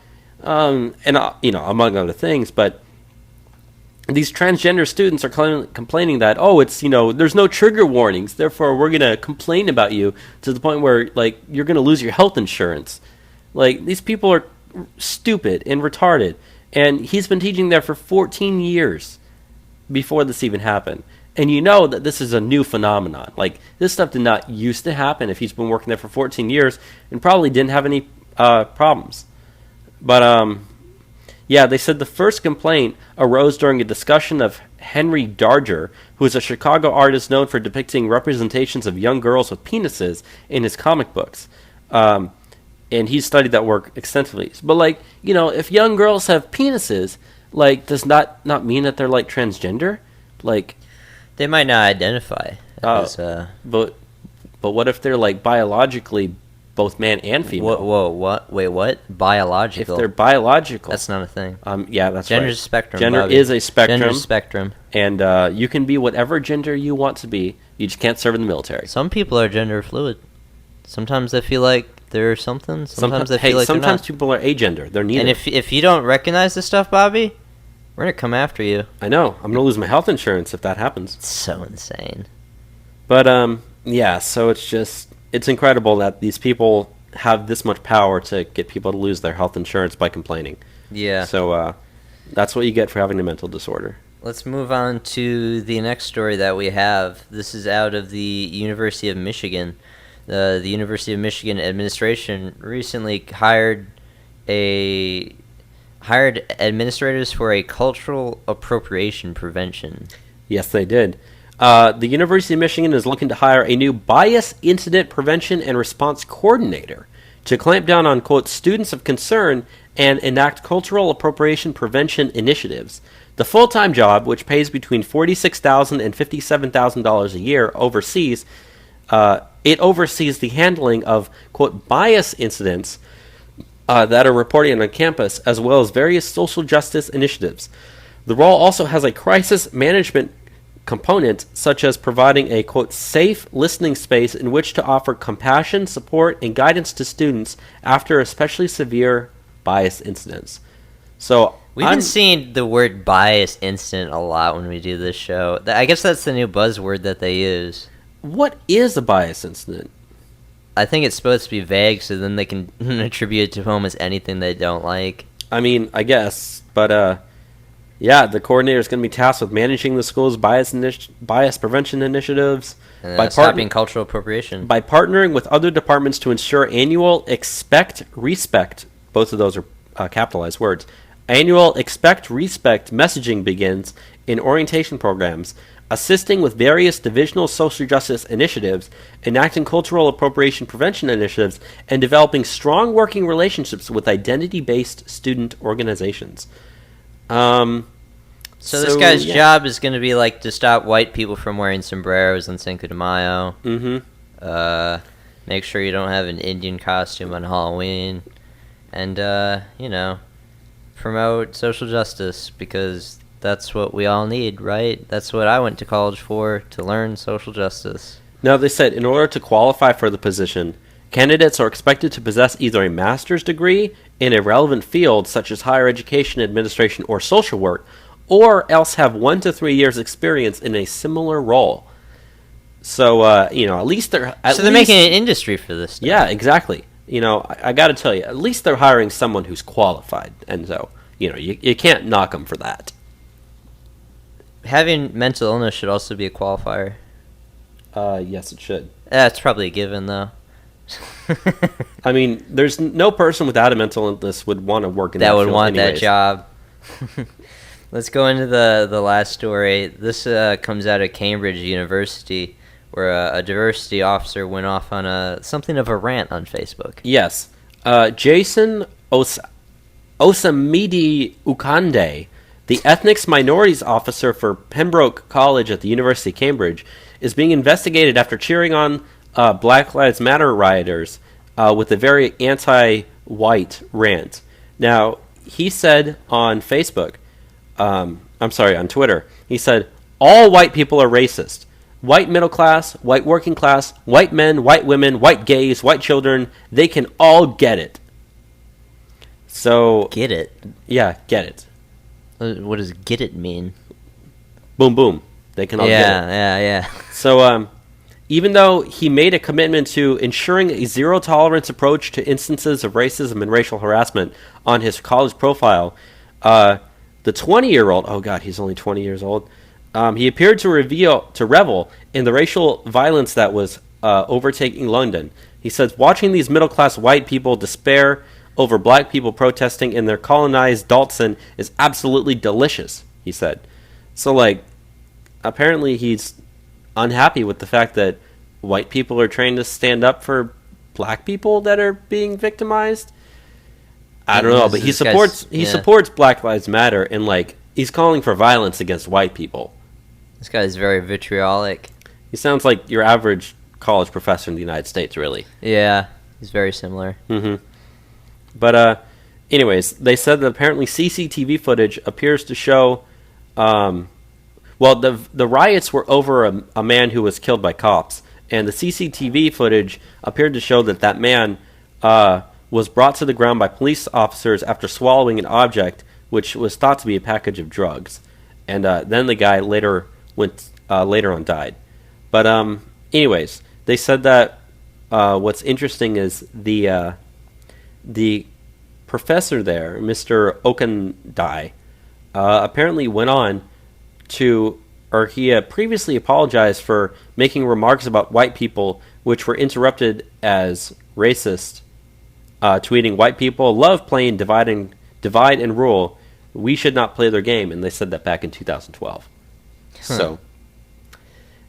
among other things. But these transgender students are complaining that, it's, there's no trigger warnings. Therefore, we're going to complain about you to the point where, like, you're going to lose your health insurance. Like, these people are stupid and retarded. And he's been teaching there for 14 years before this even happened. And you know that this is a new phenomenon. Like, this stuff did not used to happen if he's been working there for 14 years and probably didn't have any problems. But, yeah, they said the first complaint arose during a discussion of Henry Darger, who is a Chicago artist known for depicting representations of young girls with penises in his comic books. And he studied that work extensively. But, like, you know, if young girls have penises, like, does not mean that they're, like, transgender? Like... They might not identify as... But what if they're, like, biologically both man and female? Whoa, what? Wait, what? Biological? If they're biological. That's not a thing. Yeah, that's Gender's right. a spectrum, Gender Bobby. is a spectrum. Gender's a spectrum. And you can be whatever gender you want to be. You just can't serve in the military. Some people are gender fluid. Sometimes they feel like they're something. Sometimes they feel like they're not. Sometimes people are agender. They're neither. And if you don't recognize this stuff, Bobby, we're going to come after you. I know. I'm going to lose my health insurance if that happens. It's so insane. But, yeah, so it's incredible that these people have this much power to get people to lose their health insurance by complaining. Yeah. So, that's what you get for having a mental disorder. Let's move on to the next story that we have. This is out of the University of Michigan. The University of Michigan administration recently hired administrators for a cultural appropriation prevention. Yes, they did. The University of Michigan is looking to hire a new bias incident prevention and response coordinator to clamp down on, quote, students of concern and enact cultural appropriation prevention initiatives. The full-time job, which pays between $46,000 and $57,000 a year, oversees the handling of, quote, bias incidents that are reported on campus, as well as various social justice initiatives. The role also has a crisis management component, such as providing a, quote, safe listening space in which to offer compassion, support, and guidance to students after especially severe bias incidents. So We've been seeing the word bias incident a lot when we do this show. I guess that's the new buzzword that they use. What is a bias incident? I think it's supposed to be vague, so then they can attribute it to whom as anything they don't like. I mean, I guess, but yeah, the coordinator is going to be tasked with managing the school's bias prevention initiatives by stopping cultural appropriation. By partnering with other departments to ensure annual respect, both of those are capitalized words, annual respect messaging begins in orientation programs, assisting with various divisional social justice initiatives, enacting cultural appropriation prevention initiatives, and developing strong working relationships with identity-based student organizations. So this guy's job is going to be like to stop white people from wearing sombreros on Cinco de Mayo. Mm-hmm. Make sure you don't have an Indian costume on Halloween. And, promote social justice, because that's what we all need, right? That's what I went to college for, to learn social justice. Now, they said in order to qualify for the position, candidates are expected to possess either a master's degree in a relevant field, such as higher education, administration, or social work, or else have 1 to 3 years experience in a similar role. So, at least they're... they're making an industry for this stuff. Yeah, exactly. I got to tell you, at least they're hiring someone who's qualified. And so, you can't knock them for that. Having mental illness should also be a qualifier. Yes, it should. That's probably a given, though. I mean, there's no person without a mental illness would want to work in that would field want anyways. that job. Let's go into the last story. This comes out of Cambridge University, where a diversity officer went off on something of a rant on Facebook. Yes. Jason Osamidi Ukande, the ethnics minorities officer for Pembroke College at the University of Cambridge, is being investigated after cheering on Black Lives Matter rioters with a very anti-white rant. Now, he said on on Twitter, he said, all white people are racist. White middle class, white working class, white men, white women, white gays, white children, they can all get it. So... Get it? Yeah, get it. What does get it mean? Boom, boom. They can all get it. Yeah. So, even though he made a commitment to ensuring a zero-tolerance approach to instances of racism and racial harassment on his college profile, the 20-year-old... Oh, God, he's only 20 years old. He appeared to revel in the racial violence that was overtaking London. He says, watching these middle-class white people despair over black people protesting in their colonized Dalton is absolutely delicious, he said. So, like, apparently he's unhappy with the fact that white people are trying to stand up for black people that are being victimized. I don't know, but he supports Black Lives Matter, and, like, he's calling for violence against white people. This guy's very vitriolic. He sounds like your average college professor in the United States, really. Yeah, he's very similar. Mm-hmm. But, anyways, they said that apparently CCTV footage appears to show, the riots were over a man who was killed by cops, and the CCTV footage appeared to show that man was brought to the ground by police officers after swallowing an object which was thought to be a package of drugs. And then the guy later on died. But anyways, they said that what's interesting is the professor there, Mr. Okendai, apparently went on to, or he previously apologized for making remarks about white people which were interrupted as racist, tweeting, "White people love playing divide and rule. We should not play their game," and they said that back in 2012. So,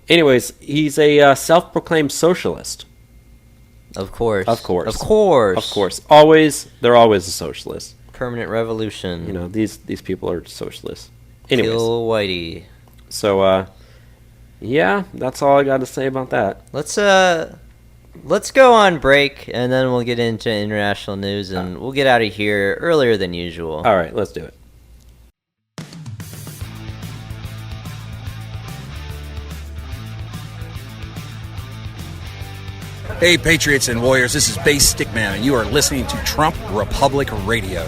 anyways, he's a self-proclaimed socialist. Of course. They're always a socialist. Permanent revolution. You know, these people are socialists. Anyways. Kill Whitey. So, yeah, that's all I got to say about that. Let's go on break, and then we'll get into international news, and we'll get out of here earlier than usual. All right, let's do it. Hey, Patriots and Warriors, this is Base Stickman, and you are listening to Trump Republic Radio.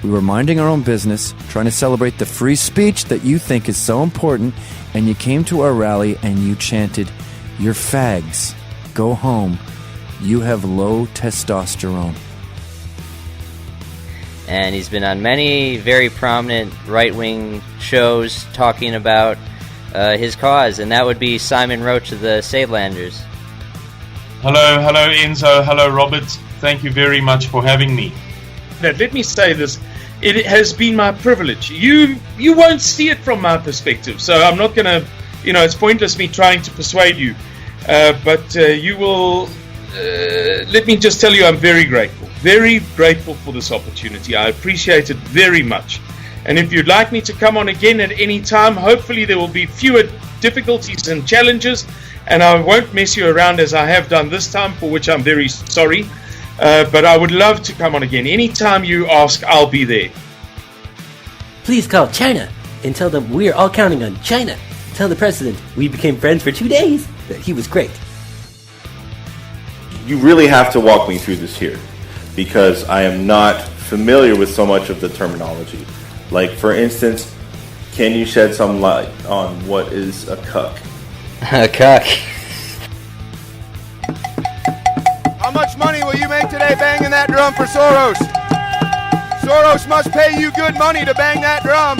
We were minding our own business, trying to celebrate the free speech that you think is so important, and you came to our rally and you chanted, "You're fags. Go home. You have low testosterone." And he's been on many very prominent right-wing shows talking about his cause, and that would be Simon Roach of the Sadelanders. Hello Enzo, hello Robert. Thank you very much for having me. Let me say this. It has been my privilege. You won't see it from my perspective, so I'm not going to, it's pointless me trying to persuade you. But you will, let me just tell you, I'm very grateful for this opportunity. I appreciate it very much. And if you'd like me to come on again at any time, hopefully there will be fewer difficulties and challenges, and I won't mess you around as I have done this time, for which I'm very sorry. But I would love to come on again. Anytime you ask, I'll be there. Please call China and tell them we are all counting on China. Tell the president we became friends for 2 days, that he was great. You really have to walk me through this here, because I am not familiar with so much of the terminology. Like, for instance, can you shed some light on what is a cuck? A cuck. How much money will you make today banging that drum for Soros? Soros must pay you good money to bang that drum.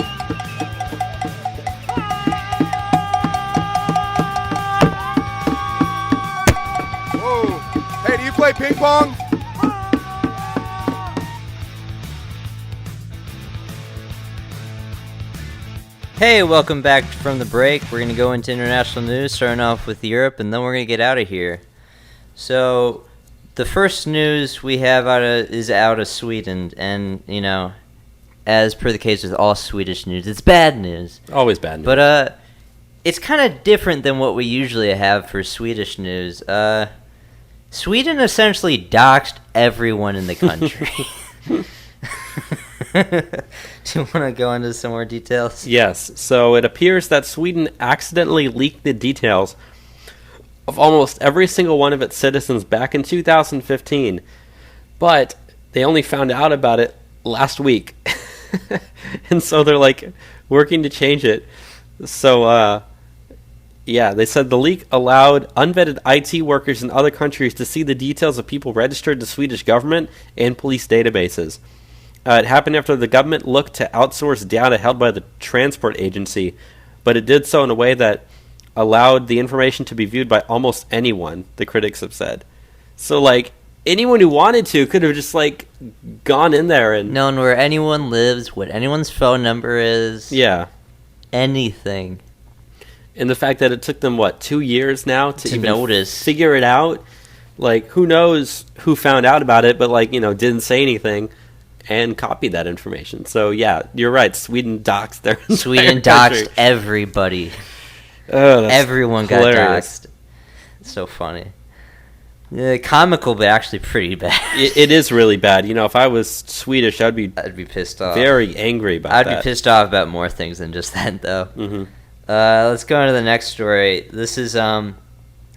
Whoa. Hey, do you play ping pong? Hey, welcome back from the break. We're going to go into international news, starting off with Europe, and then we're going to get out of here. So, the first news we have is out of Sweden, and, as per the case with all Swedish news, it's bad news. Always bad news. But, it's kind of different than what we usually have for Swedish news. Sweden essentially doxed everyone in the country. Do you want to go into some more details? Yes. So it appears that Sweden accidentally leaked the details of almost every single one of its citizens back in 2015, but they only found out about it last week. And so they're like working to change it. So they said the leak allowed unvetted IT workers in other countries to see the details of people registered to Swedish government and police databases. It happened after the government looked to outsource data held by the transport agency, but it did so in a way that allowed the information to be viewed by almost anyone, the critics have said. So, like, anyone who wanted to could have just, like, gone in there and... known where anyone lives, what anyone's phone number is. Yeah. Anything. And the fact that it took them, 2 years now to even notice. Figure it out? Like, who knows who found out about it, but, didn't say anything and copied that information. So, yeah, you're right. Sweden doxed their Sweden country. doxed everybody. Oh, that's Everyone got hilarious. doxed. So funny. Yeah, comical, but actually pretty bad. It is really bad. If I was Swedish, I'd be pissed off. Very angry about that. I'd be pissed off about more things than just that, though. Mm-hmm. Let's go on to the next story. This is out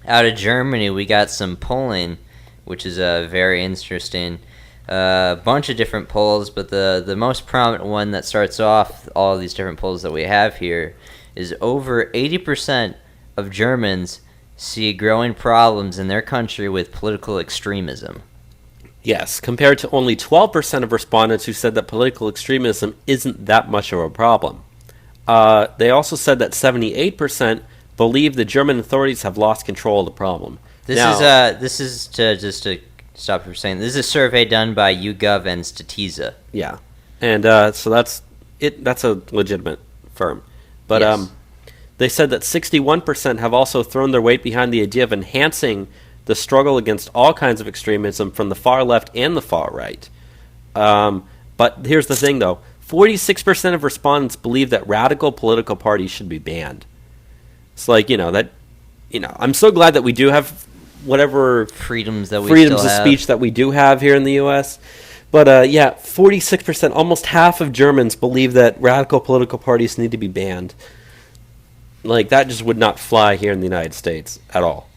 of Germany. We got some polling, which is very interesting. A bunch of different polls, but the most prominent one that starts off all of these different polls that we have here is over 80% of Germans see growing problems in their country with political extremism. Yes, compared to only 12% of respondents who said that political extremism isn't that much of a problem. They also said that 78% believe the German authorities have lost control of the problem. This is to stop for saying, this is a survey done by YouGov and Statista. Yeah, and so that's it. That's a legitimate firm, but Yes. They said that 61% have also thrown their weight behind the idea of enhancing the struggle against all kinds of extremism from the far left and the far right. But here's the thing, though. 46% of respondents believe that radical political parties should be banned. It's like, I'm so glad that we do have whatever freedoms that we freedoms still of have. speech that we do have here in the U.S. But 46%, almost half of Germans believe that radical political parties need to be banned. Like, that just would not fly here in the United States at all.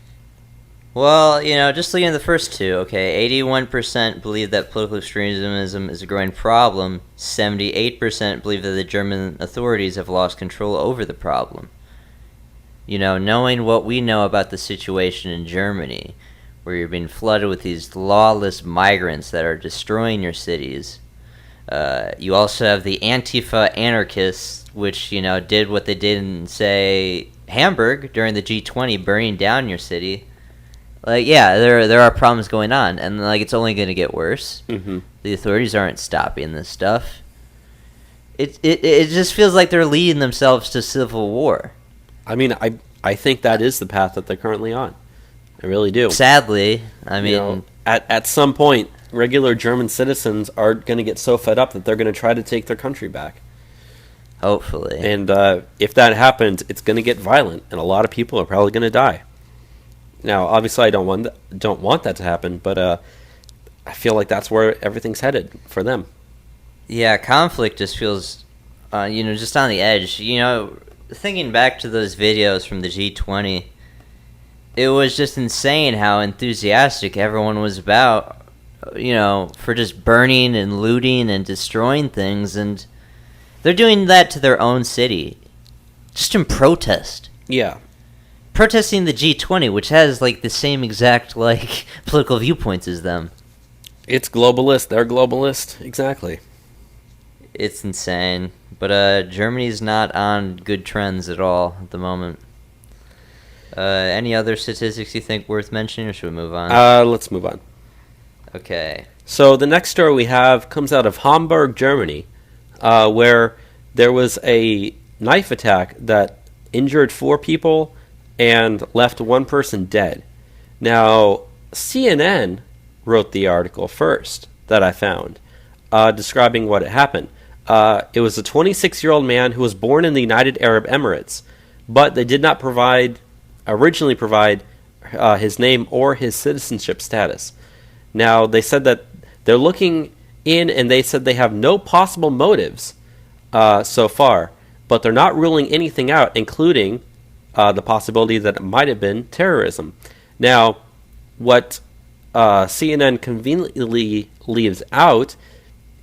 Well, just looking at the first two, okay, 81% believe that political extremism is a growing problem. 78% believe that the German authorities have lost control over the problem. Knowing what we know about the situation in Germany, where you're being flooded with these lawless migrants that are destroying your cities. You also have the Antifa anarchists, which, did what they did in, say, Hamburg during the G20, burning down your city. Like, yeah, there are problems going on, and, it's only going to get worse. Mm-hmm. The authorities aren't stopping this stuff. It just feels like they're leading themselves to civil war. I mean, I think that is the path that they're currently on. I really do. Sadly, I mean... at some point, regular German citizens are going to get so fed up that they're going to try to take their country back. Hopefully. And if that happens, it's going to get violent, and a lot of people are probably going to die. Now, obviously, I don't want that to happen, but I feel like that's where everything's headed for them. Yeah, conflict just feels, just on the edge. Thinking back to those videos from the G20, it was just insane how enthusiastic everyone was about, for just burning and looting and destroying things, and they're doing that to their own city, just in protest. Yeah. Protesting the G20, which has, the same exact, political viewpoints as them. It's globalist. They're globalist. Exactly. It's insane. But Germany's not on good trends at all at the moment. Any other statistics you think worth mentioning, or should we move on? Let's move on. Okay. So the next story we have comes out of Hamburg, Germany, where there was a knife attack that injured 4 people and left 1 person dead. Now, CNN wrote the article first that I found, describing what had happened. It was a 26-year-old man who was born in the United Arab Emirates, but they did not originally provide his name or his citizenship status. Now, they said that they're looking in, and they said they have no possible motives so far, but they're not ruling anything out, including the possibility that it might have been terrorism. Now, what CNN conveniently leaves out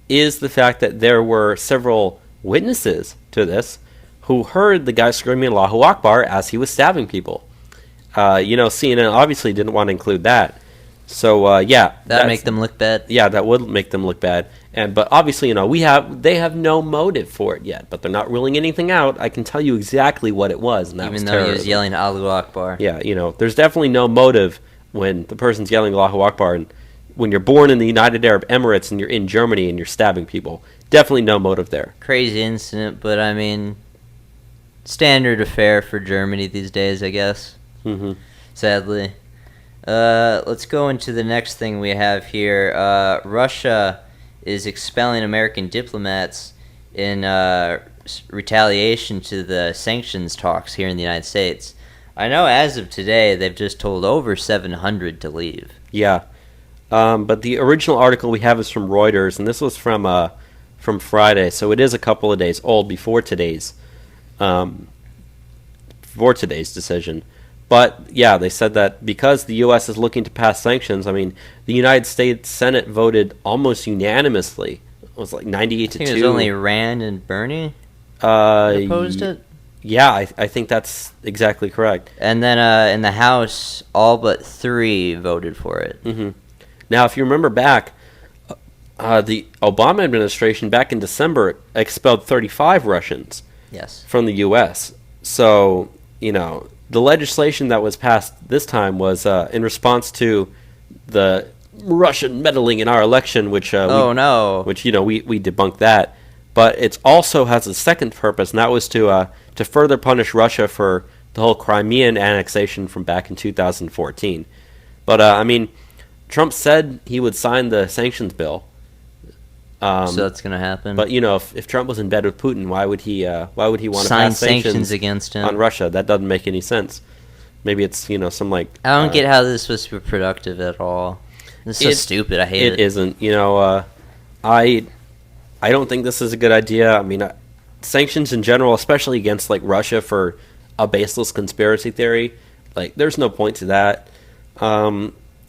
is the fact that there were several witnesses to this who heard the guy screaming Allahu Akbar as he was stabbing people. CNN obviously didn't want to include that. So yeah, That'd make them look bad. Yeah, that would make them look bad. But obviously, they have no motive for it yet. But they're not ruling anything out. I can tell you exactly what it was, and that was even though terrorism. he was yelling Allahu Akbar. Yeah, there's definitely no motive when the person's yelling Allahu Akbar, and when you're born in the United Arab Emirates and you're in Germany and you're stabbing people. Definitely no motive there. Crazy incident, but I mean, standard affair for Germany these days, I guess. Mm-hmm. Sadly. Let's go into the next thing we have here. Russia is expelling American diplomats in retaliation to the sanctions talks here in the United States. I know as of today, they've just told over 700 to leave. Yeah. But the original article we have is from Reuters, and this was from Friday, so it is a couple of days old before today's decision. But yeah, they said that because the U.S. is looking to pass sanctions, I mean, the United States Senate voted almost unanimously. It was like 98 to 2. I think it was only Rand and Bernie opposed it. Yeah, I think that's exactly correct. And then in the House, all but 3 voted for it. Mm-hmm. Now, if you remember back, the Obama administration back in December expelled 35 Russians from the U.S. So, the legislation that was passed this time was in response to the Russian meddling in our election, which we debunked that. But it also has a second purpose, and that was to further punish Russia for the whole Crimean annexation from back in 2014. But Trump said he would sign the sanctions bill. So that's going to happen. But if Trump was in bed with Putin, why would he want to sign pass sanctions against him on Russia? That doesn't make any sense. Maybe it's some like I don't get how this is supposed to be productive at all. This is so stupid. I hate it. It isn't. I don't think this is a good idea. I mean, sanctions in general, especially against like Russia for a baseless conspiracy theory, like there's no point to that.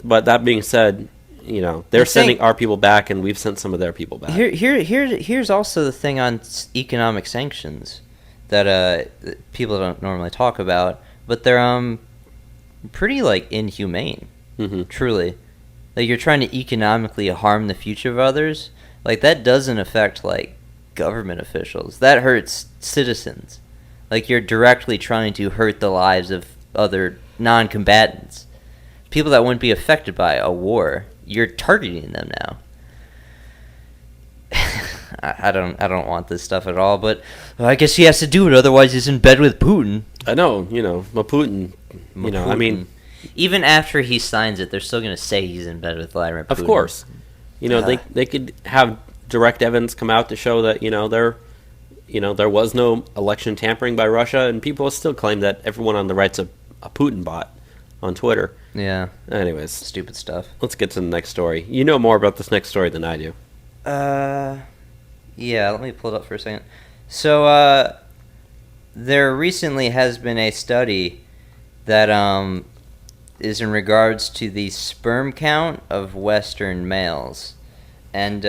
But that being said, they're sending our people back, and we've sent some of their people back. Here's also the thing on economic sanctions that people don't normally talk about, but they're pretty like inhumane. Mm-hmm. Truly, like you're trying to economically harm the future of others. Like that doesn't affect like government officials. That hurts citizens. Like you're directly trying to hurt the lives of other non-combatants. People that wouldn't be affected by a war, you're targeting them now. I don't want this stuff at all, but I guess he has to do it, otherwise he's in bed with Putin. I know, Putin. I mean, even after he signs it, they're still going to say he's in bed with Vladimir Putin. Of course, they could have direct evidence come out to show that there was no election tampering by Russia, and people still claim that everyone on the right's a Putin bot on Twitter. Yeah. Anyways. Stupid stuff. Let's get to the next story. You know more about this next story than I do. Yeah, let me pull it up for a second. So, there recently has been a study that, is in regards to the sperm count of Western males. And,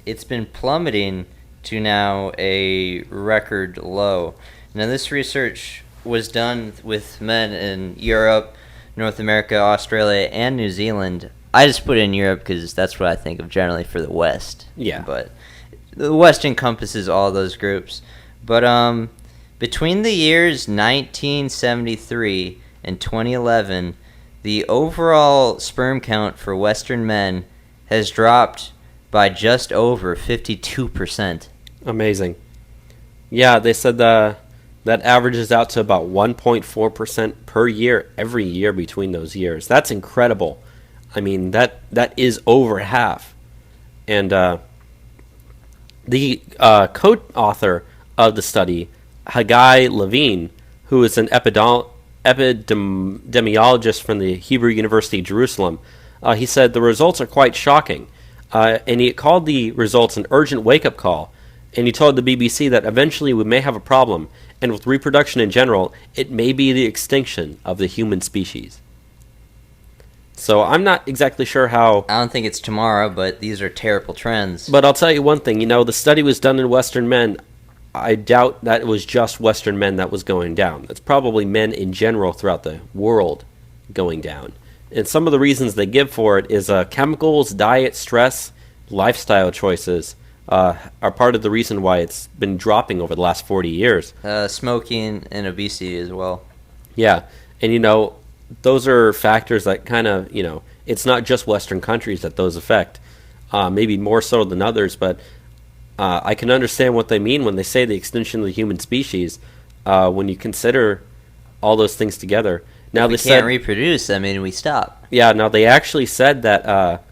it's been plummeting to now a record low. Now, this research was done with men in Europe, North America, Australia, and New Zealand. I just put it in Europe because that's what I think of generally for the West. Yeah. But the West encompasses all those groups. But between the years 1973 and 2011, the overall sperm count for Western men has dropped by just over 52%. Amazing. Yeah, they said that averages out to about 1.4% per year every year between those years. That's incredible. I mean, that is over half. And the co-author of the study, Haggai Levine, who is an epidemiologist from the Hebrew University of Jerusalem, he said the results are quite shocking. And he called the results an urgent wake-up call. And he told the BBC that eventually we may have a problem, and with reproduction in general, it may be the extinction of the human species. So I'm not exactly sure how... I don't think it's tomorrow, but these are terrible trends. But I'll tell you one thing, the study was done in Western men. I doubt that it was just Western men that was going down. It's probably men in general throughout the world going down. And some of the reasons they give for it is chemicals, diet, stress, lifestyle choices are part of the reason why it's been dropping over the last 40 years. Smoking and obesity as well. Yeah, and those are factors that kind of, it's not just Western countries that those affect, maybe more so than others, but I can understand what they mean when they say the extinction of the human species, when you consider all those things together. Now we can't reproduce, we stop. Yeah, now they actually said that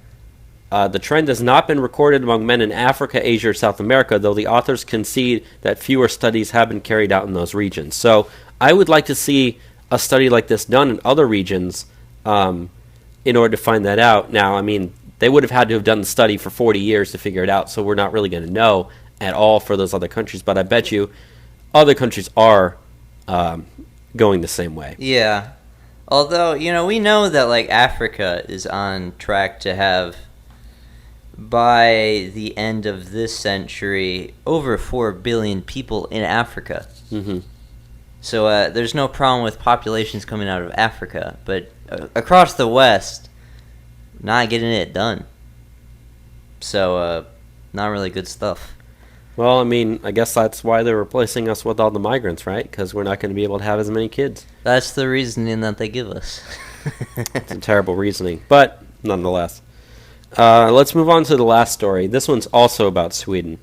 the trend has not been recorded among men in Africa, Asia, or South America, though the authors concede that fewer studies have been carried out in those regions. So I would like to see a study like this done in other regions in order to find that out. Now, they would have had to have done the study for 40 years to figure it out, so we're not really going to know at all for those other countries, but I bet you other countries are going the same way. Yeah. Although, we know that, Africa is on track to have, by the end of this century, over 4 billion people in Africa. Mm-hmm. So there's no problem with populations coming out of Africa, but across the West, not getting it done. So, not really good stuff. Well, I guess that's why they're replacing us with all the migrants, right? Because we're not going to be able to have as many kids. That's the reasoning that they give us. It's a terrible reasoning, but nonetheless. Let's move on to the last story. This one's also about Sweden.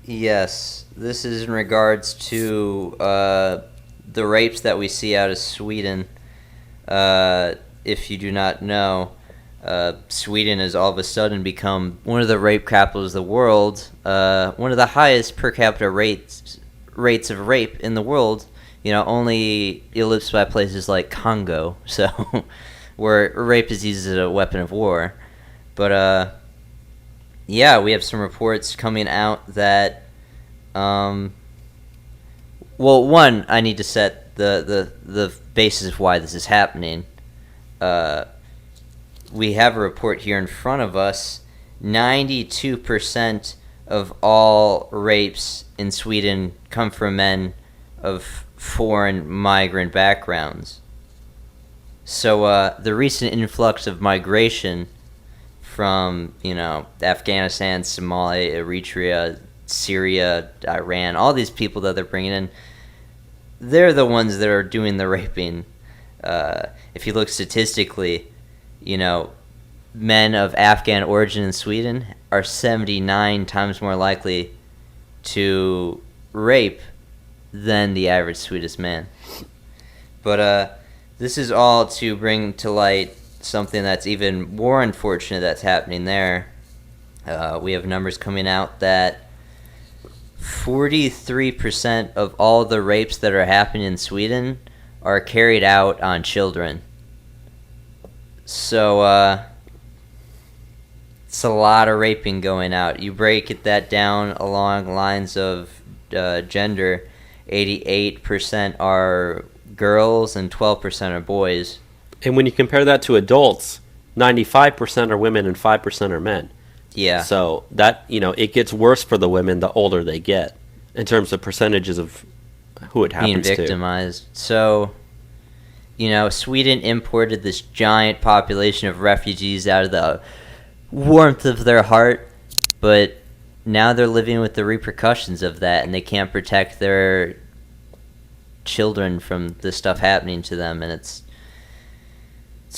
Yes, this is in regards to the rapes that we see out of Sweden. If you do not know, Sweden has all of a sudden become one of the rape capitals of the world, one of the highest per capita rates of rape in the world, only eclipsed by places like Congo, so where rape is used as a weapon of war. But yeah, we have some reports coming out that well, one, I need to set the basis of why this is happening. We have a report here in front of us. 92% of all rapes in Sweden come from men of foreign migrant backgrounds. So the recent influx of migration from, Afghanistan, Somalia, Eritrea, Syria, Iran, all these people that they're bringing in, they're the ones that are doing the raping. If you look statistically, men of Afghan origin in Sweden are 79 times more likely to rape than the average Swedish man. But this is all to bring to light something that's even more unfortunate that's happening there. We have numbers coming out that 43% of all the rapes that are happening in Sweden are carried out on children. So, it's a lot of raping going out. You break that down along lines of gender, 88% are girls and 12% are boys. And when you compare that to adults, 95% are women and 5% are men. Yeah. So that, it gets worse for the women the older they get in terms of percentages of who it happens being victimized. So, Sweden imported this giant population of refugees out of the warmth of their heart, but now they're living with the repercussions of that, and they can't protect their children from this stuff happening to them, and it's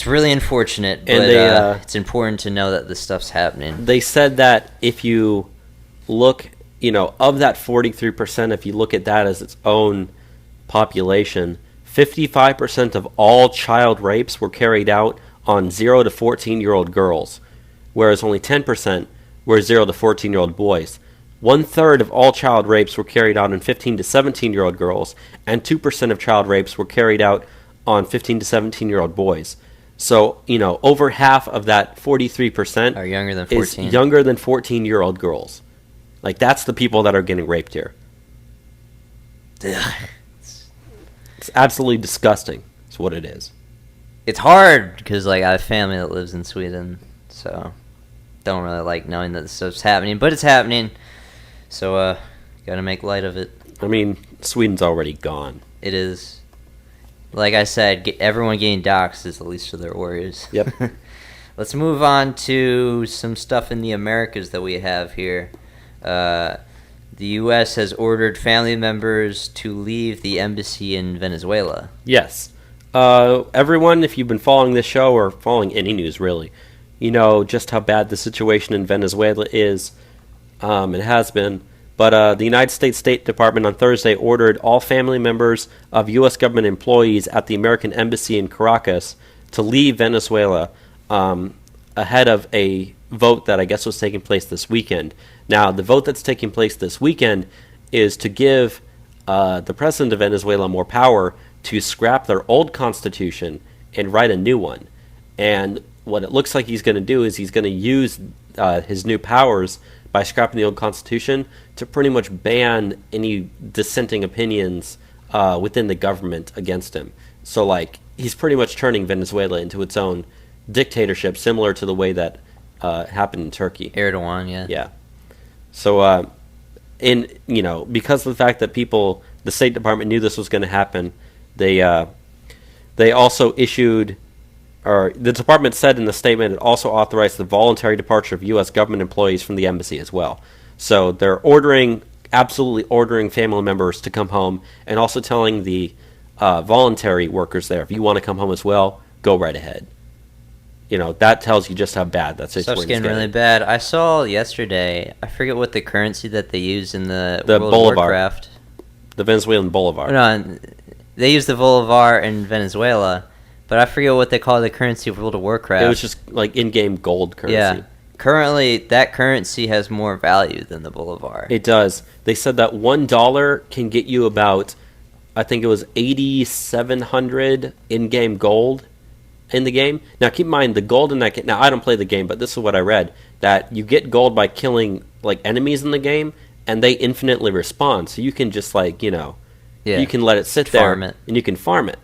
really unfortunate, but it's important to know that this stuff's happening. They said that if you look, of that 43%, if you look at that as its own population, 55% of all child rapes were carried out on 0 to 14-year-old girls, whereas only 10% were 0 to 14-year-old boys. 1/3 of all child rapes were carried out on 15 to 17-year-old girls, and 2% of child rapes were carried out on 15 to 17-year-old boys. So, over half of that 43% are younger than 14. Is younger than 14-year-old girls. That's the people that are getting raped here. It's absolutely disgusting. It's what it is. It's hard because, I have family that lives in Sweden, so don't really like knowing that this stuff's happening, but it's happening. So, gotta make light of it. Sweden's already gone. It is. like I said, everyone getting doxxed is the least of their worries. Yep. Let's move on to some stuff in the Americas that we have here. The U.S. has ordered family members to leave the embassy in Venezuela. Yes. Everyone, if you've been following this show or following any news really, you know just how bad the situation in Venezuela is. It has been. But the United States State Department on Thursday ordered all family members of U.S. government employees at the American Embassy in Caracas to leave Venezuela ahead of a vote that I guess was taking place this weekend. Now, the vote that's taking place this weekend is to give the president of Venezuela more power to scrap their old constitution and write a new one. And what it looks like he's going to do is he's going to use his new powers by scrapping the old constitution to pretty much ban any dissenting opinions within the government against him. So, like, he's pretty much turning Venezuela into its own dictatorship, similar to the way that happened in Turkey. Erdogan, yeah. Yeah. So, because of the fact that the State Department knew this was going to happen, they also issued, or the department said in the statement, it also authorized the voluntary departure of U.S. government employees from the embassy as well. So they're absolutely ordering family members to come home, and also telling the voluntary workers there, if you want to come home as well, go right ahead. You know, that tells you just how bad that situation is. Stuff's getting really bad. I saw yesterday, I forget what the currency that they use in the World Bolivar. of Warcraft. The Venezuelan Bolivar. No, they use the Bolivar in Venezuela, but I forget what they call the currency of World of Warcraft. It was just like in-game gold currency. Yeah. Currently, that currency has more value than the Bolivar. It does. They said that $1 can get you about, I think it was 8,700 in-game gold in the game. Now, keep in mind, the gold in that game... Now, I don't play the game, but this is what I read. That you get gold by killing, like, enemies in the game, and they infinitely respawn. So you can just, like, you can let it sit there, and you can farm it.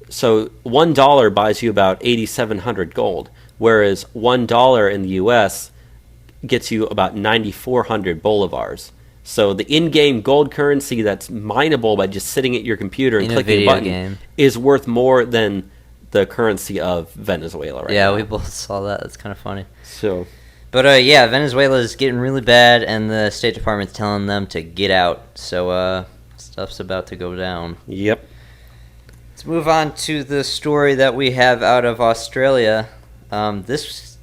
So $1 buys you about 8,700 gold, whereas $1 in the U.S. gets you about 9,400 bolivars. So the in-game gold currency that's mineable by just sitting at your computer and clicking a button is worth more than the currency of Venezuela right now. Yeah, we both saw that. That's kind of funny. So, but Venezuela is getting really bad, and the State Department's telling them to get out. So stuff's about to go down. Yep. Let's move on to the story that we have out of Australia. This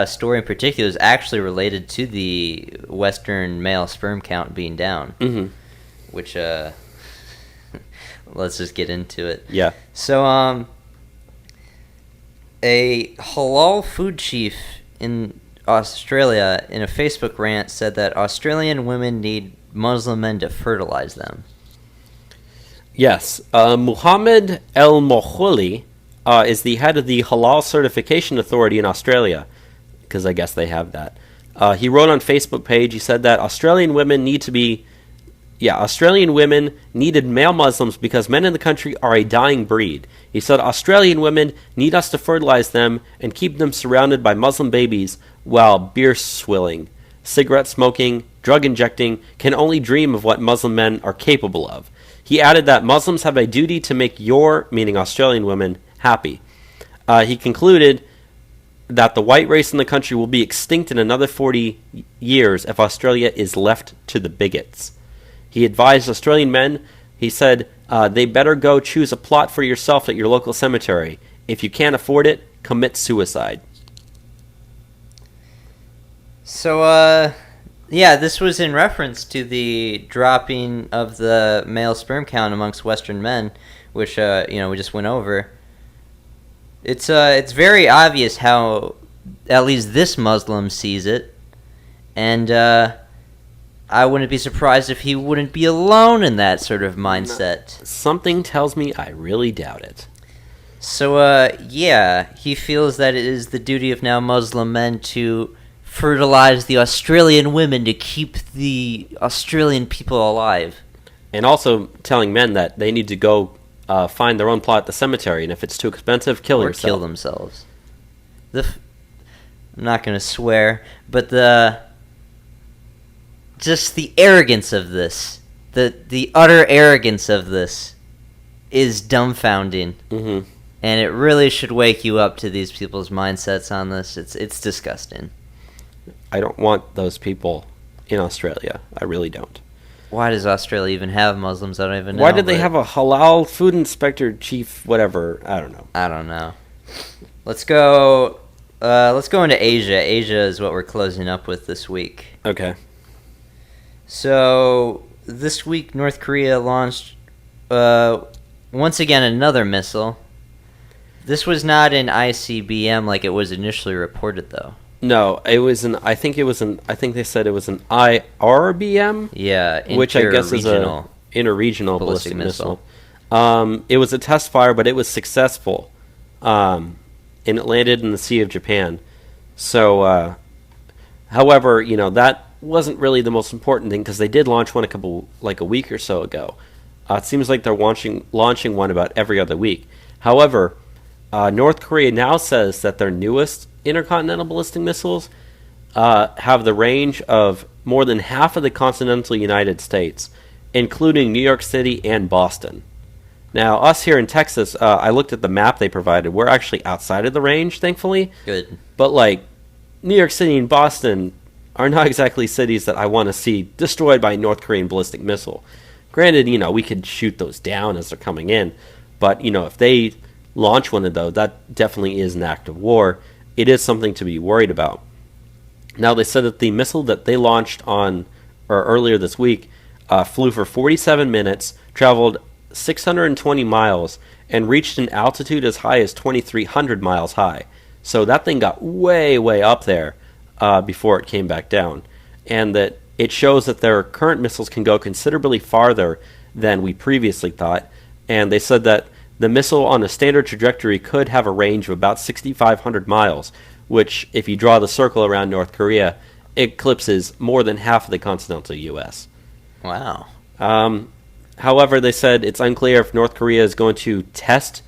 story in particular is actually related to the Western male sperm count being down. Mm-hmm. Which, let's just get into it. Yeah. So, a halal food chief in Australia, in a Facebook rant, said that Australian women need Muslim men to fertilize them. Yes. Muhammad El Mokhuli is the head of the Halal Certification Authority in Australia, because I guess they have that. He wrote on Facebook page, he said that Australian women needed male Muslims because men in the country are a dying breed. He said Australian women need us to fertilize them and keep them surrounded by Muslim babies while beer swilling, cigarette smoking, drug injecting, can only dream of what Muslim men are capable of. He added that Muslims have a duty to make meaning Australian women, happy. He concluded that the white race in the country will be extinct in another 40 years if Australia is left to the bigots. He advised Australian men, he said, they better go choose a plot for yourself at your local cemetery. If you can't afford it, commit suicide. So, this was in reference to the dropping of the male sperm count amongst Western men, which, we just went over. It's very obvious how at least this Muslim sees it, and I wouldn't be surprised if he wouldn't be alone in that sort of mindset. Something tells me I really doubt it. So, he feels that it is the duty of now Muslim men to fertilize the Australian women to keep the Australian people alive. And also telling men that they need to go find their own plot at the cemetery, and if it's too expensive, kill yourself. Or kill themselves. I'm not going to swear, but just the arrogance of this, the utter arrogance of this, is dumbfounding. Mm-hmm. And it really should wake you up to these people's mindsets on this. It's disgusting. I don't want those people in Australia. I really don't. Why does Australia even have Muslims? I don't even know. Why did they have a halal food inspector chief, whatever? I don't know. Let's go into Asia. Asia is what we're closing up with this week. Okay. So, this week, North Korea launched, once again, another missile. This was not an ICBM like it was initially reported, though. No, it was I think they said it was an IRBM? Yeah, which I guess is a interregional ballistic missile. It was a test fire, but it was successful. And it landed in the Sea of Japan. So, however, that wasn't really the most important thing because they did launch one a week or so ago. It seems like they're launching one about every other week. However, North Korea now says that their newest intercontinental ballistic missiles have the range of more than half of the continental United States, including New York City and Boston. Now, us here in Texas, I looked at the map they provided. We're actually outside of the range, thankfully. Good. But, New York City and Boston are not exactly cities that I want to see destroyed by a North Korean ballistic missile. Granted, we could shoot those down as they're coming in. But, if they launch one of those, that definitely is an act of war. It is something to be worried about. Now, they said that the missile that they launched earlier this week flew for 47 minutes, traveled 620 miles, and reached an altitude as high as 2,300 miles high. So that thing got way, way up there before it came back down. And that it shows that their current missiles can go considerably farther than we previously thought. And they said that the missile on a standard trajectory could have a range of about 6,500 miles, which, if you draw the circle around North Korea, eclipses more than half of the continental U.S. Wow. However, they said it's unclear if North Korea is going to test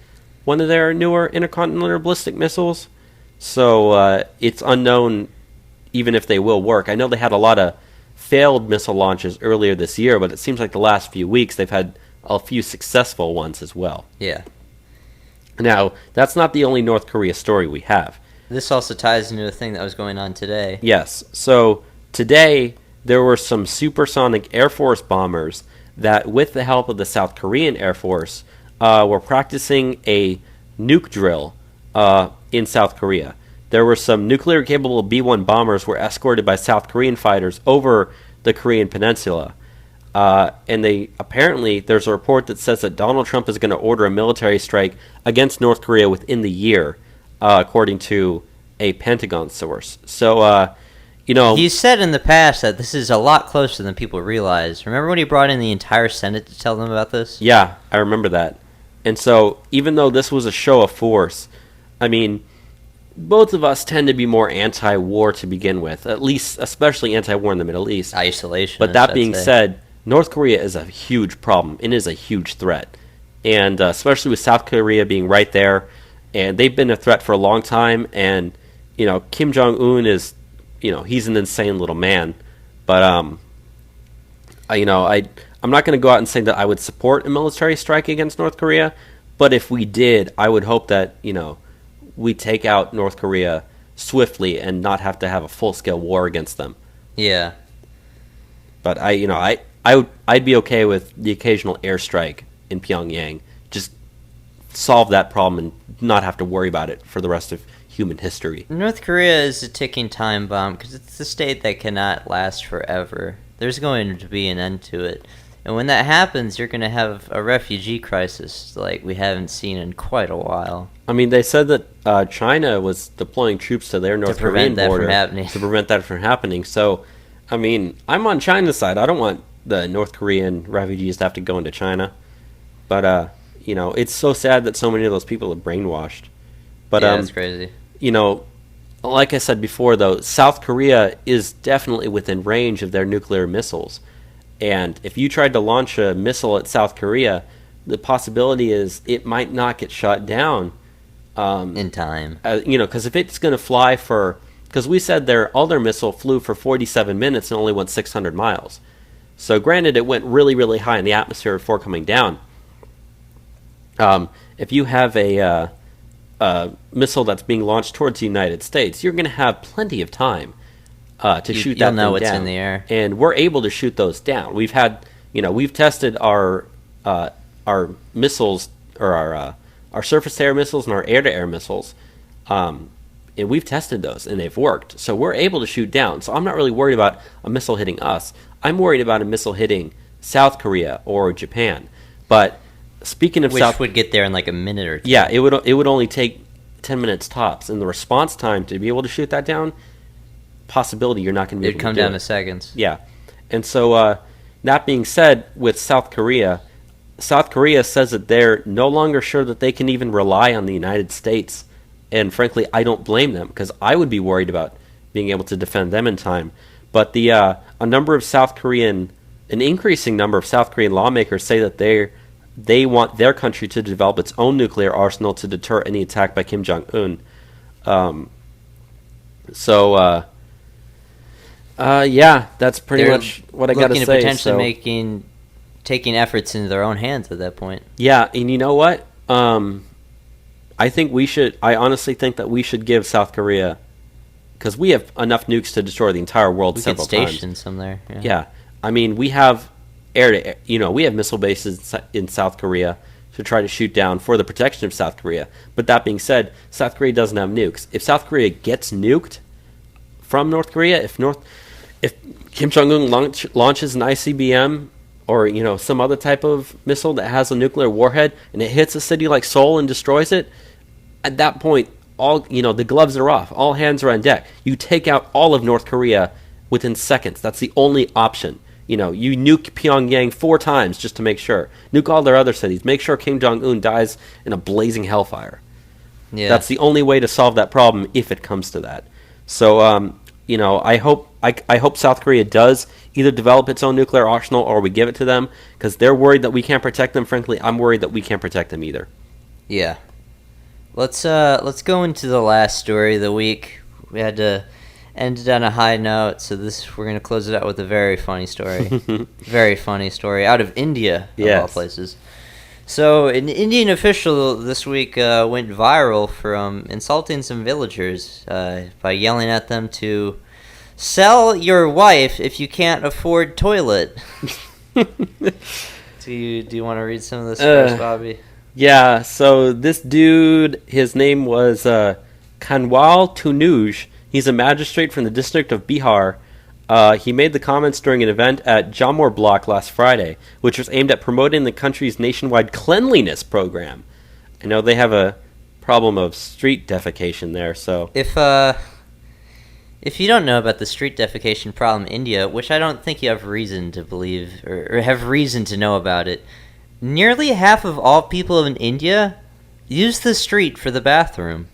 one of their newer intercontinental ballistic missiles. So it's unknown even if they will work. I know they had a lot of failed missile launches earlier this year, but it seems like the last few weeks they've had a few successful ones as well. Yeah. Now, that's not the only North Korea story we have. This also ties into a thing that was going on today. Yes. So, today, there were some supersonic Air Force bombers that, with the help of the South Korean Air Force, were practicing a nuke drill in South Korea. There were some nuclear-capable B-1 bombers were escorted by South Korean fighters over the Korean peninsula. And there's a report that says that Donald Trump is going to order a military strike against North Korea within the year, according to a Pentagon source. So, he said in the past that this is a lot closer than people realize. Remember when he brought in the entire Senate to tell them about this? Yeah, I remember that. And so, even though this was a show of force, both of us tend to be more anti-war to begin with, at least, especially anti-war in the Middle East. Isolation. But that being said, North Korea is a huge problem. It is a huge threat. And especially with South Korea being right there. And they've been a threat for a long time. And, Kim Jong-un is, he's an insane little man. But, I'm not going to go out and say that I would support a military strike against North Korea. But if we did, I would hope that, we take out North Korea swiftly and not have to have a full-scale war against them. Yeah. But I'd be okay with the occasional airstrike in Pyongyang. Just solve that problem and not have to worry about it for the rest of human history. North Korea is a ticking time bomb because it's a state that cannot last forever. There's going to be an end to it. And when that happens, you're going to have a refugee crisis like we haven't seen in quite a while. They said that China was deploying troops to their North Korean border to prevent that from happening. So, I'm on China's side. I don't want the North Korean refugees to have to go into China. But, it's so sad that so many of those people are brainwashed. But, yeah, that's crazy. Like I said before, though, South Korea is definitely within range of their nuclear missiles. And if you tried to launch a missile at South Korea, the possibility is it might not get shot down in time. Because if it's going to fly because we said all their missile flew for 47 minutes and only went 600 miles. So granted, it went really, really high in the atmosphere before coming down. If you have a missile that's being launched towards the United States, you're going to have plenty of time to shoot that thing down. You'll know what's in the air. And we're able to shoot those down. We've tested our missiles, or our surface-to-air missiles and our air-to-air missiles, and we've tested those, and they've worked. So we're able to shoot down. So I'm not really worried about a missile hitting us. I'm worried about a missile hitting South Korea or Japan. But speaking of Which would get there in like a minute or two. Yeah, it would only take 10 minutes tops. And the response time to be able to shoot that down, possibility you're not going to be able to do it. It'd come down to seconds. Yeah. And so that being said, with South Korea says that they're no longer sure that they can even rely on the United States. And frankly, I don't blame them, because I would be worried about being able to defend them in time. But an increasing number of South Korean lawmakers say that they want their country to develop its own nuclear arsenal to deter any attack by Kim Jong-un. Yeah, that's pretty much what I got to say. Looking at potentially taking efforts into their own hands at that point. Yeah, and you know what? I honestly think that we should give South Korea, because we have enough nukes to destroy the entire world several times. We could station some there. Yeah. I mean, we have air-to-air, we have missile bases in South Korea to try to shoot down for the protection of South Korea. But that being said, South Korea doesn't have nukes. If South Korea gets nuked from North Korea, if Kim Jong-un launches an ICBM or some other type of missile that has a nuclear warhead and it hits a city like Seoul and destroys it, at that point, the gloves are off. All hands are on deck. You take out all of North Korea within seconds. That's the only option. You nuke Pyongyang 4 times just to make sure. Nuke all their other cities. Make sure Kim Jong-un dies in a blazing hellfire. Yeah. That's the only way to solve that problem if it comes to that. So, I hope South Korea does either develop its own nuclear arsenal or we give it to them, because they're worried that we can't protect them. Frankly, I'm worried that we can't protect them either. Yeah. Let's go into the last story of the week. We had to end it on a high note, so we're going to close it out with a very funny story. Very funny story out of India, of all places. So an Indian official this week went viral from insulting some villagers by yelling at them to sell your wife if you can't afford toilet. Do you want to read some of this first, Bobby? Yeah, so this dude, his name was Kanwal Tunuj. He's a magistrate from the district of Bihar. He made the comments during an event at Jamor Block last Friday, which was aimed at promoting the country's nationwide cleanliness program. I know they have a problem of street defecation there, so... If you don't know about the street defecation problem in India, which I don't think you have reason to believe, or have reason to know about it, nearly half of all people in India use the street for the bathroom.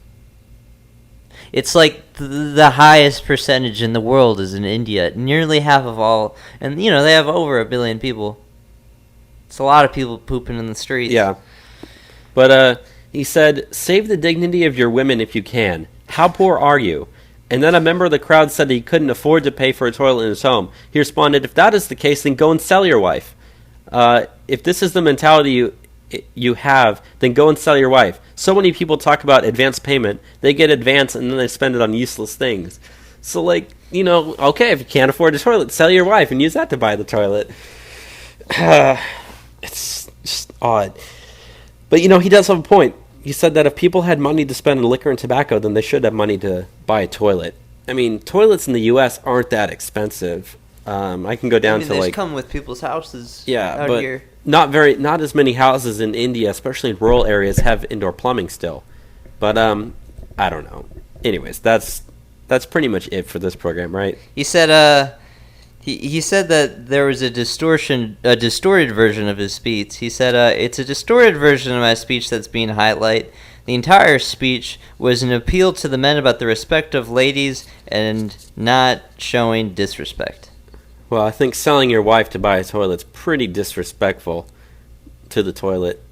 It's like the highest percentage in the world is in India. Nearly half of all, and they have over 1 billion people. It's a lot of people pooping in the streets. Yeah. But he said, "Save the dignity of your women if you can. How poor are you?" And then a member of the crowd said he couldn't afford to pay for a toilet in his home. He responded, "If that is the case, then go and sell your wife. If this is the mentality you have, then go and sell your wife." So many people talk about advance payment. They get advance and then they spend it on useless things. So, okay, if you can't afford a toilet, sell your wife and use that to buy the toilet. It's just odd. But, he does have a point. He said that if people had money to spend on liquor and tobacco, then they should have money to buy a toilet. I mean, toilets in the U.S. aren't that expensive. I can go down to they come with people's houses. Yeah, out but here. Not as many houses in India, especially in rural areas, have indoor plumbing still. But I don't know. Anyways, that's pretty much it for this program, right? He said he said that there was a distorted version of his speech. He said it's a distorted version of my speech that's being highlighted. The entire speech was an appeal to the men about the respect of ladies and not showing disrespect. Well, I think selling your wife to buy a toilet's pretty disrespectful to the toilet.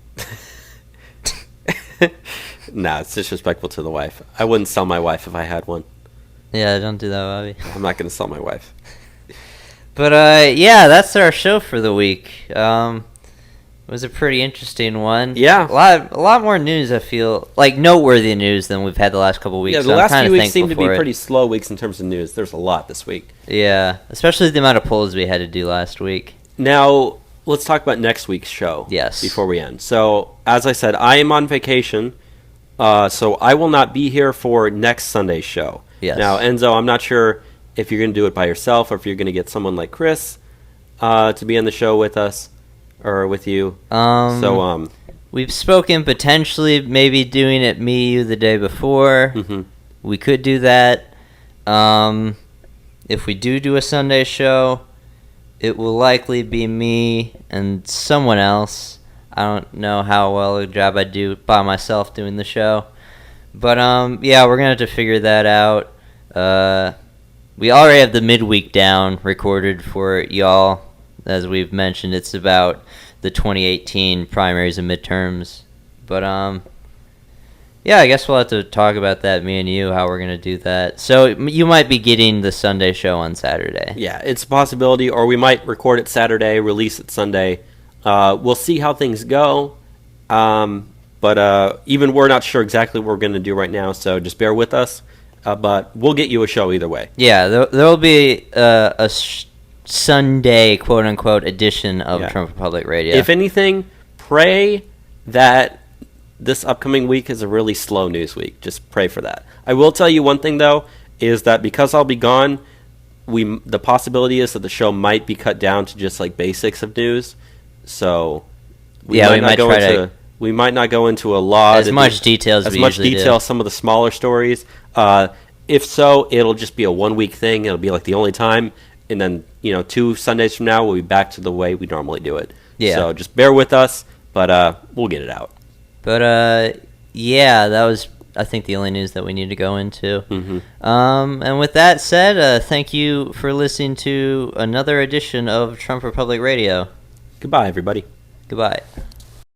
Nah, it's disrespectful to the wife. I wouldn't sell my wife if I had one. Yeah, don't do that, Bobby. I'm not going to sell my wife. But, yeah, that's our show for the week. It was a pretty interesting one. Yeah. A lot more news, I feel. Like, noteworthy news than we've had the last couple weeks. Yeah, the so last few weeks seem to be it. pretty slow weeks in terms of news. There's a lot this week. Yeah, especially the amount of polls we had to do last week. Now, let's talk about next week's show. Yes. Before we end. So, as I said, I am on vacation, so I will not be here for next Sunday's show. Yes. Now, Enzo, I'm not sure if you're going to do it by yourself or if you're going to get someone like Chris to be on the show with us or with you. We've spoken potentially maybe doing it me, you the day before. Mm-hmm. We could do that. If we do a Sunday show, it will likely be me and someone else. I don't know how well a job I do by myself doing the show. But, yeah, we're going to have to figure that out. We already have the midweek down recorded for y'all. As we've mentioned, it's about the 2018 primaries and midterms. But, yeah, I guess we'll have to talk about that, me and you, how we're going to do that. So you might be getting the Sunday show on Saturday. Yeah, it's a possibility, or we might record it Saturday, release it Sunday. We'll see how things go. But even we're not sure exactly what we're going to do right now, so just bear with us. But we'll get you a show either way. Yeah, there'll be a Sunday, quote-unquote, edition of Trump Republic Radio. If anything, pray that this upcoming week is a really slow news week. Just pray for that. I will tell you one thing, though, is that because I'll be gone, the possibility is that the show might be cut down to just like basics of news. So we might not go into a lot as much detail as we usually do. Some of the smaller stories. If so, it'll just be a 1 week thing. It'll be like the only time, and then 2 Sundays from now we'll be back to the way we normally do it. Yeah. So just bear with us, but we'll get it out. But yeah, that was I think the only news that we need to go into. Mm-hmm. And with that said, thank you for listening to another edition of Trump Republic Radio. Goodbye, everybody. Goodbye.